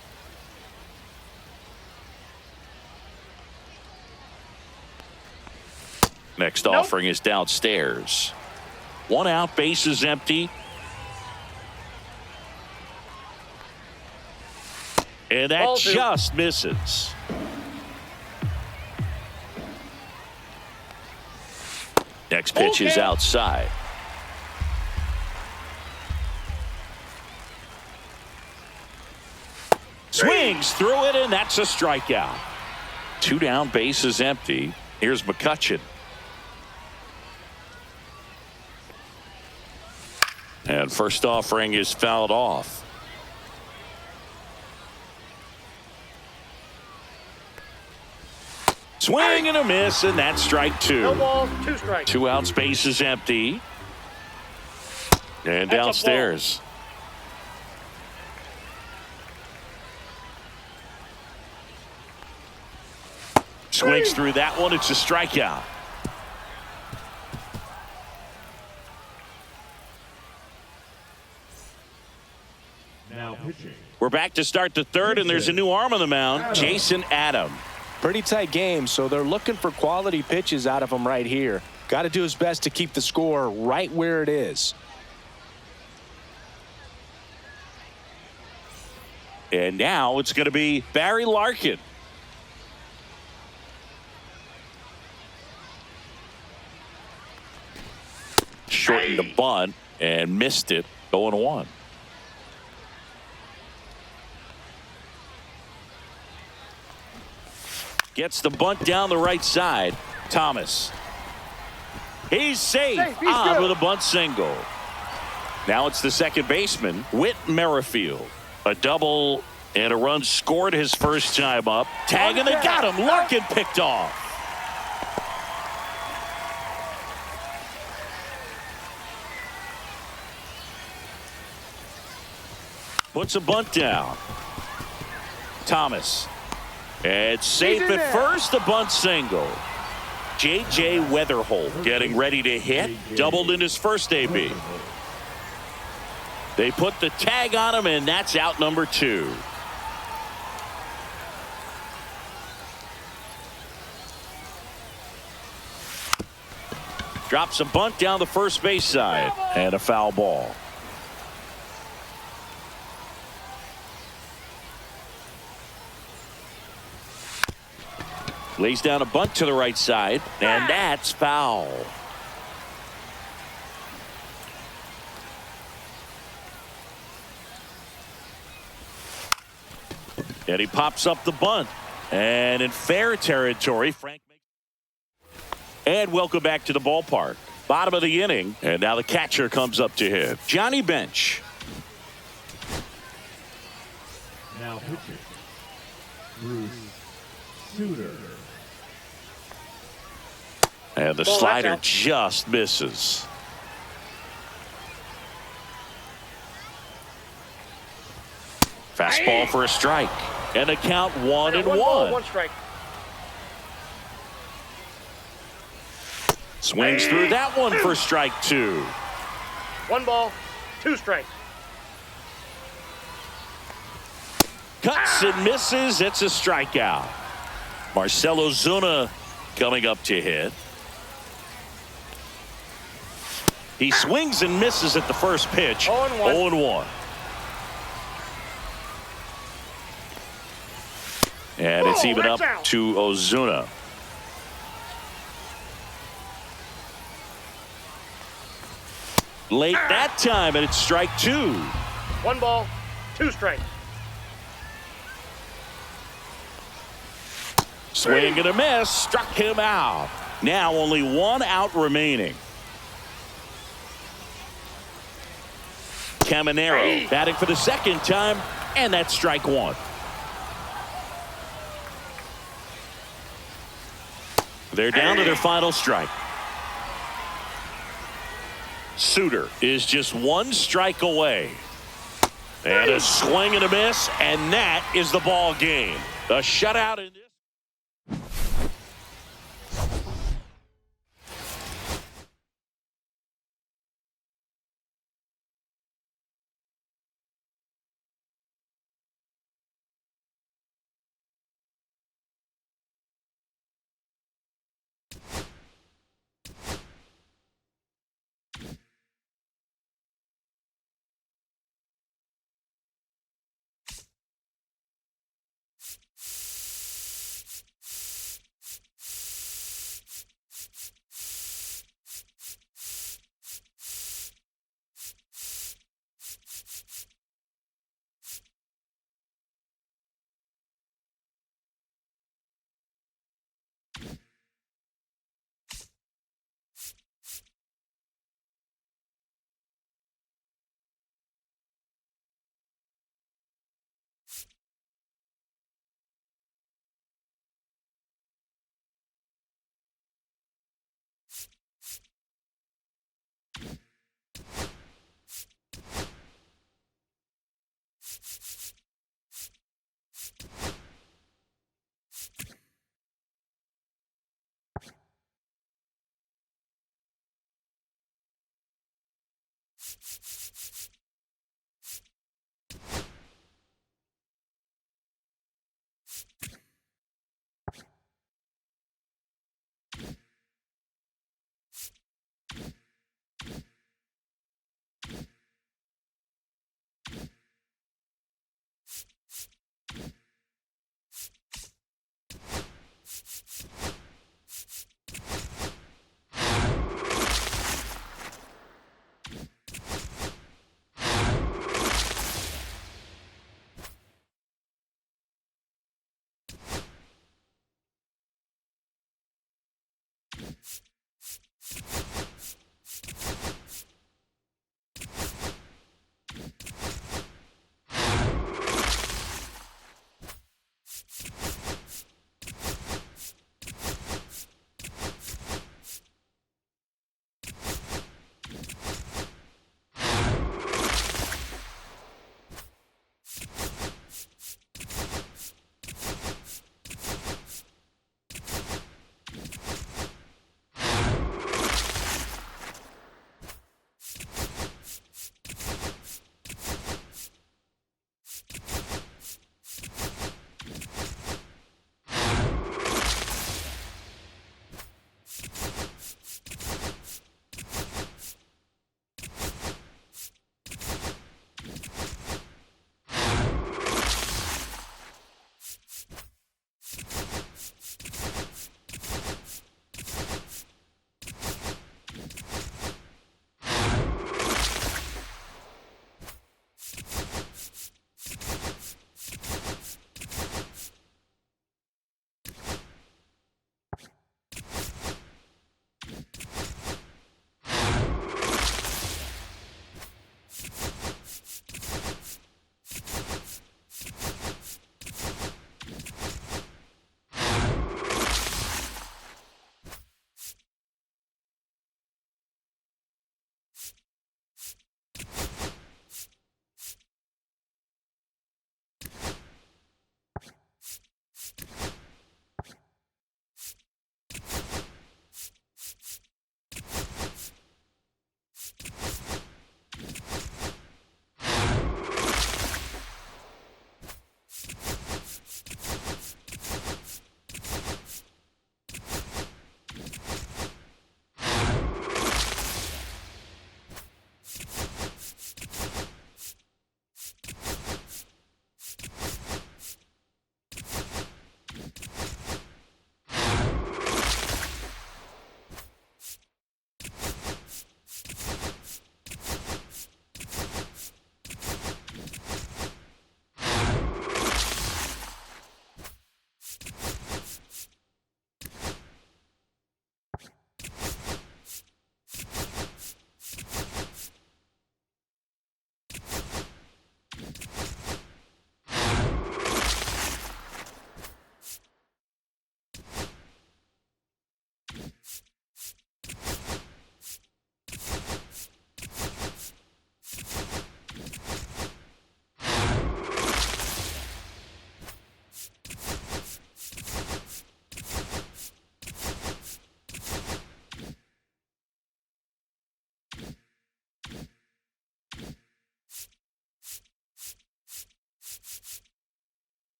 Next offering is downstairs. One out, base is empty. And that just misses. Next pitch is outside. Swings through it, and that's a strikeout. 2 down, base is empty. Here's McCutchen. And first offering is fouled off. Swing and a miss, and that's strike two. No balls, two strikes. 2 outs, base is empty. And downstairs. Swings through that one. It's a strikeout. Now pitching. We're back to start the third, and there's a new arm on the mound, Jason Adam. Pretty tight game, so they're looking for quality pitches out of him right here. Got to do his best to keep the score right where it is. And now it's going to be Barry Larkin. Shortened the bunt and missed it. 0-1. Gets the bunt down the right side. Thomas. He's safe. He's On good. with a bunt single. Now it's the second baseman, Whit Merrifield. A double and a run scored his first time up. Tag and they got him. Larkin picked off. Puts a bunt down. Thomas. It's safe in at there. first. A bunt single. J.J. Weatherholt getting ready to hit. Doubled in his first AB. They put the tag on him, and that's out number 2. Drops a bunt down the first base side, and a foul ball. Lays down a bunt to the right side, and that's foul. And he pops up the bunt. And in fair territory, Frank makes. And welcome back to the ballpark. Bottom of the inning, and now the catcher comes up to hit. Johnny Bench. Now pitching. Bruce Sutter. And the Ball, slider that's out. just misses. Fastball for a strike. And a count 1-1. Ball, 1 strike. Swings through that one for strike 2. 1 ball, 2 strikes. Cuts and misses. It's a strikeout. Marcelo Zuna coming up to hit. He swings and misses at the first pitch. 0-1. 0-1. And it's even up that's out. to Ozuna. Late that time, and it's strike 2. 1 ball, 2 strikes. Swing and a miss. Struck him out. Now only 1 out remaining. Caminero batting for the second time, and that's strike 1. They're down to their final strike. Sutter is just 1 strike away. And a swing and a miss, and that is the ball game. A shutout in this.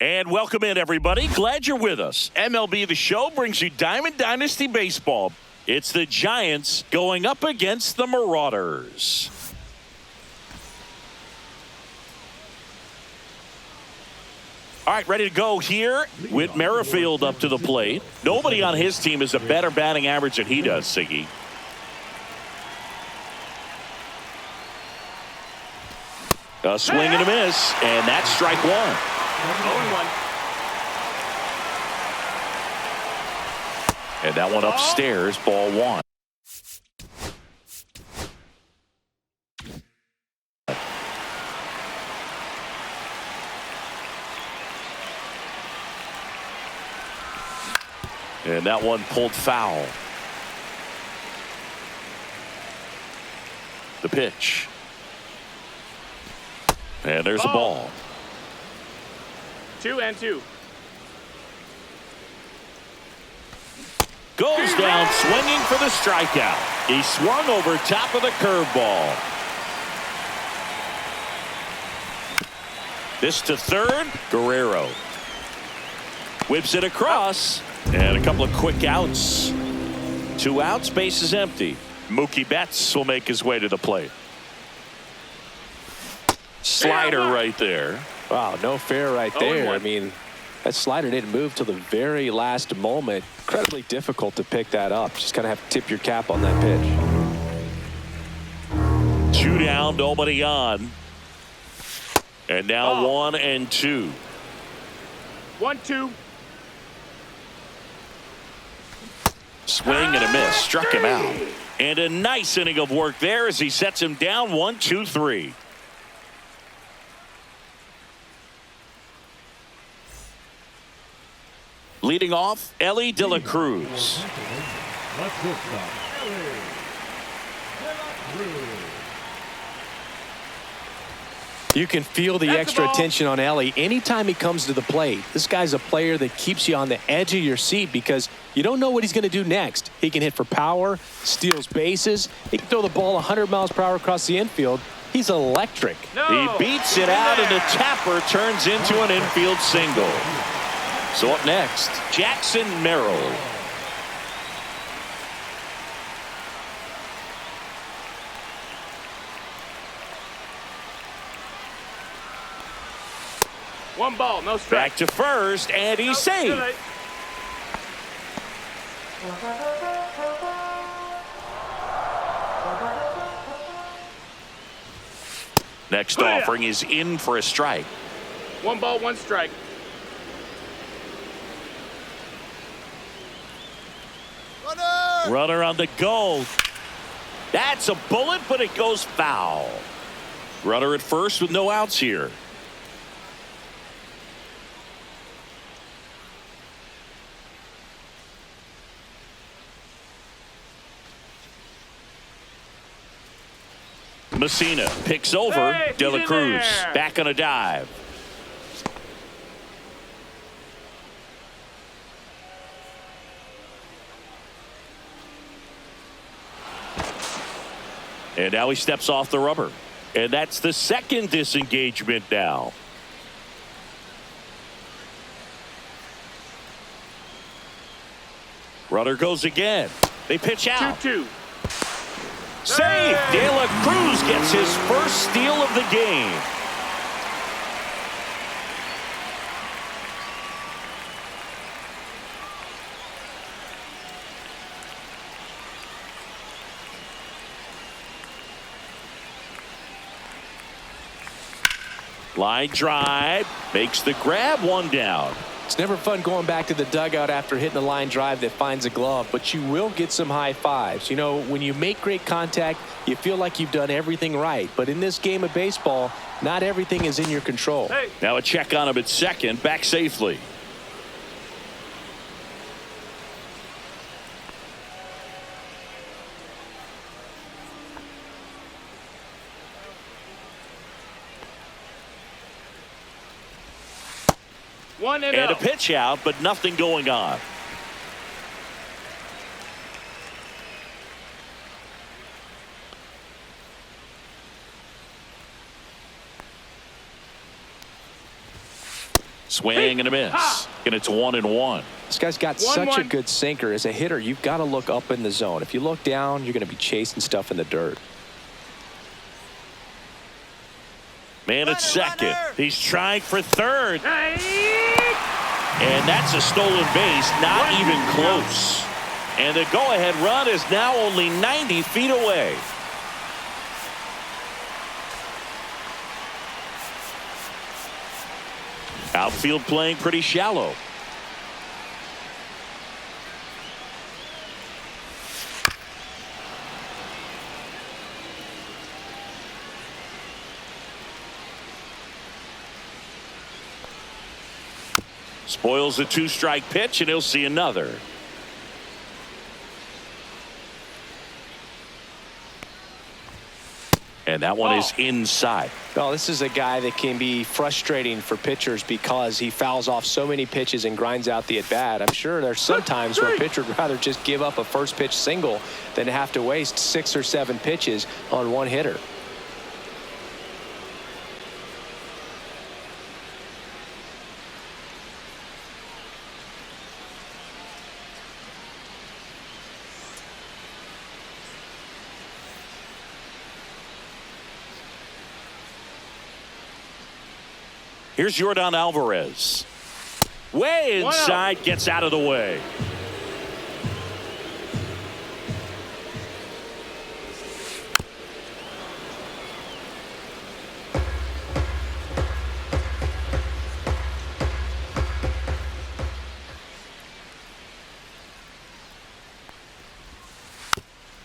And welcome in, everybody. Glad you're with us. MLB The Show brings you Diamond Dynasty Baseball. It's the Giants going up against the Marauders. All right, ready to go here with Merrifield up to the plate. Nobody on his team has a better batting average than he does, Siggy. A swing and a miss, and that's strike one. 0-1. And that one upstairs, ball one. And that one pulled foul. The pitch. And there's a ball. 2-2. Goes down swinging for the strikeout. He swung over top of the curveball. This to third. Guerrero whips it across. And a couple of quick outs. 2 outs, base is empty. Mookie Betts will make his way to the plate. Slider right there. Wow, no fair right there. I mean, that slider didn't move till the very last moment. Incredibly difficult to pick that up. Just kind of have to tip your cap on that pitch. 2 down, nobody on. And now 1-2. 1-2. Swing and a miss. Struck him out. And a nice inning of work there as he sets him down 1-2-3. Leading off, Ellie De La Cruz. Let's go stop. Ellie De La Cruz. You can feel the extra attention on Ellie anytime he comes to the plate. This guy's a player that keeps you on the edge of your seat because you don't know what he's going to do next. He can hit for power, steals bases. He can throw the ball 100 miles per hour across the infield. He's electric. He beats it out, and the tapper turns into an infield single. So up next, Jackson Merrill. One ball, no strike. Back to first, and he's saved. Next offering is in for a strike. 1 ball, 1 strike. Runner on the go. That's a bullet, but it goes foul. Runner at first with no outs here. Messina picks over De La Cruz. Back on a dive. And now he steps off the rubber. And that's the second disengagement now. Runner goes again. They pitch out. 2-2. Save. De La Cruz gets his first steal of the game. Line drive, makes the grab, 1 down. It's never fun going back to the dugout after hitting a line drive that finds a glove, but you will get some high fives. You know, when you make great contact, you feel like you've done everything right. But in this game of baseball, not everything is in your control. Now a check on him at second, back safely. And a pitch out, but nothing going on. Swing and a miss. And it's 1-1. This guy's got such a good sinker. As a hitter, you've got to look up in the zone. If you look down, you're going to be chasing stuff in the dirt. Man at second. He's trying for third. And that's a stolen base, not even close. And the go-ahead run is now only 90 feet away. Outfield playing pretty shallow. Spoils the 2-strike pitch, and he'll see another. And that one is inside. Well, this is a guy that can be frustrating for pitchers because he fouls off so many pitches and grinds out the at-bat. I'm sure there's some times where a pitcher would rather just give up a first pitch single than have to waste 6 or 7 pitches on one hitter. Here's Yordan Alvarez. Way inside, gets out of the way.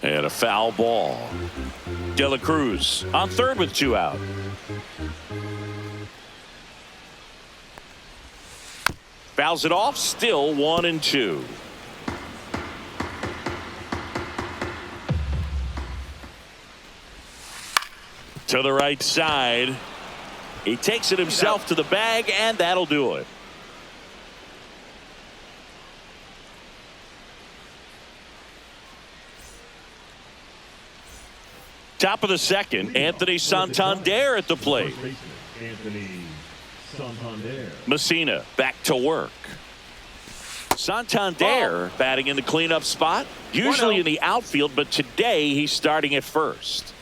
And a foul ball. De La Cruz on third with 2 out. Fouls it off, still 1-2. To the right side. He takes it himself to the bag, and that'll do it. Top of the second, Anthony Santander at the plate. Anthony Santander. Messina back to work. Santander batting in the cleanup spot, usually in the outfield, but today he's starting at first.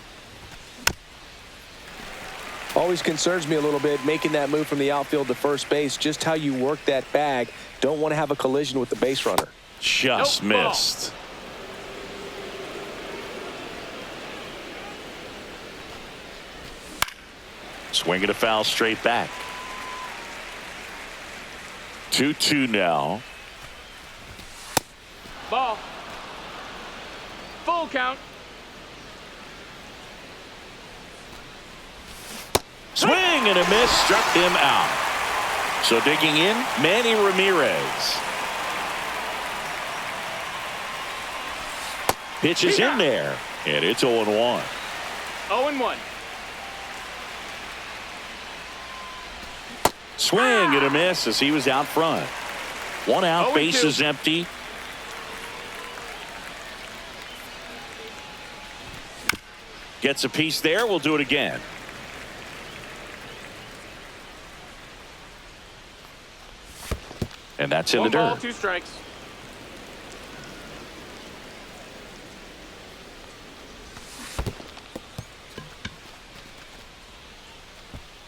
Always concerns me a little bit making that move from the outfield to first base. Just how you work that bag. Don't want to have a collision with the base runner. Just missed. Swinging a foul straight back. 2-2 now. Ball. Full count. Swing and a miss, struck him out. So digging in, Manny Ramirez. Pitches in there, and it's 0-1. 0-1. Swing and a miss as he was out front. 1 out, bases empty. Gets a piece there. We'll do it again. And that's in the dirt. 1 ball, 2 strikes.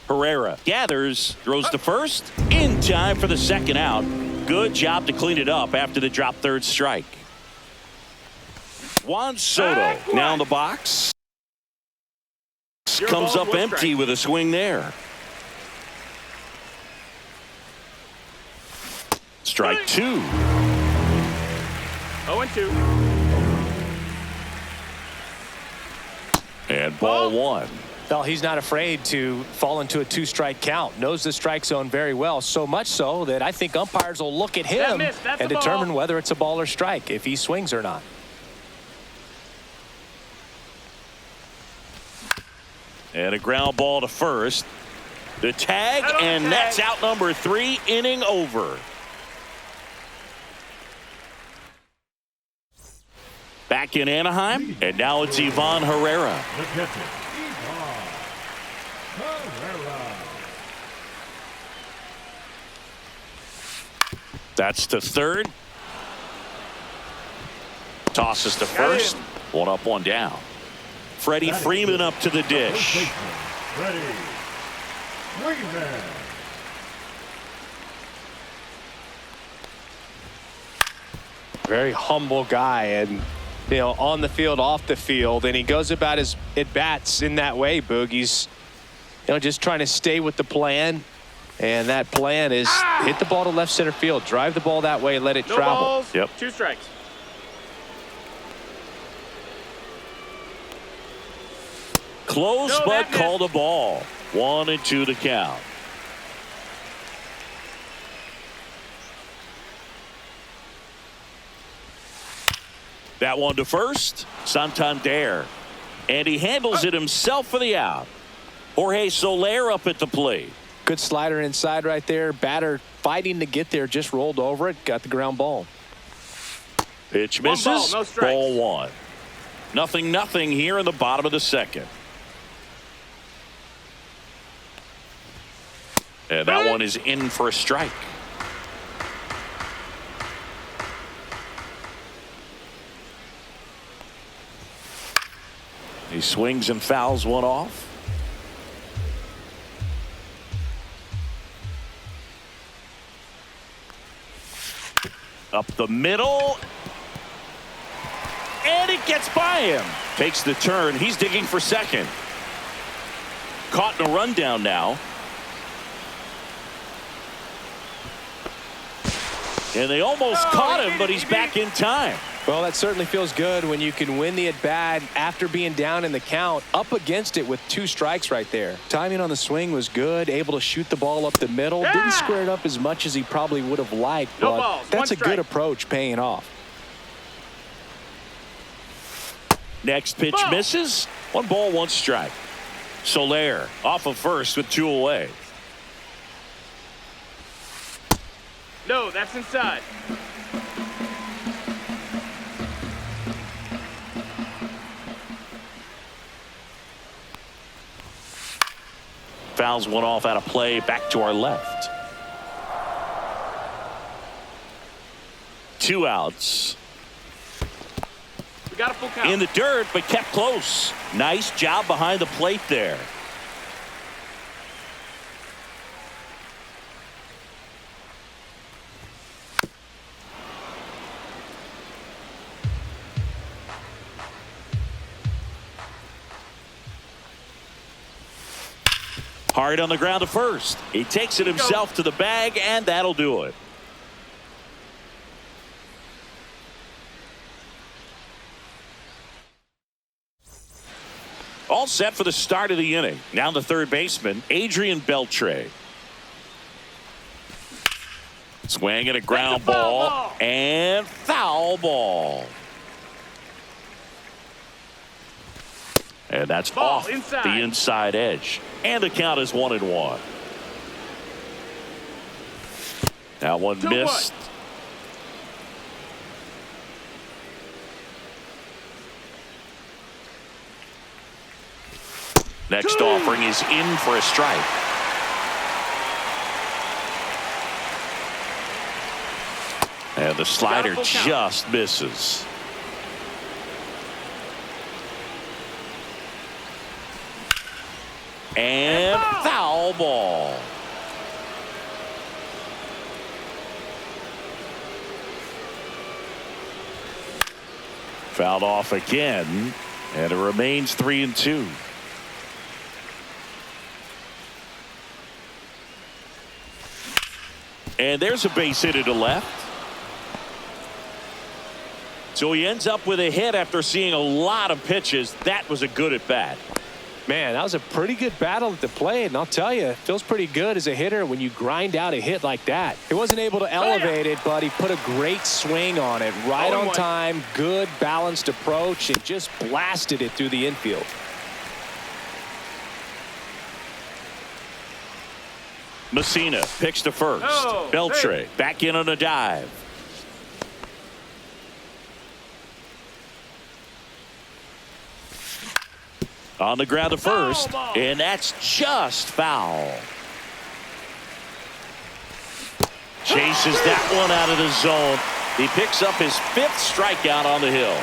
Herrera gathers, throws to first, in time for the second out. Good job to clean it up after the drop third strike. Juan Soto now in the box. Comes up empty with a swing there. Strike 2. 0-2. And ball 1. Well, he's not afraid to fall into a 2-strike count. Knows the strike zone very well, so much so that I think umpires will look at him and determine whether it's a ball or strike, if he swings or not. And a ground ball to first. The tag, and that's out number 3, inning over. Back in Anaheim, and now it's Ivan Herrera. The catcher, Ivan Herrera. That's to third. Tosses to first. 1 up, 1 down. Freddie Freeman up to the dish. Freddie Freeman. Very humble guy, and on the field, off the field, and he goes about his at-bats in that way, Boog. He's just trying to stay with the plan, and that plan is hit the ball to left center field, drive the ball that way, let it travel. Balls, yep. 2 strikes. Close, but called a ball. 1-2 to count. That one to first. Santander And he handles it himself for the out. Jorge Soler up at the plate. Good slider inside right there. Batter fighting to get there, just rolled over it, got the ground ball. Pitch misses. One ball, no strikes. Ball one. 0-0 here in the bottom of the second. And that one is in for a strike. He swings and fouls one off. Up the middle. And it gets by him. Takes the turn. He's digging for second. Caught in a rundown now. And they almost caught him, but he's back in time. Well, that certainly feels good when you can win the at-bat after being down in the count, up against it with 2 strikes right there. Timing on the swing was good, able to shoot the ball up the middle. Didn't square it up as much as he probably would have liked, No but balls, that's a one strike. good approach paying off. Next pitch misses. 1 ball, 1 strike. Soler off of first with 2 away. No, that's inside. Fouls one off out of play, back to our left. 2 outs. We got a full count. In the dirt, but kept close. Nice job behind the plate there. Hard on the ground to first. He takes it himself to the bag, and that'll do it. All set for the start of the inning. Now the third baseman, Adrian Beltre. Swing and a ground ball, and foul ball. And that's off inside. the inside edge. And the count is 1-1. That one missed. Next offering is in for a strike. And the slider just misses. And foul ball. Fouled off again, and it remains 3-2. And there's a base hit to the left. So he ends up with a hit after seeing a lot of pitches. That was a good at bat. Man, that was a pretty good battle at the plate, and I'll tell you, it feels pretty good as a hitter when you grind out a hit like that. He wasn't able to elevate it, but he put a great swing on it. Right on time, good balanced approach, and just blasted it through the infield. Messina picks to first. Beltre back in on a dive. On the ground to first, and that's just foul. Chases that one out of the zone. He picks up his 5th strikeout on the hill.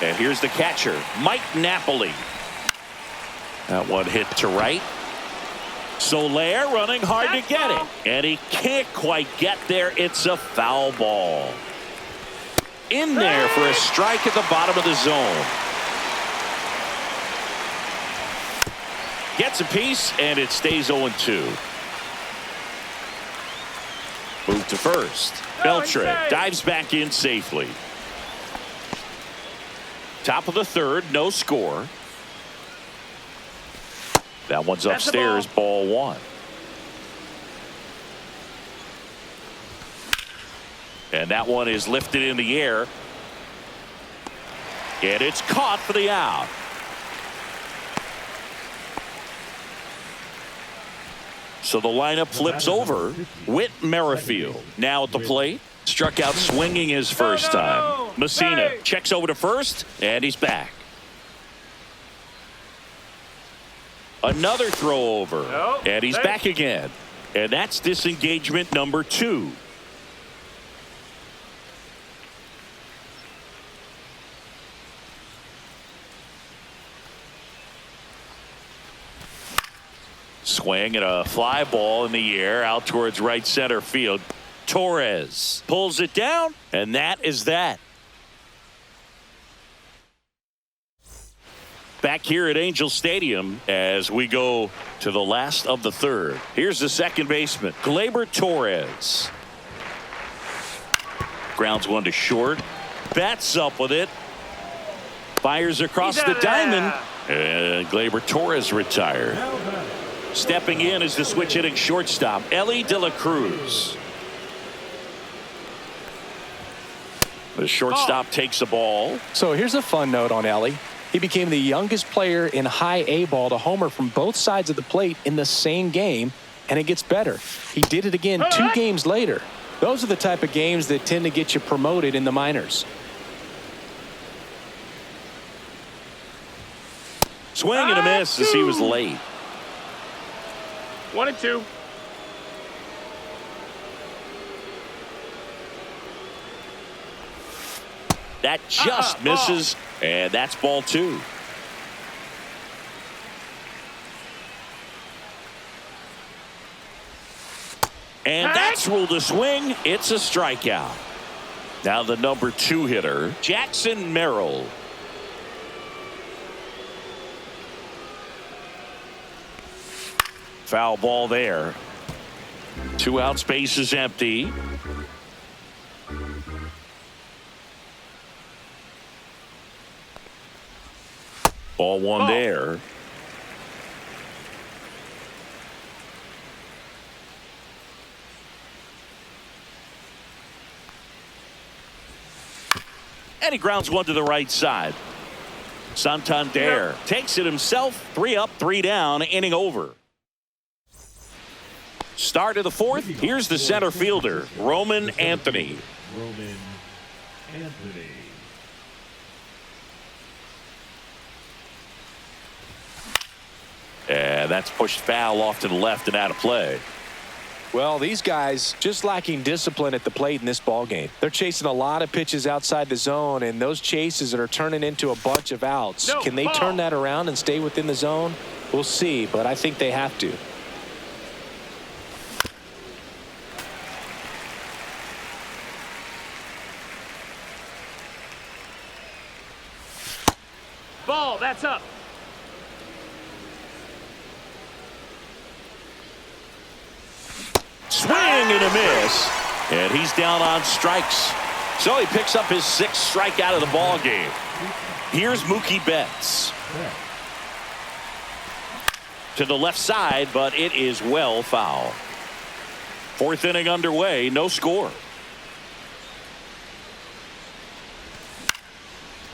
And here's the catcher, Mike Napoli. That one hit to right. Soler running hard to get it, and he can't quite get there. It's a foul ball. In there for a strike at the bottom of the zone. Gets a piece, and it stays 0-2. Move to first. Beltre dives back in safely. Top of the third, no score. That one's upstairs, ball 1. And that one is lifted in the air. And it's caught for the out. So the lineup flips over. Whit Merrifield now at the plate. Struck out swinging his first time. Messina checks over to first, and he's back. Another throw over, and he's back again. And that's disengagement number 2. Swing and a fly ball in the air out towards right center field. Torres pulls it down, and that is that. Back here at Angel Stadium as we go to the last of the third. Here's the second baseman, Gleyber Torres. Grounds one to short. Bats up with it. Fires across the diamond. And Gleyber Torres retired. Stepping in is the switch hitting shortstop, Ellie De La Cruz. The shortstop takes the ball. So here's a fun note on Ellie. He became the youngest player in high A ball to homer from both sides of the plate in the same game, and it gets better. He did it again 2 games later. Those are the type of games that tend to get you promoted in the minors. Swing and a miss as he was late. 1-2. That just misses, and that's ball 2. And that's ruled a swing. It's a strikeout. Now the number 2 hitter, Jackson Merrill. Foul ball there. 2 out, space is empty. Ball 1 there. And he grounds one to the right side. Santander takes it himself. 3 up, 3 down, inning over. Start of the 4th. Here's the center fielder, Roman Anthony. Roman Anthony. And that's pushed foul off to the left and out of play. Well, these guys just lacking discipline at the plate in this ball game. They're chasing a lot of pitches outside the zone, and those chases are turning into a bunch of outs. Can they turn that around and stay within the zone? We'll see, but I think they have to. Ball, that's up. Swing and a miss, and he's down on strikes. So he picks up his 6th strikeout of the ball game. Here's Mookie Betts. To the left side, but it is well foul. 4th inning underway, no score.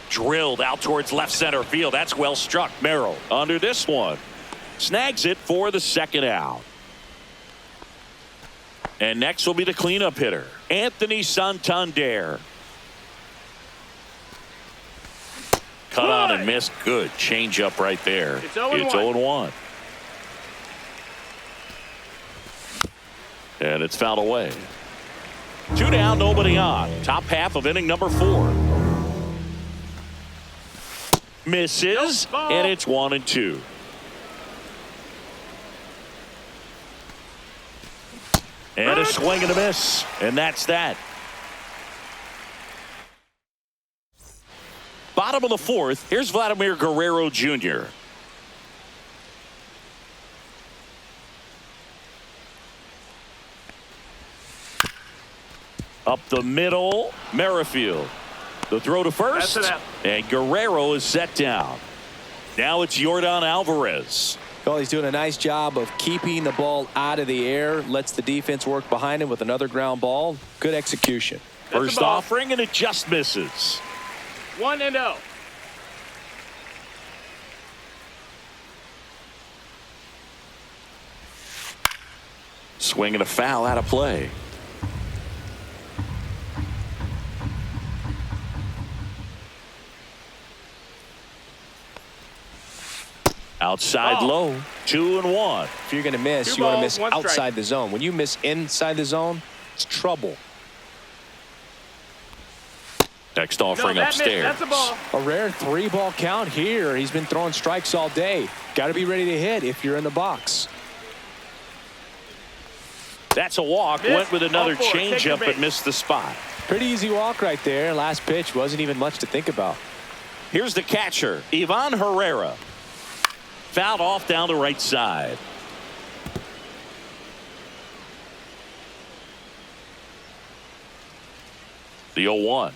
Drilled out towards left center field. That's well struck. Merrill under this one. Snags it for the 2nd out. And next will be the cleanup hitter, Anthony Santander. Cut on and missed. Good change up right there. It's 0-1. And it's fouled away. 2 down, nobody on. Top half of inning number 4. Misses, and it's 1-2. And a swing and a miss, and that's that. Bottom of the 4th, here's Vladimir Guerrero Jr. Up the middle, Merrifield. The throw to first, and Guerrero is set down. Now it's Yordan Alvarez. Well, he's doing a nice job of keeping the ball out of the air. Lets the defense work behind him with another ground ball. Good execution. First offering, and it just misses. 1-0. Swing and a foul out of play. Outside low, 2-1. If you're going to miss, you want to miss outside the zone. When you miss inside the zone, it's trouble. Next offering upstairs. That's a ball. A rare 3-ball count here. He's been throwing strikes all day. Got to be ready to hit if you're in the box. That's a walk. Miss. Went with another All four. changeup Take your but missed the spot. Pretty easy walk right there. Last pitch wasn't even much to think about. Here's the catcher, Ivan Herrera. Fouled off down the right side. The 0-1.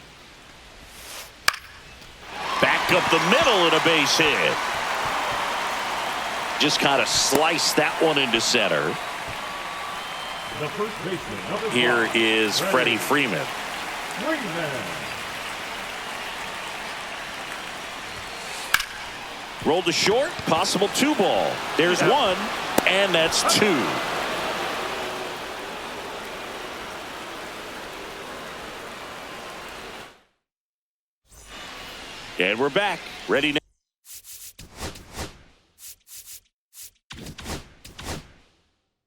Back up the middle and a base hit. Just kind of sliced that one into center. The first baseman of the Here ball, is Freddie Freeman. Rolled to short, possible 2-ball. There's one, and that's 2. And we're back, ready now.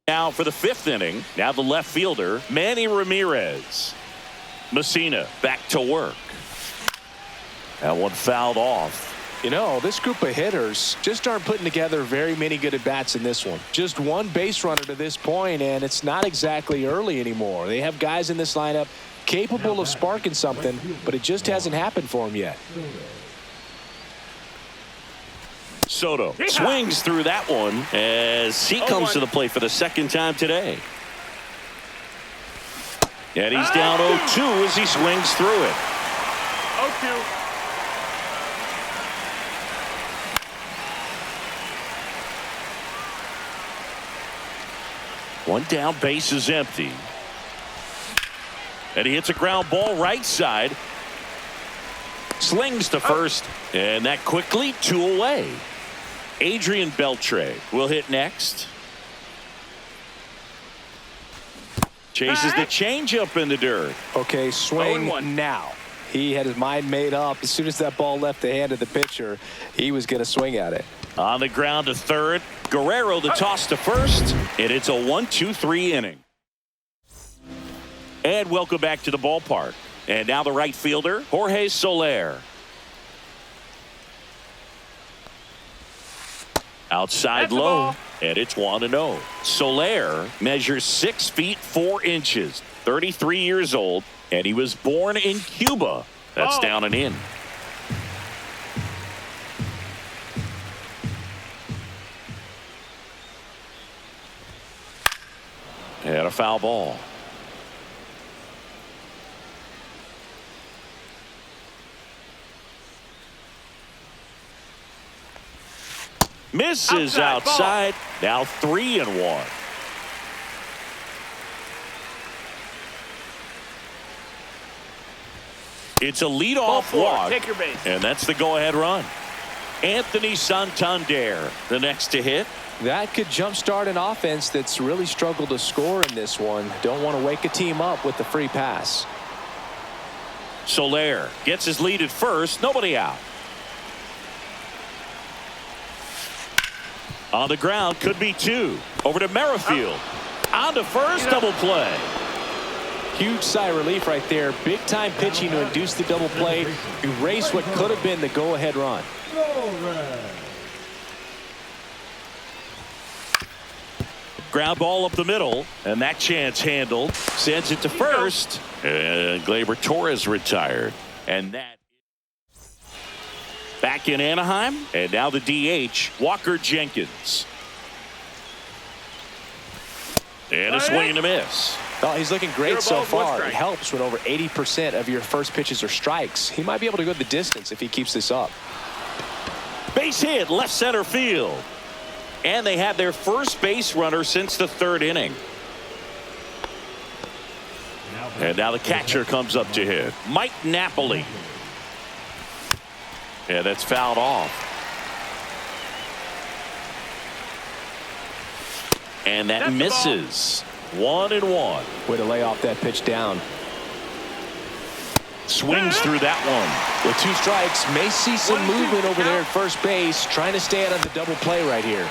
Now for the 5th inning, now the left fielder, Manny Ramirez. Messina back to work. That one fouled off. You know, this group of hitters just aren't putting together very many good at-bats in this one. Just one base runner to this point, and it's not exactly early anymore. They have guys in this lineup capable of sparking something, but it just hasn't happened for them yet. Soto swings through that one as he comes to the plate for the 2nd time today. And he's down 0-2 as he swings through it. 0-2. One down, base is empty. And he hits a ground ball right side. Slings to first, and that quickly 2 away. Adrian Beltre will hit next. Chases the changeup in the dirt. Okay, swing now. He had his mind made up. As soon as that ball left the hand of the pitcher, he was going to swing at it. On the ground to third. Guerrero the toss to first. And it's a 1-2-3 inning. And welcome back to the ballpark. And now the right fielder, Jorge Soler. Outside low, and it's 1-0. Soler measures 6 feet 4 inches, 33 years old, and he was born in Cuba. That's down and in. And a foul ball. Misses outside. Now 3-1. It's a leadoff walk. Take your base. And that's the go-ahead run. Anthony Santander, the next to hit. That could jumpstart an offense that's really struggled to score in this one. Don't want to wake a team up with the free pass. Soler gets his lead at first. Nobody out. On the ground, could be 2. Over to Merrifield. On to first, double play. Huge sigh of relief right there. Big time pitching to induce the double play. Erase what could have been the go-ahead run. Ground ball up the middle, and that chance handled. Sends it to first, and Gleyber Torres retired. And that back in Anaheim, and now the DH, Walker Jenkins. And a swing and a miss. Well, he's looking great so far. It helps when over 80% of your first pitches are strikes. He might be able to go the distance if he keeps this up. Base hit, left center field. And they had their first base runner since the 3rd inning. And now the catcher comes up to hit. Mike Napoli. Yeah, that's fouled off. And that misses. 1-1. Way to lay off that pitch down. Swings through that one. With 2 strikes, may see some movement over there at first base, trying to stay out of the double play right here.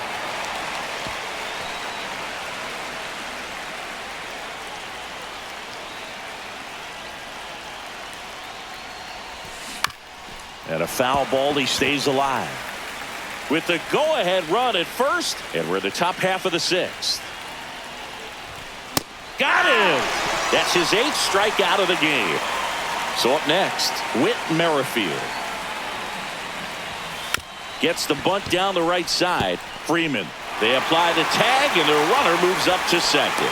And a foul ball, he stays alive. With the go-ahead run at first, and we're in the top half of the 6th. Got him! That's his 8th strikeout of the game. So up next, Whit Merrifield. Gets the bunt down the right side. Freeman. They apply the tag, and the runner moves up to second.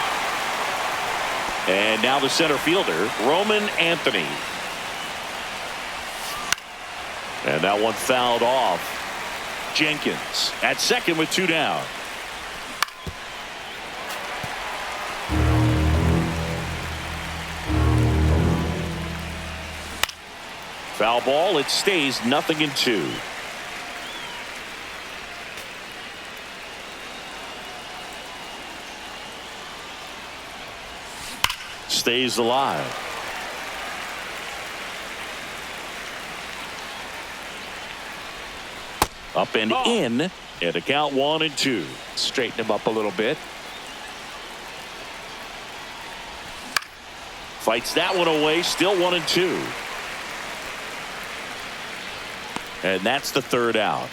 And now the center fielder, Roman Anthony. And that one fouled off. Jenkins at second with 2 down. Foul ball. It stays 0-2. Stays alive. Up and in, and a count 1-2. Straighten him up a little bit. Fights that one away, still 1-2. And that's the 3rd out.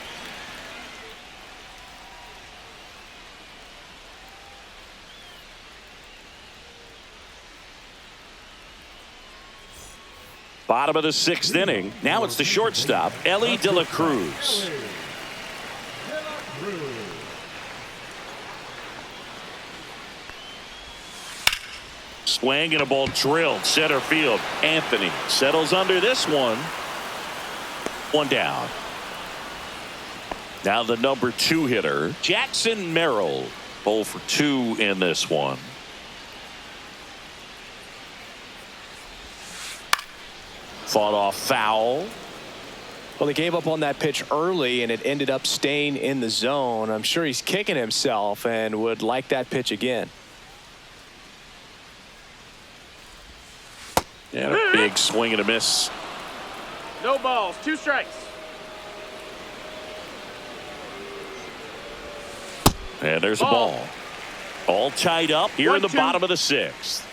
Bottom of the 6th inning. Now it's the shortstop, Ellie De La Cruz. Swing and a ball drilled center field. Anthony settles under this one. 1 down. Now the number 2 hitter, Jackson Merrill. 0 for 2 in this one. Fought off foul. Well, he gave up on that pitch early, and it ended up staying in the zone. I'm sure he's kicking himself and would like that pitch again. And a big swing and a miss. No balls, 2 strikes. And there's a ball. All tied up here in the bottom of the 6th.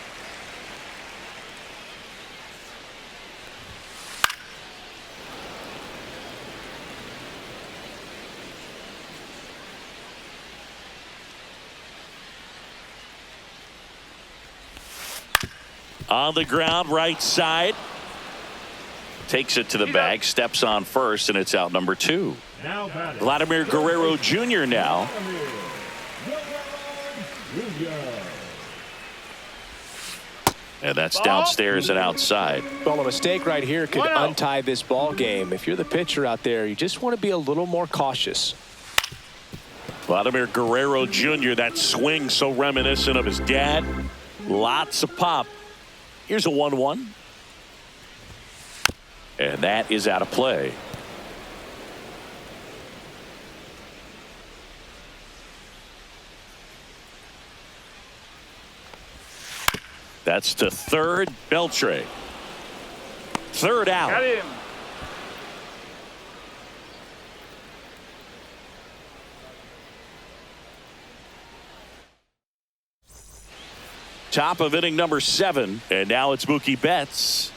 On the ground, right side. Takes it to the bag, steps on first, and it's out number 2. Vladimir Guerrero Jr. now. And that's downstairs and outside. Well, a mistake right here could untie this ball game. If you're the pitcher out there, you just want to be a little more cautious. Vladimir Guerrero Jr., that swing so reminiscent of his dad. Lots of pop. Here's a 1-1. And that is out of play. That's to third, Beltre. 3rd out. Got him. Top of inning number 7, and now it's Mookie Betts.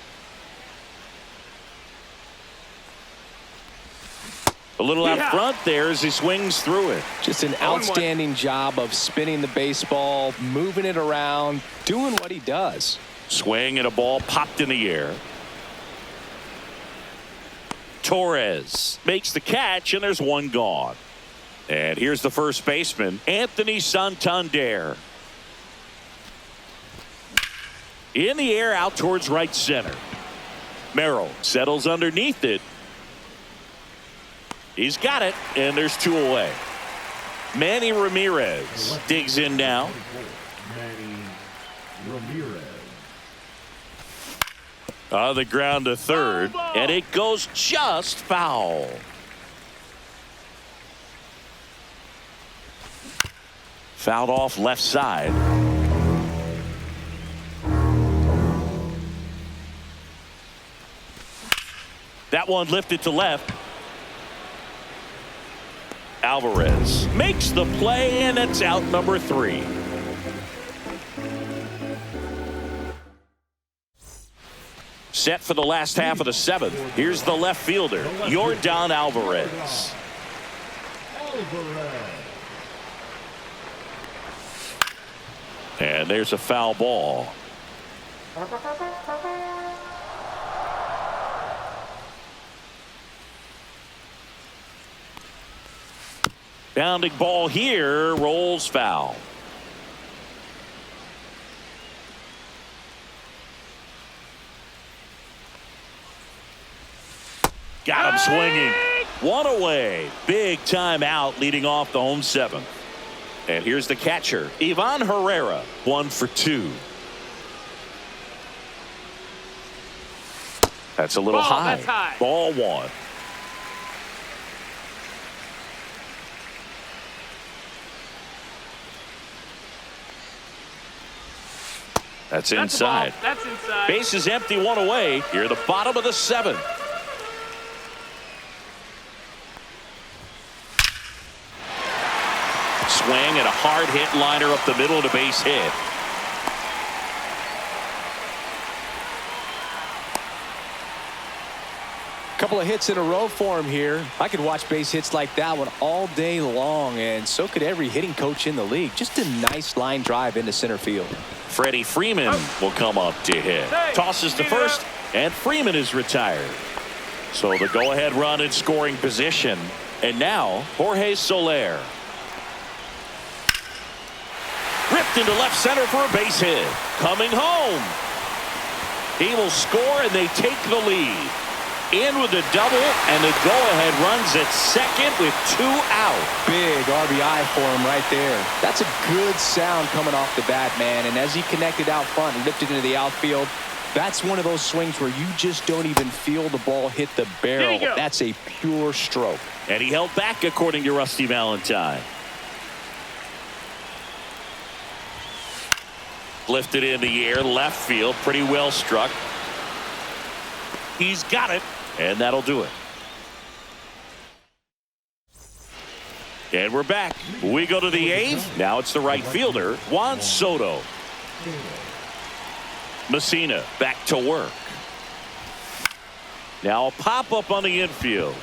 A little out front there as he swings through it. Just an outstanding job of spinning the baseball, moving it around, doing what he does. Swing and a ball popped in the air. Torres makes the catch, and there's one gone. And here's the first baseman, Anthony Santander. In the air out towards right center. Merrill settles underneath it. He's got it, and there's 2 away. Manny Ramirez digs in now. Manny Ramirez. On the ground to third, and it goes just foul. Fouled off left side. That one lifted to left. Alvarez makes the play, and it's out number 3. Set for the last half of the 7th. Here's the left fielder, Yordan Alvarez. And there's a foul ball. Bounding ball here, rolls foul. Got him swinging. One away. Big time out leading off the home 7th. And here's the catcher, Ivan Herrera, 1 for 2. That's a little high. That's high. Ball 1. That's inside. That's inside. Base is empty, 1 away. Here at the bottom of the 7th. Swing and a hard hit liner up the middle of the base hit. Couple of hits in a row for him here. I could watch base hits like that one all day long, and so could every hitting coach in the league. Just a nice line drive into center field. Freddie Freeman will come up to hit. Tosses to first, and Freeman is retired. So the go-ahead run in scoring position. And now Jorge Soler. Ripped into left center for a base hit. Coming home. He will score, and they take the lead. In with a double, and the go-ahead runs at second with 2 out. Big RBI for him right there. That's a good sound coming off the bat, man. And as he connected out front and lifted into the outfield, that's one of those swings where you just don't even feel the ball hit the barrel. That's a pure stroke. And he held back, according to Rusty Valentine. Lifted in the air, left field, pretty well struck. He's got it, and that'll do it. And we're back. We go to the 8th. Now it's the right fielder, Juan Soto. Messina back to work. Now a pop-up on the infield.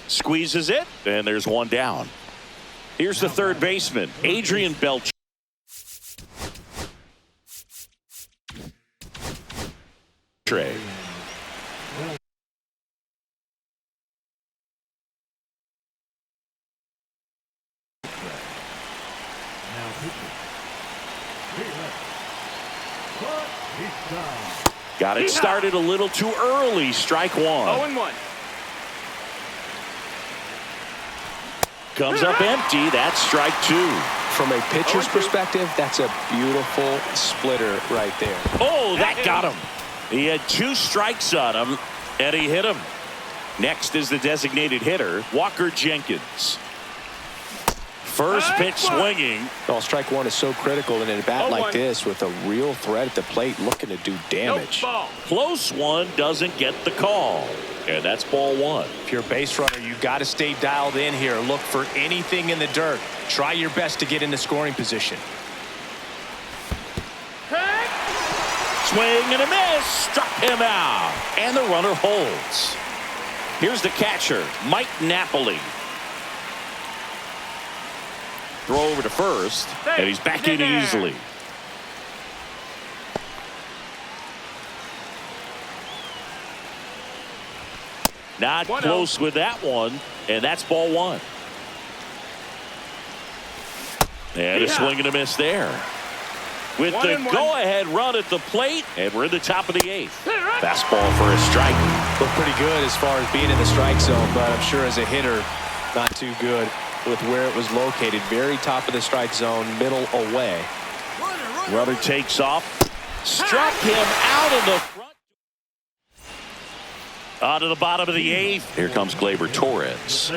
Squeezes it, and there's one down. Here's the third baseman, Adrian Beltre. Got it started a little too early. Strike 1. 0-1. Comes up empty. That's strike 2. From a pitcher's perspective, that's a beautiful splitter right there. Oh, that got him. He had 2 strikes on him, and he hit him. Next is the designated hitter, Walker Jenkins. First pitch swinging. Well, strike 1 is so critical in a bat like this with a real threat at the plate looking to do damage. Close one, doesn't get the call. And that's ball 1. If you're a base runner, you got to stay dialed in here. Look for anything in the dirt. Try your best to get into scoring position. Swing and a miss. Struck him out. And the runner holds. Here's the catcher, Mike Napoli. Throw over to first, and he's back in easily. Not close with that one, and that's ball 1. And a swing and a miss there. With the go-ahead run at the plate, and we're in the top of the 8th. Fastball for a strike. Looked pretty good as far as being in the strike zone, but I'm sure as a hitter, not too good with where it was located. Very top of the strike zone, middle away. Runner takes off. Struck him out in the front. On to the bottom of the 8th. Here comes Gleyber Torres.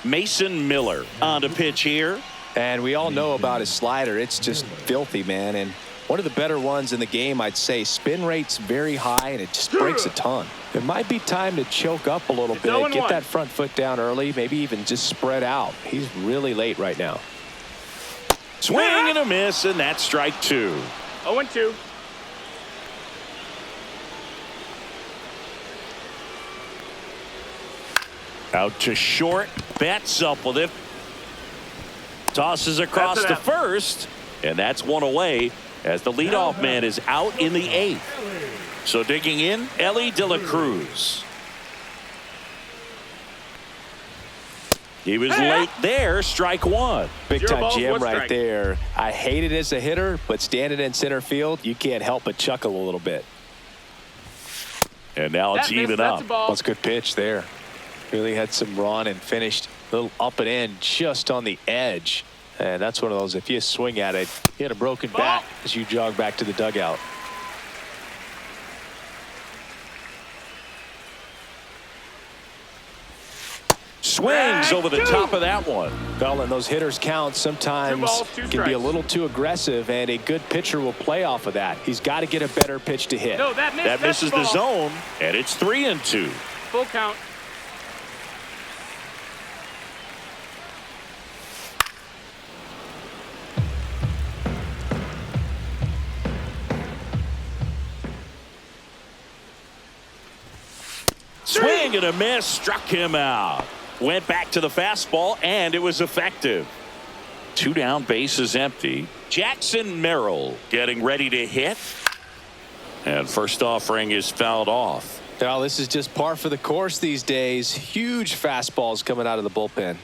Mason Miller on to pitch here. And we all know about his slider. It's just filthy, man. And one of the better ones in the game, I'd say. Spin rate's very high, and it just breaks a ton. It might be time to choke up a little bit. Get that front foot down early, maybe even just spread out. He's really late right now. Swing and a miss, and that's strike 2. 0-2. Out to short. Bats up with it. Tosses across to first, and that's one away as the leadoff man is out in the 8th. So digging in, Ellie De La Cruz. He was late there, strike 1. Big time jam right there. I hate it as a hitter, but standing in center field, you can't help but chuckle a little bit. And now it's even up. That's a good pitch there. Really had some run and finished a little up and in just on the edge. And that's one of those, if you swing at it, hit a broken bat as you jog back to the dugout. Swings over the top of that one. Well, and those hitters count sometimes can be a little too aggressive, and a good pitcher will play off of that. He's got to get a better pitch to hit. No, that misses the zone, and it's 3-2. Full count. Swing and a miss, struck him out. Went back to the fastball, and it was effective. 2 down, bases empty. Jackson Merrill getting ready to hit. And first offering is fouled off. Well, this is just par for the course these days. Huge fastballs coming out of the bullpen.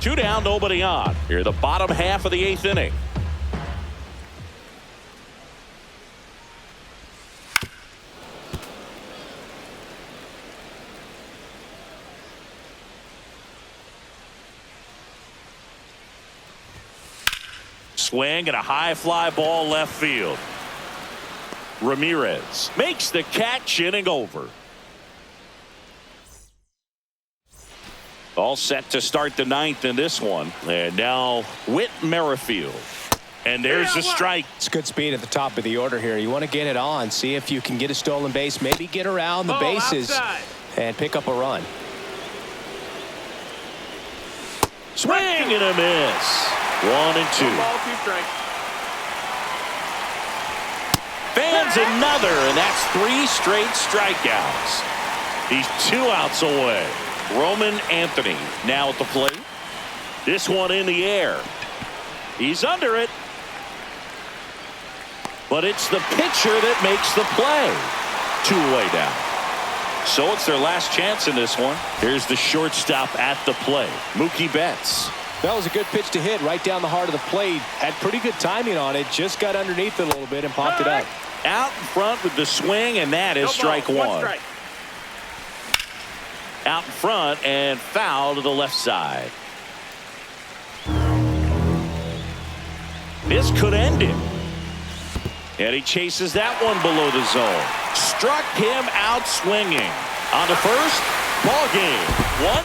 Two down, nobody on. Here, the bottom half of the 8th inning. Swing and a high fly ball left field. Ramirez makes the catch, inning over. All set to start the 9th in this one. And now Whit Merrifield. And there's the strike. It's good speed at the top of the order here. You want to get it on, see if you can get a stolen base, maybe get around the bases and pick up a run. Swing and a miss. 1-2. Fans another, and that's 3 straight strikeouts. He's 2 outs away. Roman Anthony now at the plate. This one in the air. He's under it. But it's the pitcher that makes the play. 2 away down. So it's their last chance in this one. Here's the shortstop at the plate, Mookie Betts. That was a good pitch to hit right down the heart of the plate. Had pretty good timing on it. Just got underneath it a little bit and popped it up. Out in front with the swing, and that is strike 1. Out in front and foul to the left side. This could end it. And he chases that one below the zone. Struck him out swinging. On to first, ball game. 1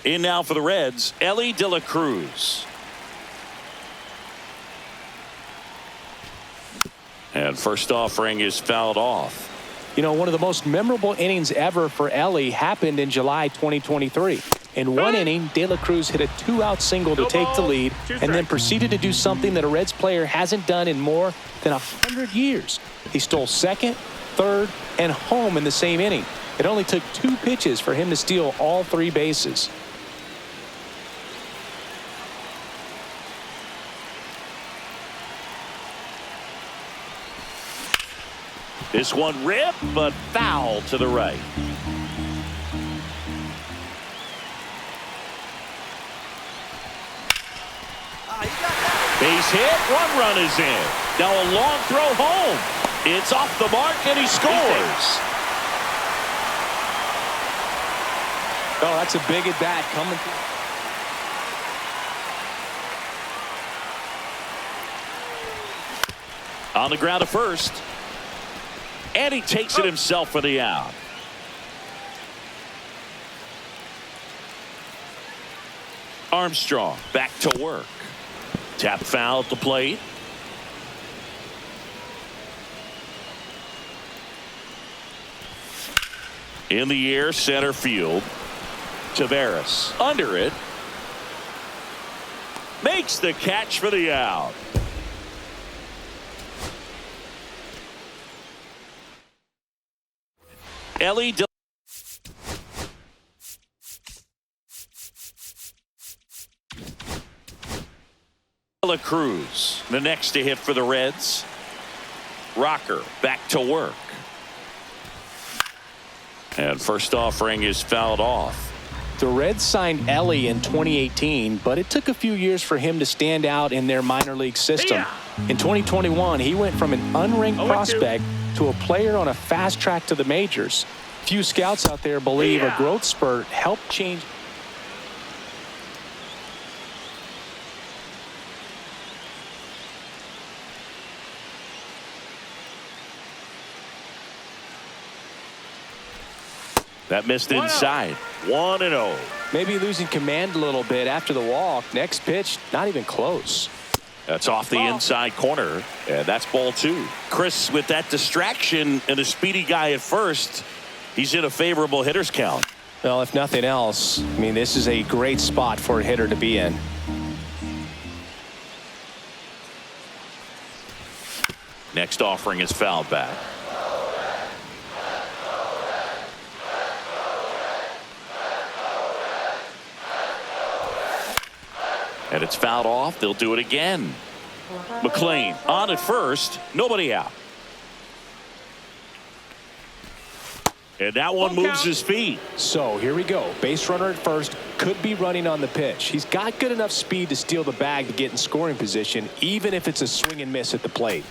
In now for the Reds, Elly De La Cruz. And first offering is fouled off. You know, one of the most memorable innings ever for Elly happened in July 2023. In one inning, De La Cruz hit a 2-out single to take the lead and then proceeded to do something that a Reds player hasn't done in more than 100 years. He stole second, third, and home in the same inning. It only took 2 pitches for him to steal all 3 bases. This one ripped, but foul to the right. Base hit, 1 run is in. Now a long throw home. It's off the mark and he scores. Oh, that's a big at bat coming through. On the ground to first. And he takes it himself for the out. Armstrong back to work. Tap foul at the plate. In the air, center field. Taveras under it. Makes the catch for the out. Elly De La Cruz, the next to hit for the Reds. Rocker back to work. And first offering is fouled off. The Reds signed Elly in 2018, but it took a few years for him to stand out in their minor league system. In 2021, he went from an unranked prospect to a player on a fast track to the majors. Few scouts out there believe a growth spurt helped change. That missed inside. 1-0. Maybe losing command a little bit after the walk. Next pitch, not even close. That's off the inside corner, and that's ball 2. Chris, with that distraction and a speedy guy at first, he's in a favorable hitter's count. Well, if nothing else, I mean, this is a great spot for a hitter to be in. Next offering is fouled back. And it's fouled off. They'll do it again. McLean on at first. Nobody out. And that one moves his feet. So here we go. Base runner at first. Could be running on the pitch. He's got good enough speed to steal the bag to get in scoring position, even if it's a swing and miss at the plate.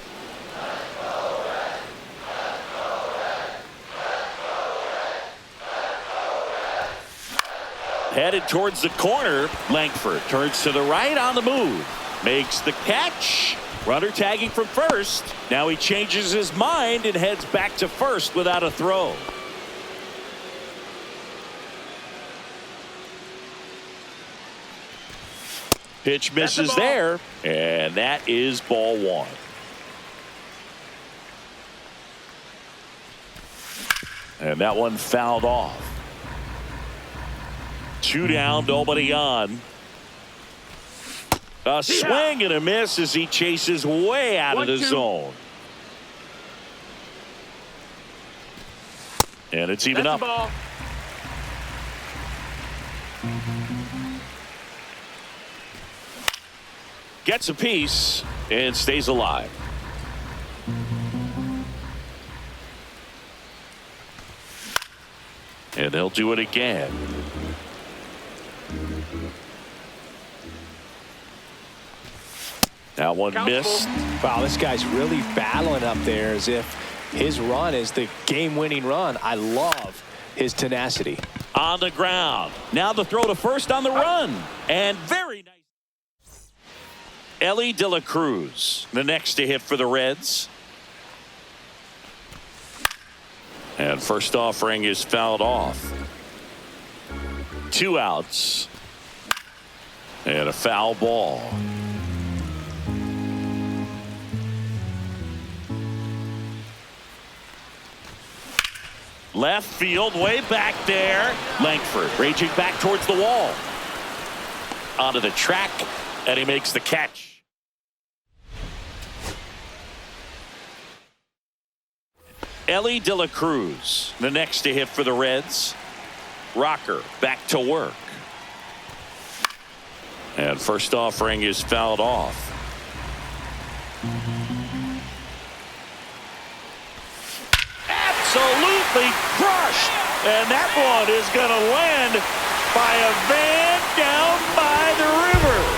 Headed towards the corner. Langford turns to the right on the move. Makes the catch. Runner tagging from first. Now he changes his mind and heads back to first without a throw. Pitch misses there, and that is ball 1. And that one fouled off. 2 down, nobody on. A swing and a miss as he chases way out of the zone. And it's even up. Gets a piece and stays alive. And they'll do it again. That one missed. Wow, this guy's really battling up there as if his run is the game-winning run. I love his tenacity. On the ground. Now the throw to first on the run. And very nice. Elly De La Cruz, the next to hit for the Reds. And first offering is fouled off. 2 outs. And a foul ball. Left field, way back there. Langford raging back towards the wall. Onto the track, and he makes the catch. Ellie De La Cruz, the next to hit for the Reds. Rocker back to work. And first offering is fouled off. Absolutely crushed. And that one is going to land by a van down by the river.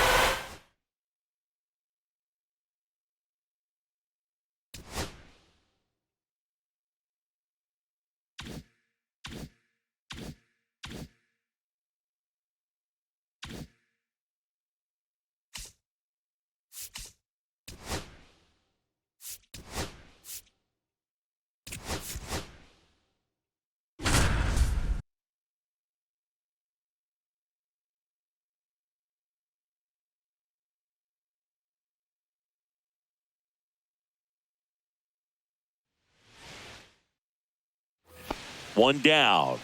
One down.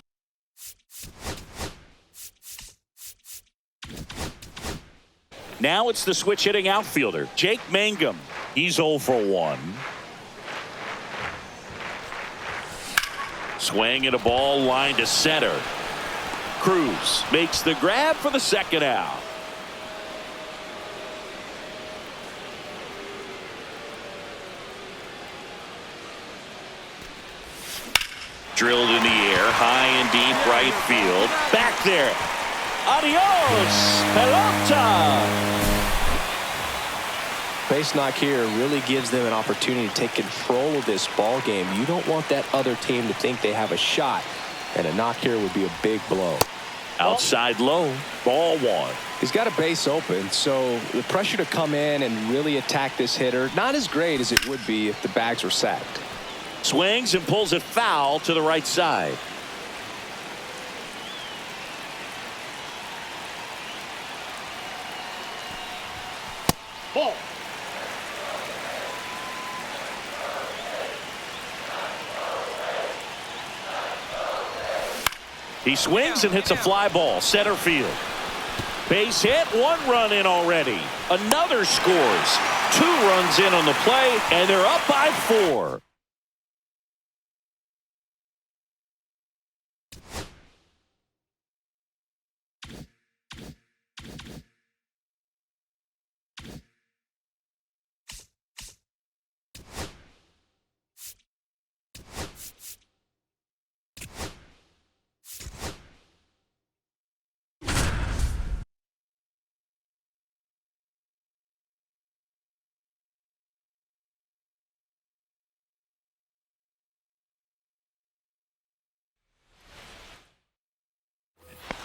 Now it's the switch hitting outfielder, Jake Mangum. He's 0 for 1. Swing and a ball line to center. Cruz makes the grab for the second out. Drilled in the air, high and deep right field. Back there. Adios, pelota. Base knock here really gives them an opportunity to take control of this ball game. You don't want that other team to think they have a shot, and a knock here would be a big blow. Outside low, ball 1. He's got a base open, so the pressure to come in and really attack this hitter, not as great as it would be if the bags were sacked. Swings and pulls it foul to the right side. Ball. He swings and hits a fly ball, center field. Base hit, 1 run in already. Another scores. 2 runs in on the play, and they're up by 4.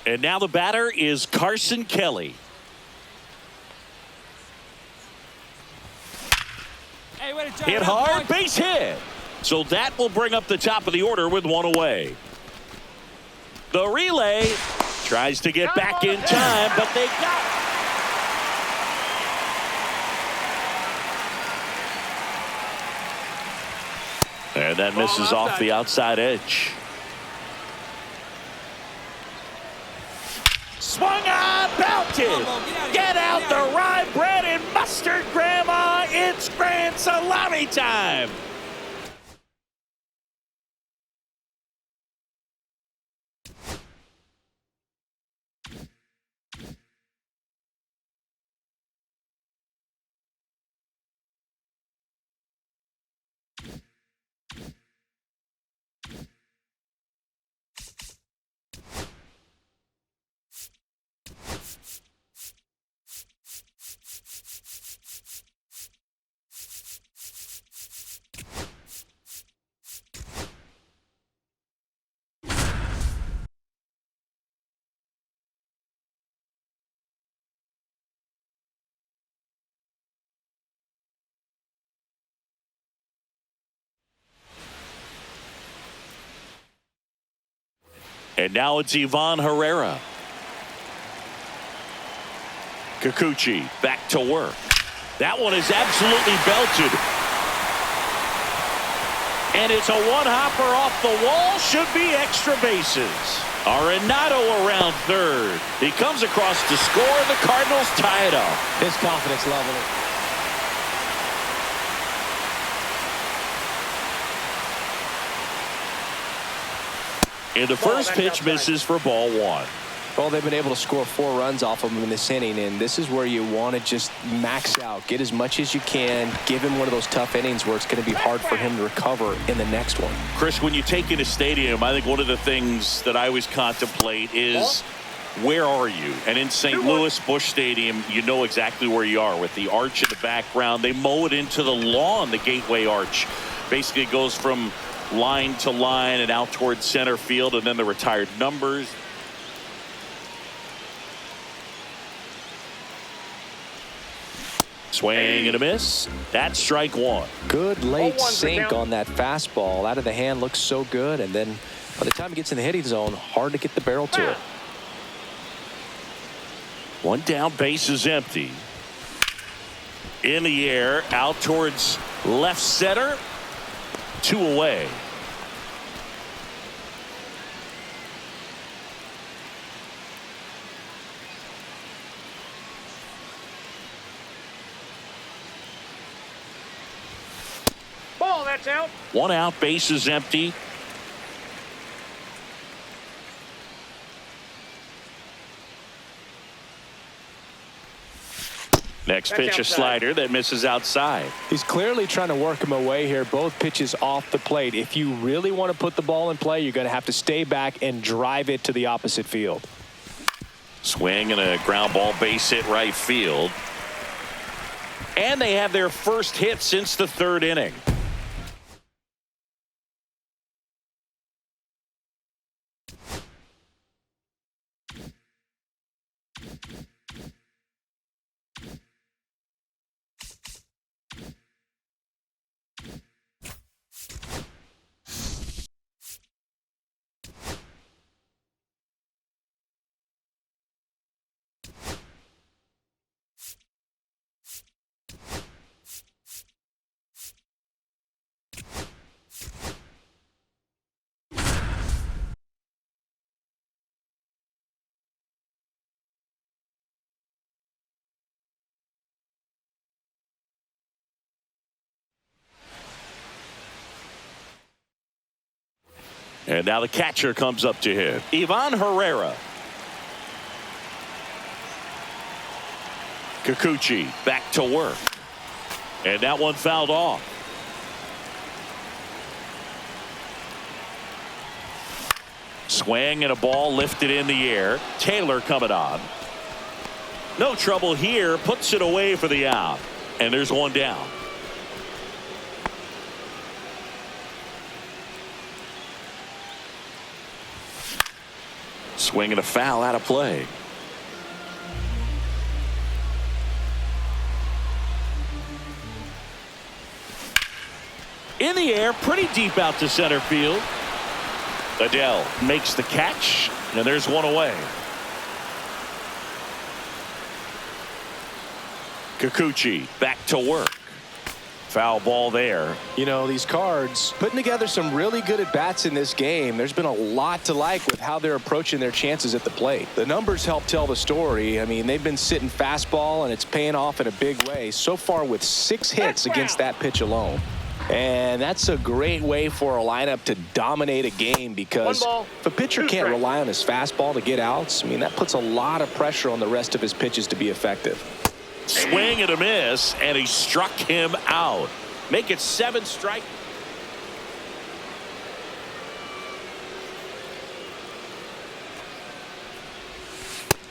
And now the batter is Carson Kelly. Hit hard, base hit. So that will bring up the top of the order with 1 away. The relay tries to get back in time, but they got it. And that misses off the outside edge. Swung on, belted. Get out the rye bread and mustard, Grandma. It's grand salami time. And now it's Ivan Herrera. Kikuchi back to work. That one is absolutely belted. And it's a one-hopper off the wall. Should be extra bases. Arenado around third. He comes across to score. The Cardinals tie it up. His confidence level. And the first pitch misses for ball one. Well, they've been able to score 4 runs off of him in this inning, and this is where you want to just max out. Get as much as you can. Give him one of those tough innings where it's going to be hard for him to recover in the next one. Chris, when you take in a stadium, I think one of the things that I always contemplate is where are you? And in St. Louis Busch Stadium, you know exactly where you are with the arch in the background. They mow it into the lawn, the gateway arch. Basically goes from line to line and out towards center field, and then the retired numbers. Swing and a miss. That's strike one. Good late sink on that fastball. Out of the hand, looks so good. And then by the time it gets in the hitting zone, hard to get the barrel to it. One down, base is empty. In the air, out towards left center. 2 away. That's out. 1 out, base is empty. Next pitch, a slider that misses outside. He's clearly trying to work him away here. Both pitches off the plate. If you really want to put the ball in play, you're going to have to stay back and drive it to the opposite field. Swing and a ground ball, base hit right field. And they have their first hit since the 3rd inning. And now the catcher comes up to hit. Ivan Herrera. Kikuchi back to work. And that one fouled off. Swing and a ball lifted in the air. Taylor coming on. No trouble here. Puts it away for the out. And there's one down. Swing and a foul out of play. In the air, pretty deep out to center field. Adele makes the catch, and there's one away. Kikuchi back to work. Foul ball there. You know, these Cards putting together some really good at-bats in this game. There's been a lot to like with how they're approaching their chances at the plate. The numbers help tell the story. I mean, they've been sitting fastball, and it's paying off in a big way. So far with 6 hits against that pitch alone. And that's a great way for a lineup to dominate a game, because if a pitcher can't rely on his fastball to get outs, I mean, that puts a lot of pressure on the rest of his pitches to be effective. Swing and a miss, and he struck him out. Make it 7 strikes.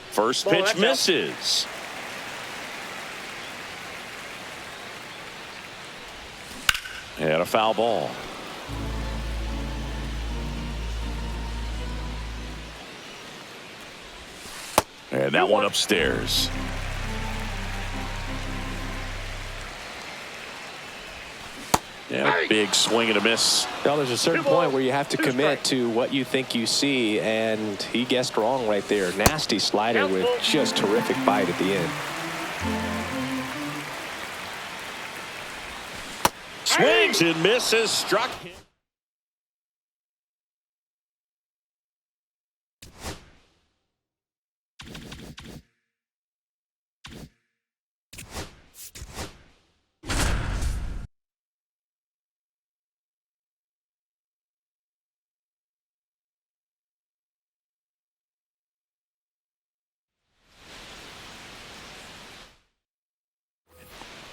First pitch misses. And a foul ball. And that one upstairs. Yeah, big swing and a miss. Well, there's a certain point where you have to commit to what you think you see, and he guessed wrong right there. Nasty slider with just terrific bite at the end. Swings and misses, struck him.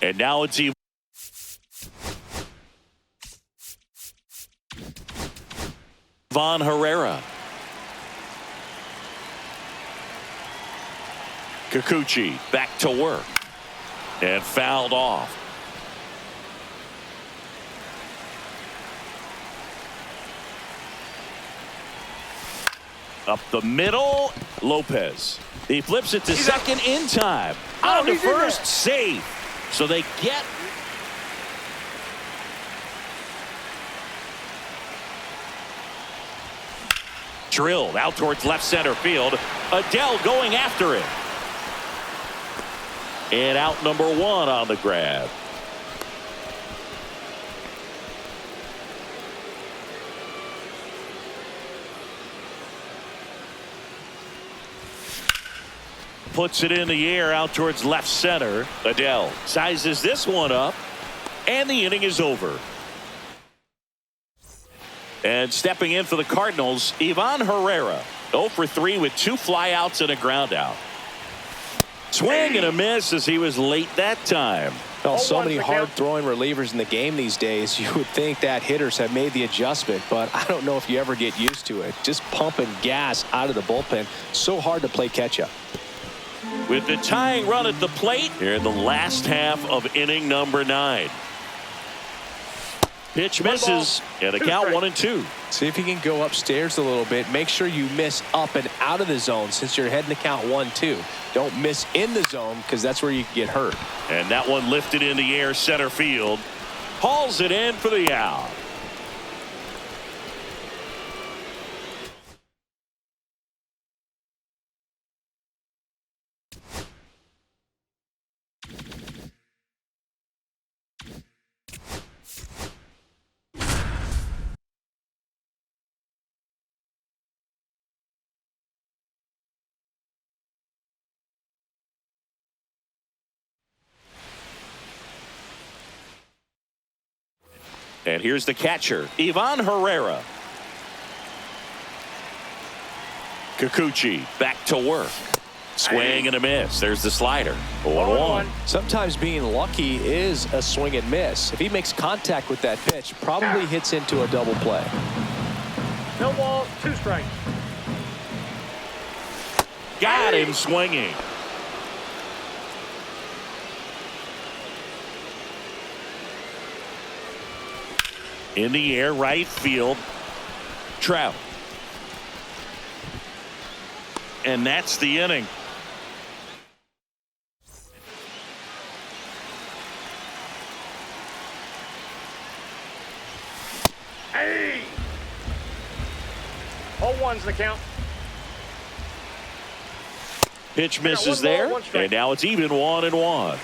And now it's Ivan Herrera. Kikuchi back to work and fouled off. Up the middle, Lopez. He flips it to second in time. On to first, save. So they get drilled out towards left center field. Adele going after it. And out number one on the grab. Puts it in the air out towards left center. Adele sizes this one up, and the inning is over. And stepping in for the Cardinals, Ivan Herrera, 0 for 3 with 2 flyouts and a ground out. Swing and a miss as he was late that time. Well, so many hard-throwing relievers in the game these days. You would think that hitters have made the adjustment, but I don't know if you ever get used to it. Just pumping gas out of the bullpen. So hard to play catch-up. With the tying run at the plate here in the last half of inning number 9. Pitch misses, and a count 1-2. See if you can go upstairs a little bit. Make sure you miss up and out of the zone since you're heading to count 1-2. Don't miss in the zone because that's where you can get hurt. And that one lifted in the air center field. Hauls it in for the out. And here's the catcher, Ivan Herrera. Kikuchi back to work. Swing and a miss. There's the slider. 1-1. Sometimes being lucky is a swing and miss. If he makes contact with that pitch, probably hits into a double play. No balls, 2 strikes. Got him swinging. In the air, right field. Trout. And that's the inning. Hey! 0-1's the count. Pitch misses there, and now it's even 1-1.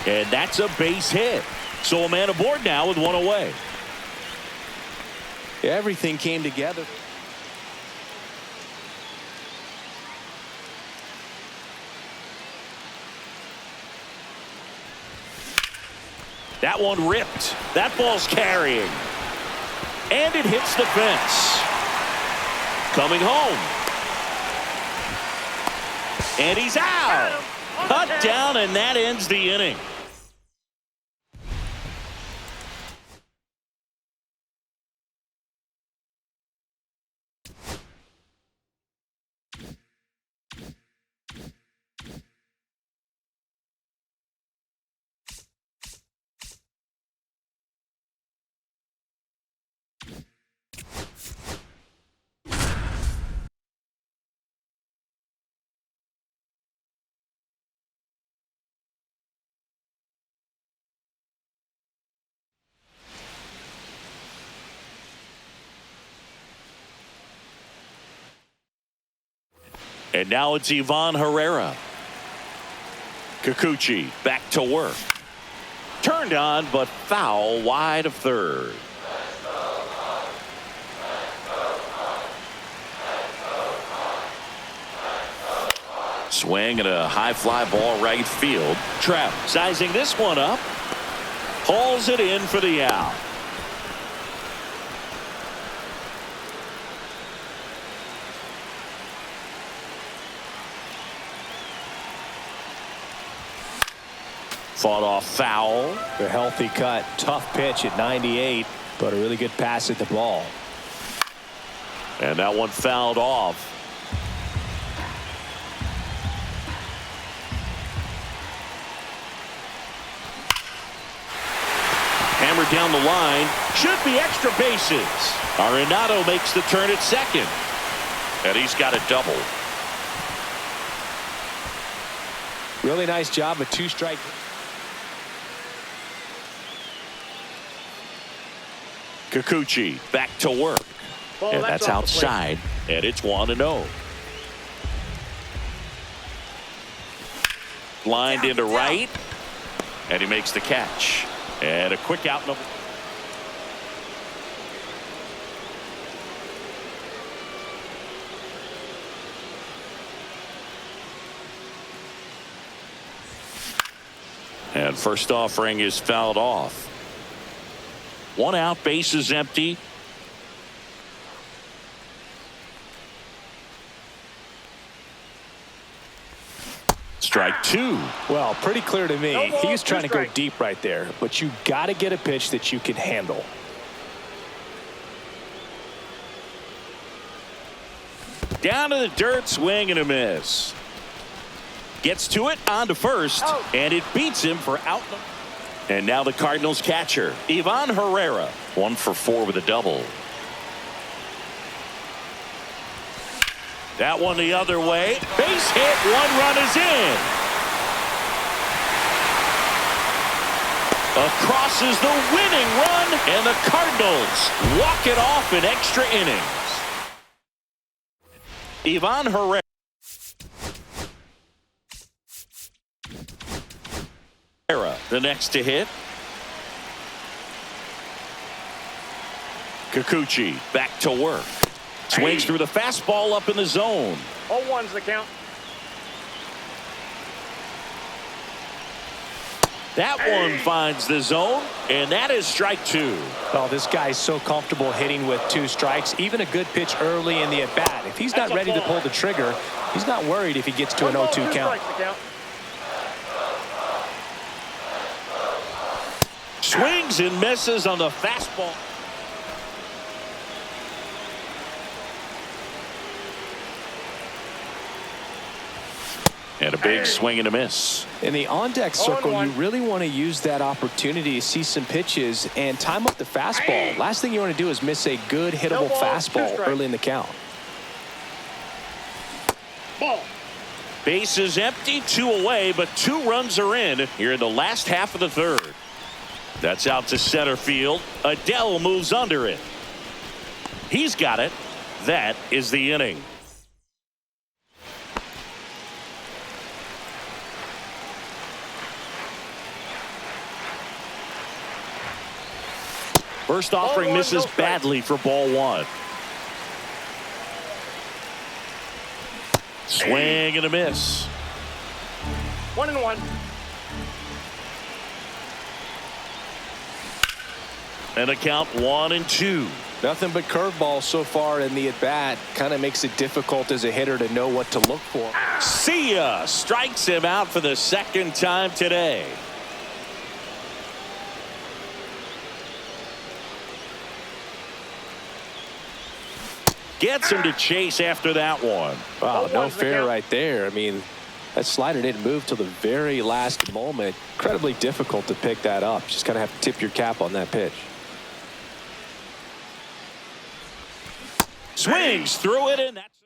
And that's a base hit. So a man aboard now with 1 away. Everything came together. That one ripped. That ball's carrying. And it hits the fence. Coming home. And he's out. Cut down, and that ends the inning. And now it's Ivan Herrera. Kikuchi back to work. Turned on, but foul wide of third. Swing and a high fly ball right field. Trout sizing this one up. Hauls it in for the out. Fought off foul. A healthy cut. Tough pitch at 98, but a really good pass at the ball. And that one fouled off. Hammered down the line. Should be extra bases. Arenado makes the turn at second. And he's got a double. Really nice job with 2 strikes. Kikuchi back to work. Ball, And that's off the plate. outside. And it's 1-0. Lined into right. And he makes the catch. And a quick out. And first offering is fouled off. 1 out, base is empty. Strike 2. Well, pretty clear to me. No ball, He was trying to go strikes. deep right there, but you got to get a pitch that you can handle. Down to the dirt, swing and a miss. Gets to it, on to first, and it beats him for out. And now the Cardinals catcher, Ivan Herrera. 1 for 4 with a double. That one the other way. Base hit, 1 run is in. Across is the winning run, and the Cardinals walk it off in extra innings. Ivan Herrera. The next to hit. Kikuchi back to work. Swings through the fastball up in the zone. 0-1's the count. That one finds the zone, and that is strike 2. Well, this guy's so comfortable hitting with 2 strikes. Even a good pitch early in the at-bat. If he's not ready to pull the trigger, he's not worried if he gets to an 0-2 count. Swings and misses on the fastball. And a big swing and a miss. In the on-deck circle, you really want to use that opportunity to see some pitches and time up the fastball. Last thing you want to do is miss a good hittable fastball early in the count. Ball. Base is empty, 2 away, but 2 runs are in here in the last half of the third. That's out to center field. Adele moves under it. He's got it. That is the inning. First offering misses badly for ball 1. Swing and a miss. 1-1. And a count 1-2. Nothing but curveball so far in the at-bat. Kind of makes it difficult as a hitter to know what to look for. See ya. Strikes him out for the second time today. Gets him to chase after that one. Wow, no fair right there. I mean, that slider didn't move till the very last moment. Incredibly difficult to pick that up. Just kind of have to tip your cap on that pitch. Swings through it, and that's